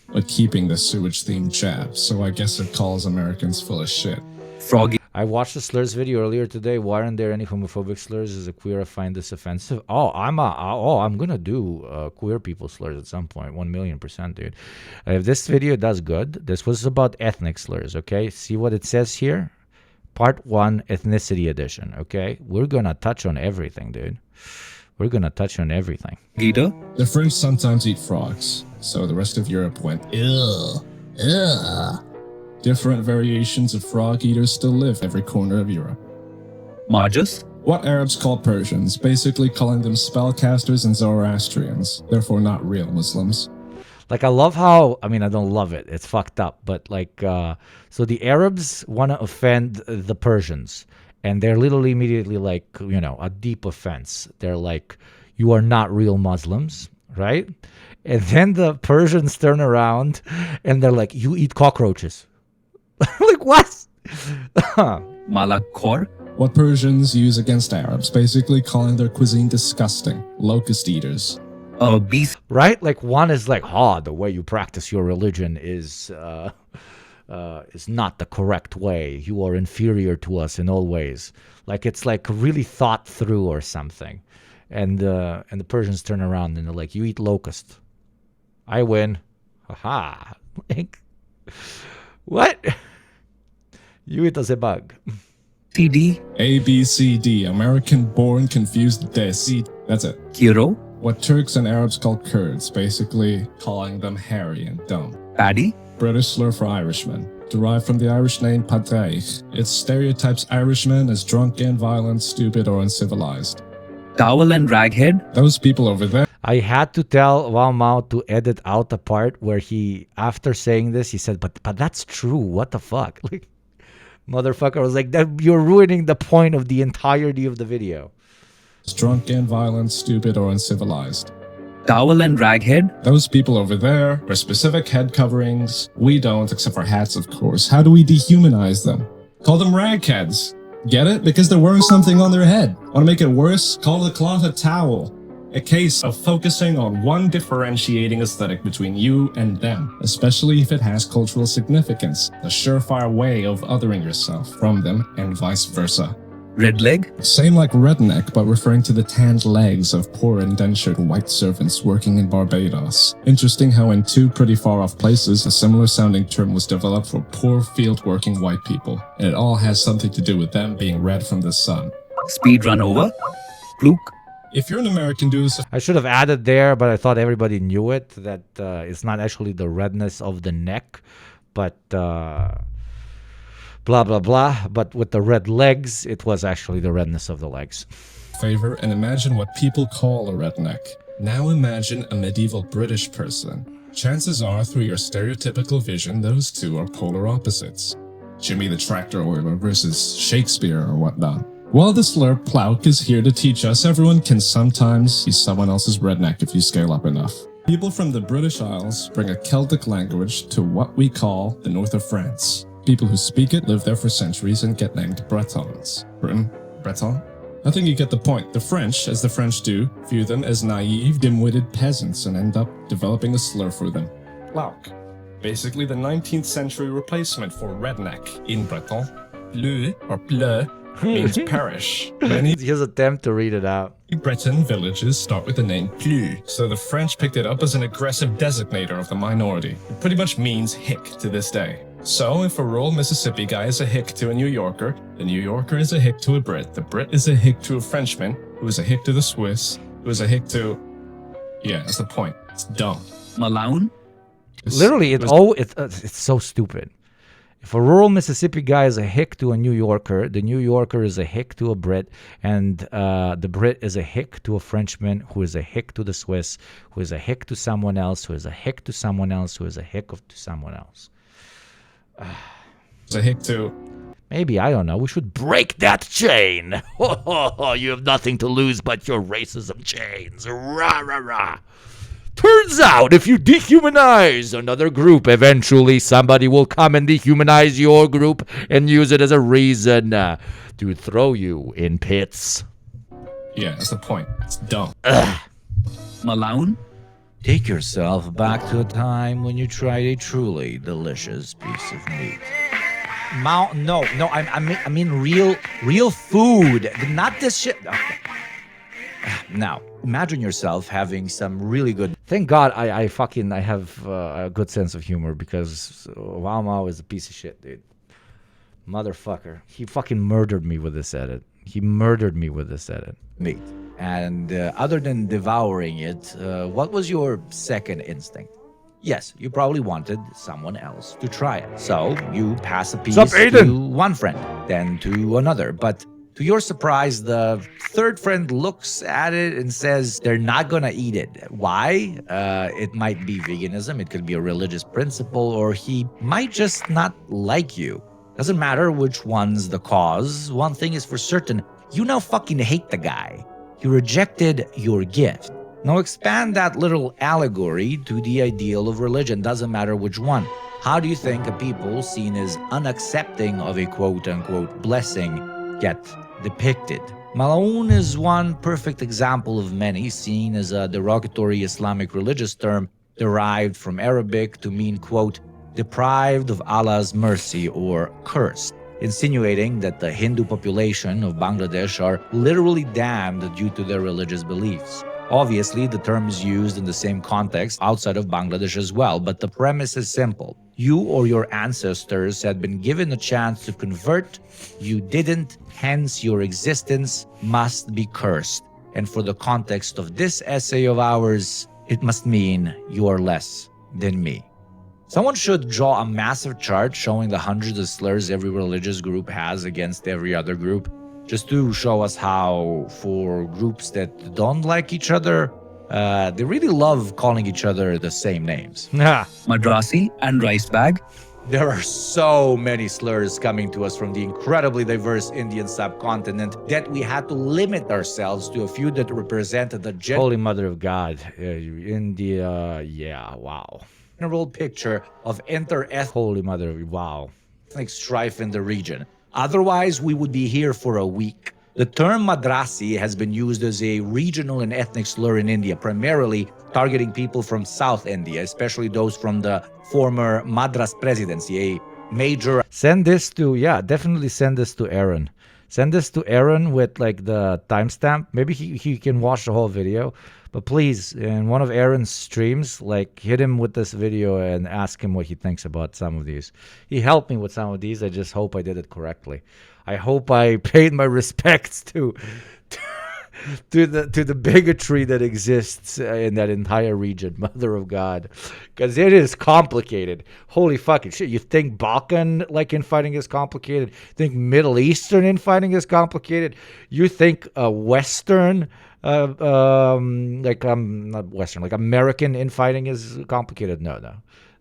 Speaker 7: But keeping the sewage-themed jab, so I guess it calls Americans full of shit.
Speaker 5: Froggy.
Speaker 1: I watched the slurs video earlier today. Why aren't there any homophobic slurs? As a queer, I find this offensive. I'm gonna do queer people slurs at some point. 1,000,000%, dude. If this video does good, this was about ethnic slurs. Okay, see what it says here. Part 1, ethnicity edition. Okay, we're gonna touch on everything, dude. We're gonna touch on everything.
Speaker 5: Gator.
Speaker 7: The French sometimes eat frogs, so the rest of Europe went, ew, ugh. Different variations of frog eaters still live every corner of Europe.
Speaker 5: Margus.
Speaker 7: What Arabs call Persians, basically calling them spellcasters and Zoroastrians, therefore not real Muslims.
Speaker 1: Like, I love how, I mean, I don't love it. It's fucked up. But, like, so the Arabs want to offend the Persians. And they're literally immediately like, you know, a deep offense. They're like, you are not real Muslims, right? And then the Persians turn around and they're like, you eat cockroaches. Like, what?
Speaker 5: Malakor.
Speaker 7: What Persians use against Arabs, basically calling their cuisine disgusting. Locust eaters.
Speaker 5: Beast.
Speaker 1: Right? Like, one is like, the way you practice your religion is not the correct way. You are inferior to us in all ways. Like, it's like really thought through or something. And the Persians turn around and they're like, you eat locust. I win. Haha. Like, what? You eat as a bug.
Speaker 5: TD.
Speaker 7: A, B, C, D. American-born confused desi. That's it.
Speaker 5: Kiro.
Speaker 7: What Turks and Arabs call Kurds, basically calling them hairy and dumb.
Speaker 5: Paddy.
Speaker 7: British slur for Irishmen, derived from the Irish name Padraig. It stereotypes Irishmen as drunken, violent, stupid, or uncivilized.
Speaker 5: Towel and raghead.
Speaker 7: Those people over there.
Speaker 1: I had to tell Walmart to edit out the part where he, after saying this, he said, but that's true. What the fuck? Like, motherfucker was like, you're ruining the point of the entirety of the video.
Speaker 7: Drunken, violent, stupid, or uncivilized.
Speaker 5: Towel and raghead.
Speaker 7: Those people over there wear specific head coverings. We don't, except for hats, of course. How do we dehumanize them? Call them ragheads. Get it? Because they're wearing something on their head. Want to make it worse? Call the cloth a towel. A case of focusing on one differentiating aesthetic between you and them, especially if it has cultural significance, a surefire way of othering yourself from them, and vice versa.
Speaker 5: Red leg?
Speaker 7: Same like redneck, but referring to the tanned legs of poor indentured white servants working in Barbados. Interesting how in two pretty far off places, a similar sounding term was developed for poor field working white people, and it all has something to do with them being red from the sun.
Speaker 5: Speed run over? Fluke?
Speaker 7: If you're an American dude,
Speaker 1: I should have added there, but I thought everybody knew it, that it's not actually the redness of the neck, but blah, blah, blah. But with the red legs, it was actually the redness of the legs.
Speaker 7: Favor and imagine what people call a redneck. Now imagine a medieval British person. Chances are, through your stereotypical vision, those two are polar opposites. Jimmy the tractor oiler versus Shakespeare or whatnot. While the slur Plouk is here to teach us, everyone can sometimes be someone else's redneck if you scale up enough. People from the British Isles bring a Celtic language to what we call the north of France. People who speak it live there for centuries and get named Bretons. Britain? Breton? I think you get the point. The French, as the French do, view them as naive, dim-witted peasants and end up developing a slur for them. Plouk. Basically the 19th century replacement for redneck in Breton. Bleu, or bleu, means parish. Many
Speaker 1: His attempt to read it out.
Speaker 7: Breton villages start with the name Pleu, so the French picked it up as an aggressive designator of the minority. It pretty much means hick to this day. So if a rural Mississippi guy is a hick to a New Yorker, the New Yorker is a hick to a Brit, the Brit is a hick to a Frenchman, who is a hick to the Swiss, who is a hick to... Yeah, that's the point. It's dumb.
Speaker 5: Malone?
Speaker 1: Literally, it's so stupid. If a rural Mississippi guy is a hick to a New Yorker, the New Yorker is a hick to a Brit, and the Brit is a hick to a Frenchman, who is a hick to the Swiss, who is a hick to someone else, who is a hick to someone else, who is a hick to someone else.
Speaker 7: It's a hick to...
Speaker 1: Maybe, I don't know, we should break that chain. You have nothing to lose but your racism chains. Rah, rah, rah. Turns out, if you dehumanize another group, eventually somebody will come and dehumanize your group and use it as a reason to throw you in pits.
Speaker 7: Yeah, that's the point. It's dumb.
Speaker 5: Malone?
Speaker 4: Take yourself back to a time when you tried a truly delicious piece of meat. No, I mean real food, not this shit. Okay. Now, imagine yourself having some really good.
Speaker 1: Thank God I have a good sense of humor, because Wow Mao is a piece of shit, dude. Motherfucker. He fucking murdered me with this edit.
Speaker 4: Meat. And other than devouring it, what was your second instinct? Yes, you probably wanted someone else to try it. So you pass a piece to one friend, then to another. But to your surprise, the third friend looks at it and says they're not gonna eat it. Why? It might be veganism, it could be a religious principle, or he might just not like you. Doesn't matter which one's the cause. One thing is for certain, you now fucking hate the guy. He rejected your gift. Now expand that little allegory to the ideal of religion, doesn't matter which one. How do you think a people seen as unaccepting of a quote-unquote blessing get depicted? Mal'oon is one perfect example of many, seen as a derogatory Islamic religious term derived from Arabic to mean, quote, deprived of Allah's mercy or cursed, insinuating that the Hindu population of Bangladesh are literally damned due to their religious beliefs. Obviously, the term is used in the same context outside of Bangladesh as well, but the premise is simple. You or your ancestors had been given a chance to convert. You didn't, hence your existence must be cursed. And for the context of this essay of ours, it must mean you are less than me. Someone should draw a massive chart showing the hundreds of slurs every religious group has against every other group, just to show us how, for groups that don't like each other, they really love calling each other the same names.
Speaker 5: Madrasi and rice bag.
Speaker 4: There are so many slurs coming to us from the incredibly diverse Indian subcontinent that we had to limit ourselves to a few that represent the
Speaker 1: Holy Mother of God. India, yeah, wow.
Speaker 4: General picture of inter-ethnic
Speaker 1: Holy Mother, wow.
Speaker 4: strife in the region. Otherwise, we would be here for a week. The term Madrasi has been used as a regional and ethnic slur in India, primarily targeting people from South India, especially those from the former Madras Presidency, a major...
Speaker 1: Send this to, definitely send this to Aaron. Send this to Aaron with like the timestamp. Maybe he can watch the whole video. But please, in one of Aaron's streams, like hit him with this video and ask him what he thinks about some of these. He helped me with some of these. I just hope I did it correctly. I hope I paid my respects to the bigotry that exists in that entire region, Mother of God, because it is complicated. Holy fucking shit! You think Balkan like infighting is complicated? You think Middle Eastern infighting is complicated? You think Western, not Western, like American infighting is complicated? No.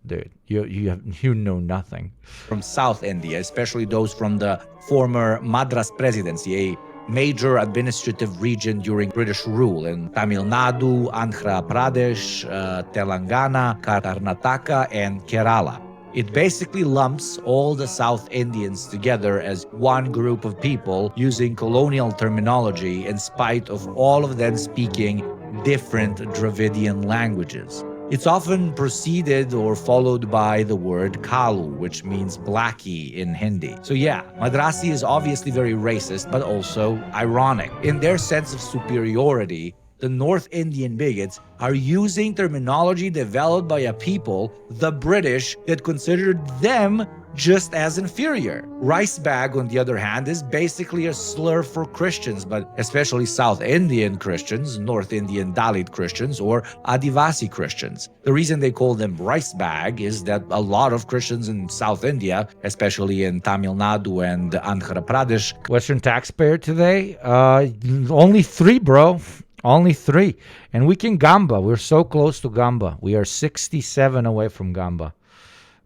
Speaker 1: Dude, you know nothing.
Speaker 4: From South India, especially those from the former Madras Presidency, a major administrative region during British rule in Tamil Nadu, Andhra Pradesh, Telangana, Karnataka, and Kerala. It basically lumps all the South Indians together as one group of people using colonial terminology in spite of all of them speaking different Dravidian languages. It's often preceded or followed by the word Kalu, which means blackie in Hindi. So yeah, Madrasi is obviously very racist, but also ironic. In their sense of superiority, the North Indian bigots are using terminology developed by a people, the British, that considered them just as inferior. Rice bag, on the other hand, is basically a slur for Christians, but especially South Indian Christians, North Indian Dalit Christians, or Adivasi Christians. The reason they call them rice bag is that a lot of Christians in South India, especially in Tamil Nadu and Andhra Pradesh.
Speaker 1: Western taxpayer today? Only 3, bro. Only 3. And we can Gamba. We're so close to Gamba. We are 67 away from Gamba.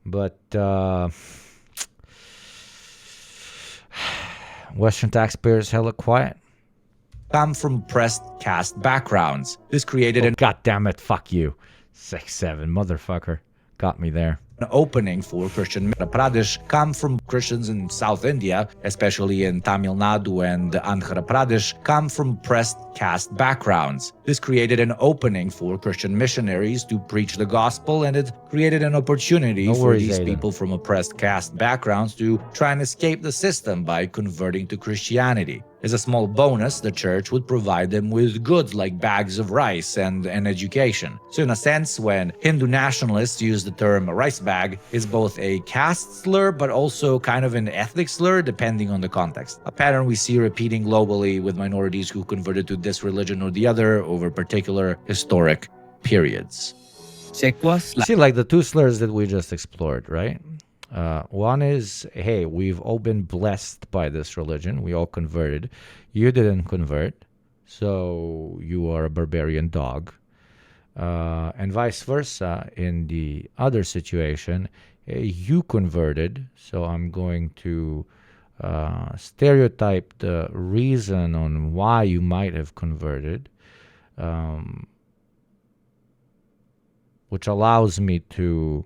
Speaker 1: But Western taxpayers hella quiet.
Speaker 4: Come from oppressed caste backgrounds. This created an
Speaker 1: God damn it, fuck you. 6'7", motherfucker. Got me there.
Speaker 4: opening for Christian Andhra Pradesh come from Christians in South India, especially in Tamil Nadu and Andhra Pradesh, come from oppressed caste backgrounds. This created an opening for Christian missionaries to preach the gospel, and it created an opportunity for these people from oppressed caste backgrounds to try and escape the system by converting to Christianity. As a small bonus, the church would provide them with goods like bags of rice and an education. So in a sense, when Hindu nationalists use the term rice bag, it's both a caste slur but also kind of an ethnic slur depending on the context. A pattern we see repeating globally with minorities who converted to this religion or the other over particular historic periods.
Speaker 1: See, like the two slurs that we just explored, right? One is, hey, we've all been blessed by this religion. We all converted. You didn't convert, so you are a barbarian dog. And vice versa, in the other situation, hey, you converted, so I'm going to stereotype the reason on why you might have converted, which allows me to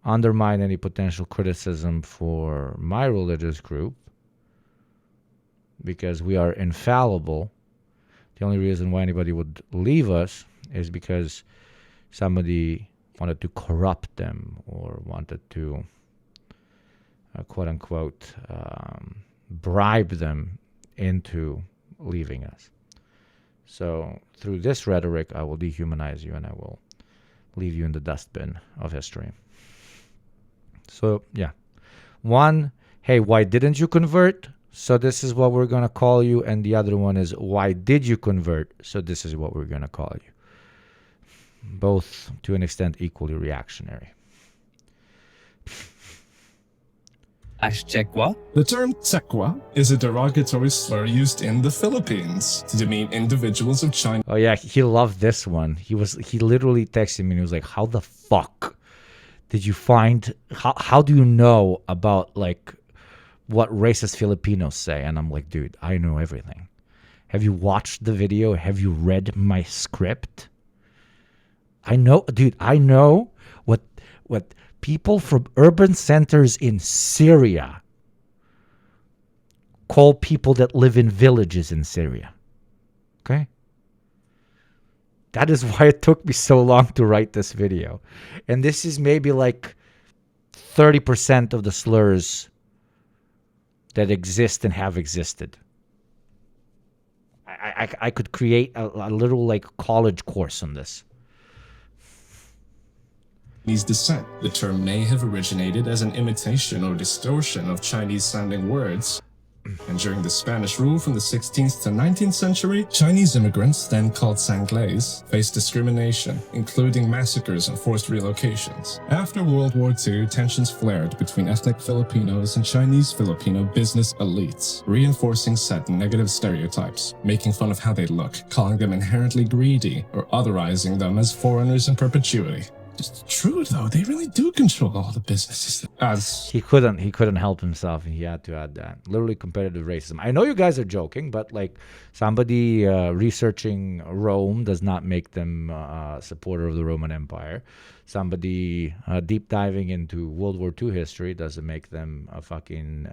Speaker 1: undermine any potential criticism for my religious group because we are infallible. The only reason why anybody would leave us is because somebody wanted to corrupt them or wanted to, quote unquote, bribe them into leaving us. So through this rhetoric, I will dehumanize you and I will leave you in the dustbin of history. So, yeah. One, hey, why didn't you convert? So this is what we're going to call you. And the other one is, why did you convert? So this is what we're going to call you. Both, to an extent, equally reactionary.
Speaker 7: Chekwa. The term Chekwa is a derogatory slur used in the Philippines to demean individuals of China.
Speaker 1: Oh, yeah, he loved this one. He literally texted me and he was like, how the fuck did you find, how do you know about like what racist Filipinos say? And I'm like, dude, I know everything. Have you watched the video? Have you read my script? I know, dude, I know what people from urban centers in Syria call people that live in villages in Syria. Okay? That is why it took me so long to write this video. And this is maybe like 30% of the slurs that exist and have existed. I could create a little like college course on this.
Speaker 7: Chinese descent. The term may have originated as an imitation or distortion of Chinese-sounding words. And during the Spanish rule from the 16th to 19th century, Chinese immigrants, then called Sanglays, faced discrimination, including massacres and forced relocations. After World War II, tensions flared between ethnic Filipinos and Chinese Filipino business elites, reinforcing set negative stereotypes, making fun of how they look, calling them inherently greedy, or otherizing them as foreigners in perpetuity. It's true though, they really do control all the businesses.
Speaker 1: He couldn't help himself. He had to add that. Literally competitive racism. I know you guys are joking, but like somebody researching Rome does not make them a supporter of the Roman Empire. Somebody deep diving into World War II history doesn't make them a fucking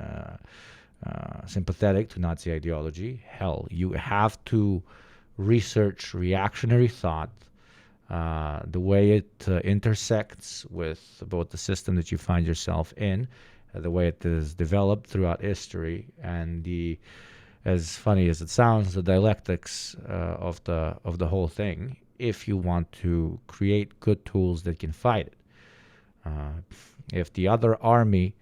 Speaker 1: sympathetic to Nazi ideology. Hell, you have to research reactionary thought, the way it intersects with both the system that you find yourself in, the way it is developed throughout history, and the, as funny as it sounds, the dialectics of the whole thing, if you want to create good tools that can fight it. If the other army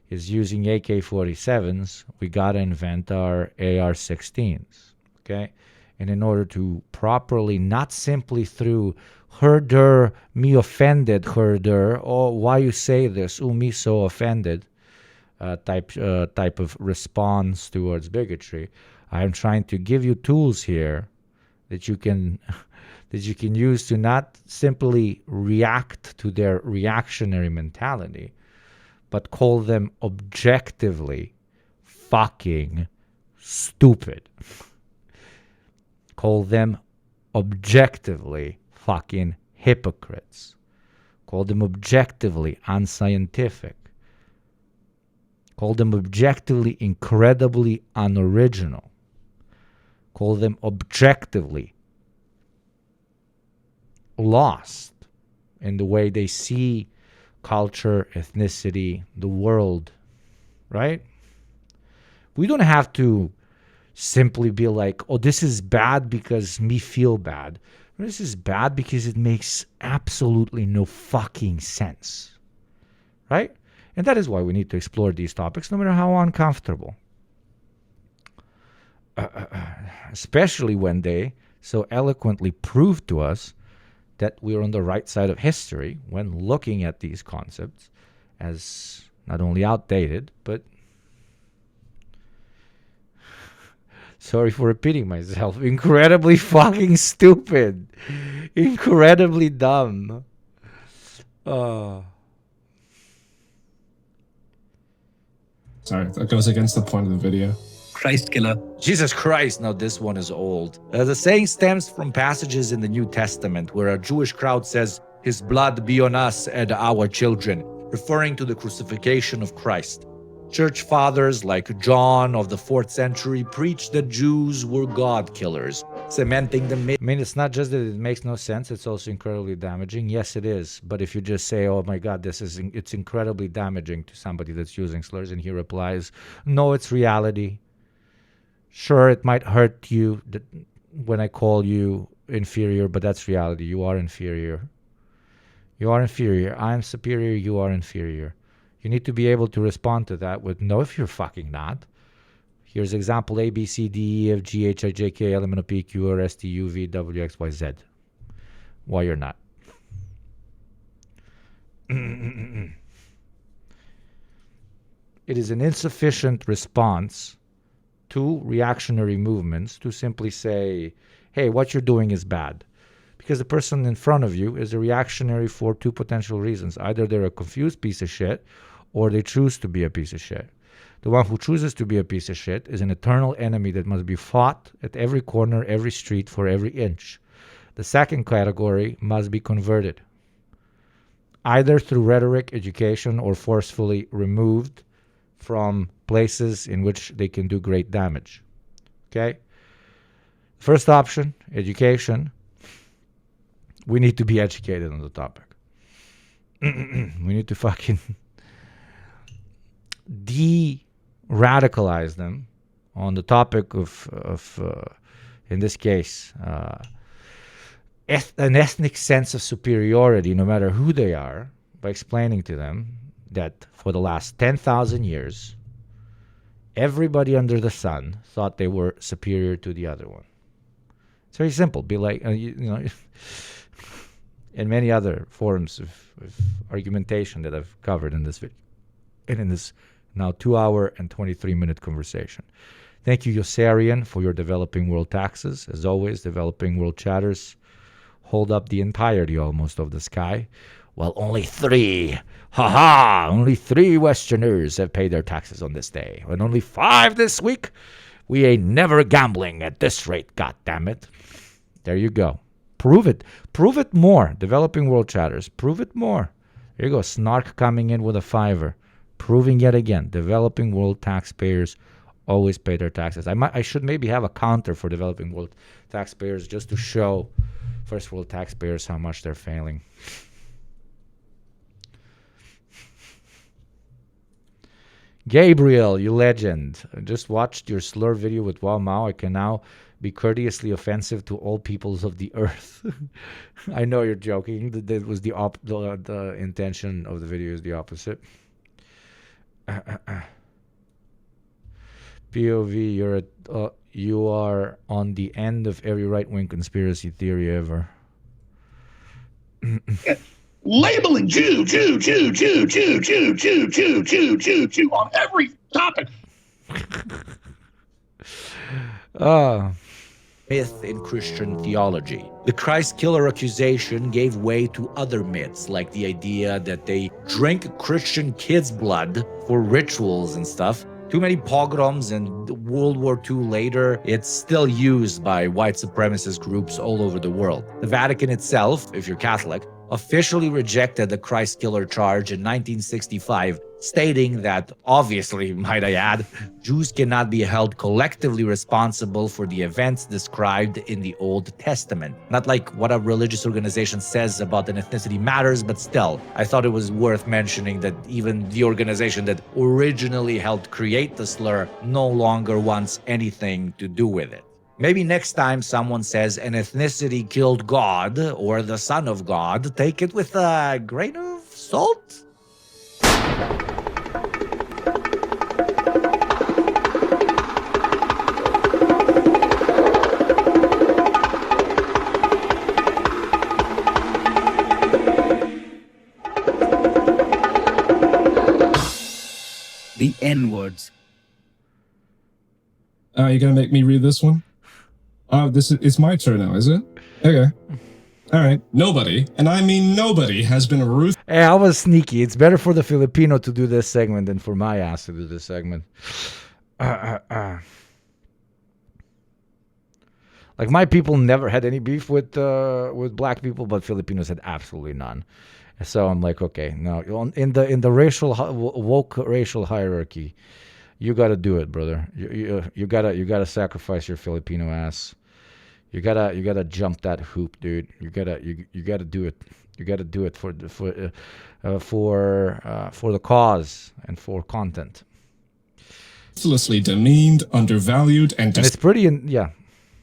Speaker 1: is using AK-47s, we got to invent our AR-16s, okay? And in order to properly, not simply through herder, me offended, herder, or why you say this, me so offended, type of response towards bigotry. I am trying to give you tools here that you can use to not simply react to their reactionary mentality, but call them objectively fucking stupid. Call them objectively fucking hypocrites. Call them objectively unscientific. Call them objectively incredibly unoriginal. Call them objectively lost in the way they see culture, ethnicity, the world, right? We don't have to simply be like, oh, this is bad because me feel bad. This is bad because it makes absolutely no fucking sense, right? And that is why we need to explore these topics, no matter how uncomfortable. Especially when they so eloquently prove to us that we're on the right side of history when looking at these concepts as not only outdated, but, sorry for repeating myself, incredibly fucking stupid. Incredibly dumb.
Speaker 7: Sorry, that goes against the point of the video.
Speaker 5: Christ killer.
Speaker 4: Jesus Christ, now this one is old. The saying stems from passages in the New Testament where a Jewish crowd says, "His blood be on us and our children," referring to the crucifixion of Christ. Church fathers like John of the 4th century preached that Jews were God killers, cementing the myth.
Speaker 1: I mean, it's not just that it makes no sense, it's also incredibly damaging. Yes, it is. But if you just say, oh my God, it's incredibly damaging to somebody that's using slurs, and he replies, no, it's reality. Sure, it might hurt you when I call you inferior, but that's reality. You are inferior. You are inferior. I am superior. You are inferior. You need to be able to respond to that with, no, if you're fucking not. Here's example A, B, C, D, E, F, G, H, I, J, K, L, M, N, O, P, Q, R, S, T, U, V, W, X, Y, Z. Why you're not. It is an insufficient response to reactionary movements to simply say, hey, what you're doing is bad. Because the person in front of you is a reactionary for two potential reasons. Either they're a confused piece of shit, or they choose to be a piece of shit. The one who chooses to be a piece of shit is an eternal enemy that must be fought at every corner, every street, for every inch. The second category must be converted, either through rhetoric, education, or forcefully removed from places in which they can do great damage. Okay? First option, education. We need to be educated on the topic. We need to fucking de-radicalize them on the topic of in this case, an ethnic sense of superiority, no matter who they are, by explaining to them that for the last 10,000 years, everybody under the sun thought they were superior to the other one. It's very simple. Be like, you know, and many other forms of argumentation that I've covered in this video and in this now 2-hour and 23-minute conversation. Thank you, Yossarian, for your Developing World taxes. As always, Developing World chatters hold up the entirety almost of the sky, while only 3 Westerners have paid their taxes on this day, and only 5 this week. We ain't never gambling at this rate, goddammit. There you go. Prove it. Prove it more. Developing World chatters. Prove it more. There you go. Snark coming in with a $5. Proving yet again. Developing World taxpayers always pay their taxes. I should maybe have a counter for Developing World taxpayers just to show First World taxpayers how much they're failing. Gabriel, you legend. I just watched your slur video with Wow Mao. I can now be courteously offensive to all peoples of the earth. I know you're joking. That was the intention of the video is the opposite. POV, you are on the end of every right-wing conspiracy theory ever.
Speaker 11: Labeling Jew on every topic.
Speaker 4: Myth in Christian theology. The Christ killer accusation gave way to other myths, like the idea that they drink Christian kids' blood for rituals and stuff, Too many pogroms, and World War II later, it's still used by white supremacist groups all over the world. The Vatican itself, if you're Catholic, officially rejected the Christ killer charge in 1965, stating that, obviously, might I add, Jews cannot be held collectively responsible for the events described in the Old Testament. Not like what a religious organization says about an ethnicity matters, but still, I thought it was worth mentioning that even the organization that originally helped create the slur no longer wants anything to do with it. Maybe next time someone says an ethnicity killed God or the Son of God, take it with a grain of salt?
Speaker 5: The N-words.
Speaker 7: You're gonna make me read this one? It's my turn now, is it? Okay. Alright. Nobody, and I mean nobody, has been ruthless.
Speaker 1: Hey, I was sneaky. It's better for the Filipino to do this segment than for my ass to do this segment. Like, my people never had any beef with black people, but Filipinos had absolutely none. So I'm like, okay, no, in the racial woke racial hierarchy, you gotta do it, brother. You gotta sacrifice your Filipino ass. You gotta jump that hoop, dude. You gotta do it. You gotta do it for the cause and for content.
Speaker 7: Ruthlessly demeaned, undervalued, and
Speaker 1: it's pretty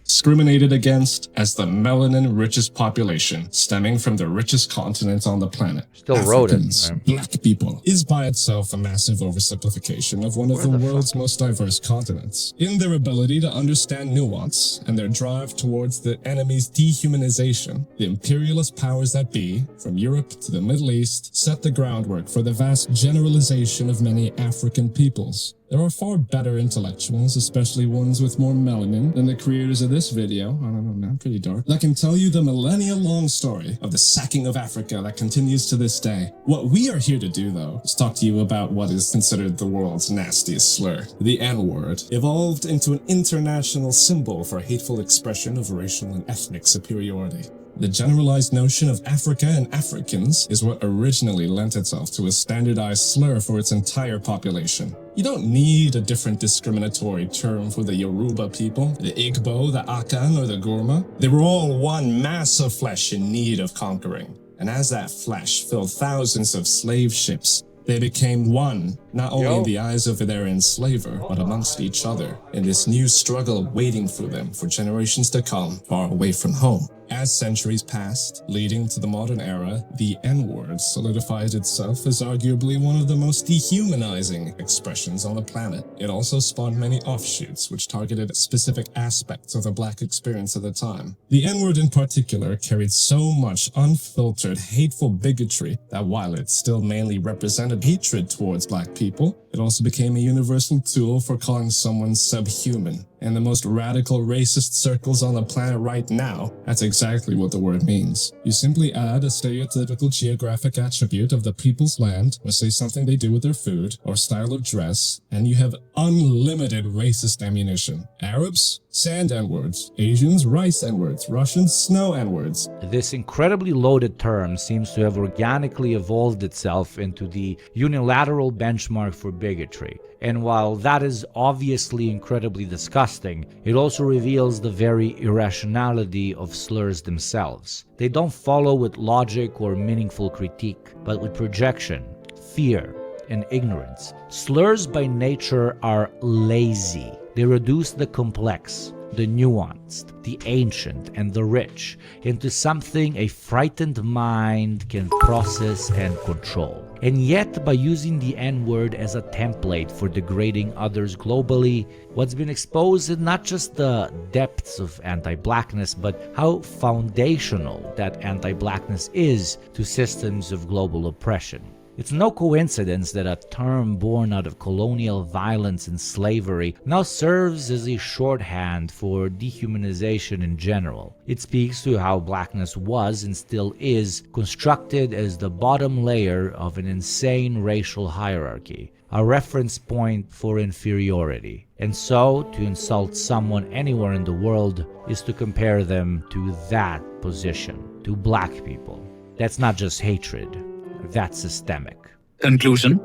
Speaker 7: discriminated against as the melanin richest population, stemming from the richest continent on the planet.
Speaker 1: Still wrote it.
Speaker 7: Black people is by itself a massive oversimplification of one of the world's most diverse continents. In their ability to understand nuance and their drive towards the enemy's dehumanization, the imperialist powers that be, from Europe to the Middle East, set the groundwork for the vast generalization of many African peoples. There are far better intellectuals, especially ones with more melanin, than the creators of this video, I don't know man, pretty dark, that can tell you the millennia-long story of the sacking of Africa that continues to this day. What we are here to do, though, is talk to you about what is considered the world's nastiest slur. The N-word evolved into an international symbol for hateful expression of racial and ethnic superiority. The generalized notion of Africa and Africans is what originally lent itself to a standardized slur for its entire population. You don't need a different discriminatory term for the Yoruba people, the Igbo, the Akan, or the Gurma. They were all one mass of flesh in need of conquering. And as that flesh filled thousands of slave ships, they became one, not only in the eyes of their enslaver, but amongst each other, in this new struggle waiting for them for generations to come, far away from home. As centuries passed, leading to the modern era, the N-word solidified itself as arguably one of the most dehumanizing expressions on the planet. It also spawned many offshoots which targeted specific aspects of the black experience at the time. The N-word in particular carried so much unfiltered, hateful bigotry that while it still mainly represented hatred towards black people, it also became a universal tool for calling someone subhuman. In the most radical racist circles on the planet right now, that's exactly what the word means. You simply add a stereotypical geographic attribute of the people's land, or say something they do with their food, or style of dress, and you have unlimited racist ammunition. Arabs? Sand N-words. Asians? Rice N-words. Russians? Snow N-words.
Speaker 1: This incredibly loaded term seems to have organically evolved itself into the unilateral benchmark for bigotry. And while that is obviously incredibly disgusting, it also reveals the very irrationality of slurs themselves. They don't follow with logic or meaningful critique, but with projection, fear, and ignorance. Slurs by nature are lazy. They reduce the complex, the nuanced, the ancient, and the rich into something a frightened mind can process and control. And yet, by using the N-word as a template for degrading others globally, what's been exposed is not just the depths of anti-blackness, but how foundational that anti-blackness is to systems of global oppression. It's no coincidence that a term born out of colonial violence and slavery now serves as a shorthand for dehumanization in general. It speaks to how blackness was and still is constructed as the bottom layer of an insane racial hierarchy. a reference point for inferiority. And so, to insult someone anywhere in the world is to compare them to that position, to black people. That's not just hatred, that's systemic.
Speaker 5: Conclusion.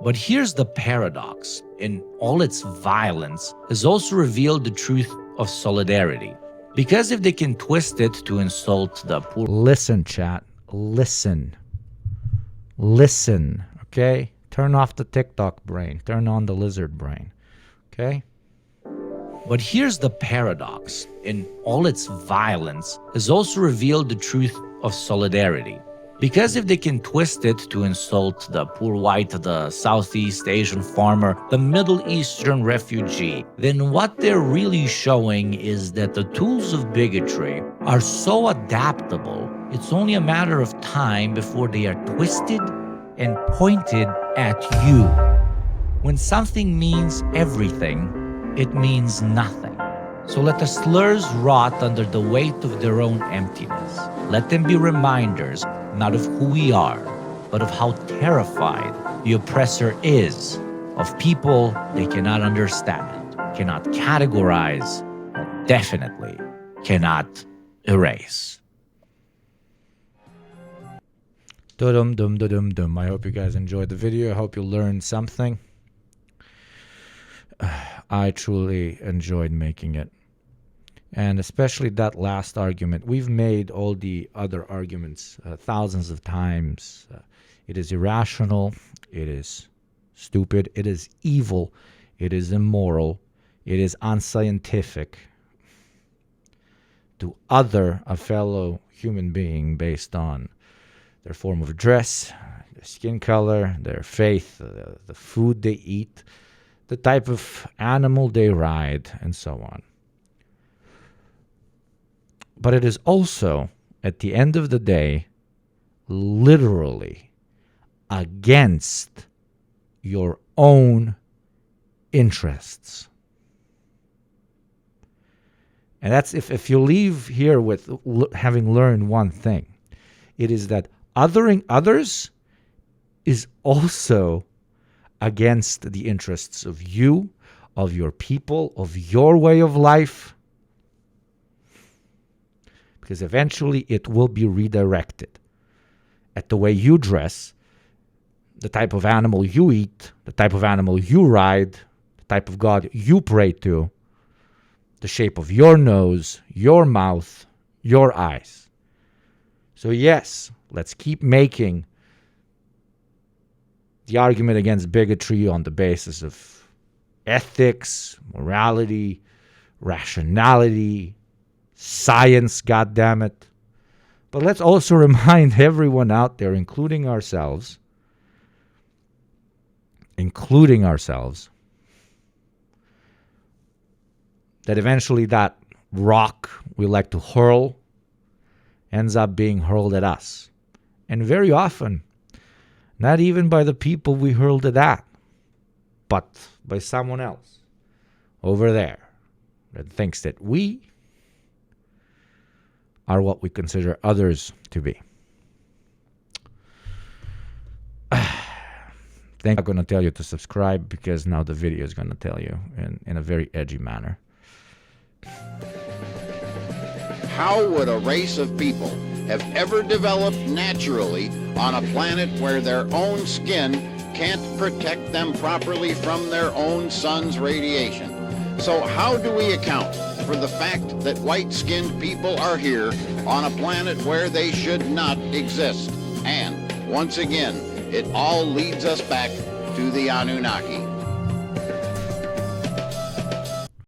Speaker 4: But here's the paradox. In all its violence, has also revealed the truth of solidarity. Because if they can twist it to insult the poor...
Speaker 1: Listen, chat. Listen. Listen, okay? Turn off the TikTok brain. Turn on the lizard brain, okay?
Speaker 4: But here's the paradox. In all its violence, has also revealed the truth of solidarity. Because if they can twist it to insult the poor white, the Southeast Asian farmer, the Middle Eastern refugee, then what they're really showing is that the tools of bigotry are so adaptable, it's only a matter of time before they are twisted and pointed at you. When something means everything, it means nothing. So let the slurs rot under the weight of their own emptiness. Let them be reminders, not of who we are, but of how terrified the oppressor is of people they cannot understand, cannot categorize, and definitely cannot erase.
Speaker 1: Dum-dum-dum-dum-dum. I hope you guys enjoyed the video. I hope you learned something. I truly enjoyed making it. And especially that last argument. We've made all the other arguments thousands of times. It is irrational. It is stupid. It is evil. It is immoral. It is unscientific to other a fellow human being based on their form of dress, their skin color, their faith, the food they eat, the type of animal they ride, and so on. But it is also, at the end of the day, literally against your own interests. And that's if you leave here with having learned one thing, it is that othering others is also against the interests of you, of your people, of your way of life, because eventually it will be redirected at the way you dress, the type of animal you eat, the type of animal you ride, the type of God you pray to, the shape of your nose, your mouth, your eyes. So yes, let's keep making the argument against bigotry on the basis of ethics, morality, rationality, science, goddammit. But let's also remind everyone out there, including ourselves, that eventually that rock we like to hurl ends up being hurled at us. And very often, not even by the people we hurled it at, but by someone else over there that thinks that we are what we consider others to be. I'm not going to tell you to subscribe because now the video is going to tell you in a very edgy manner.
Speaker 14: How would a race of people have ever developed naturally on a planet where their own skin can't protect them properly from their own sun's radiation? So how do we account for the fact that white-skinned people are here on a planet where they should not exist? And once again, it all leads us back to the Anunnaki.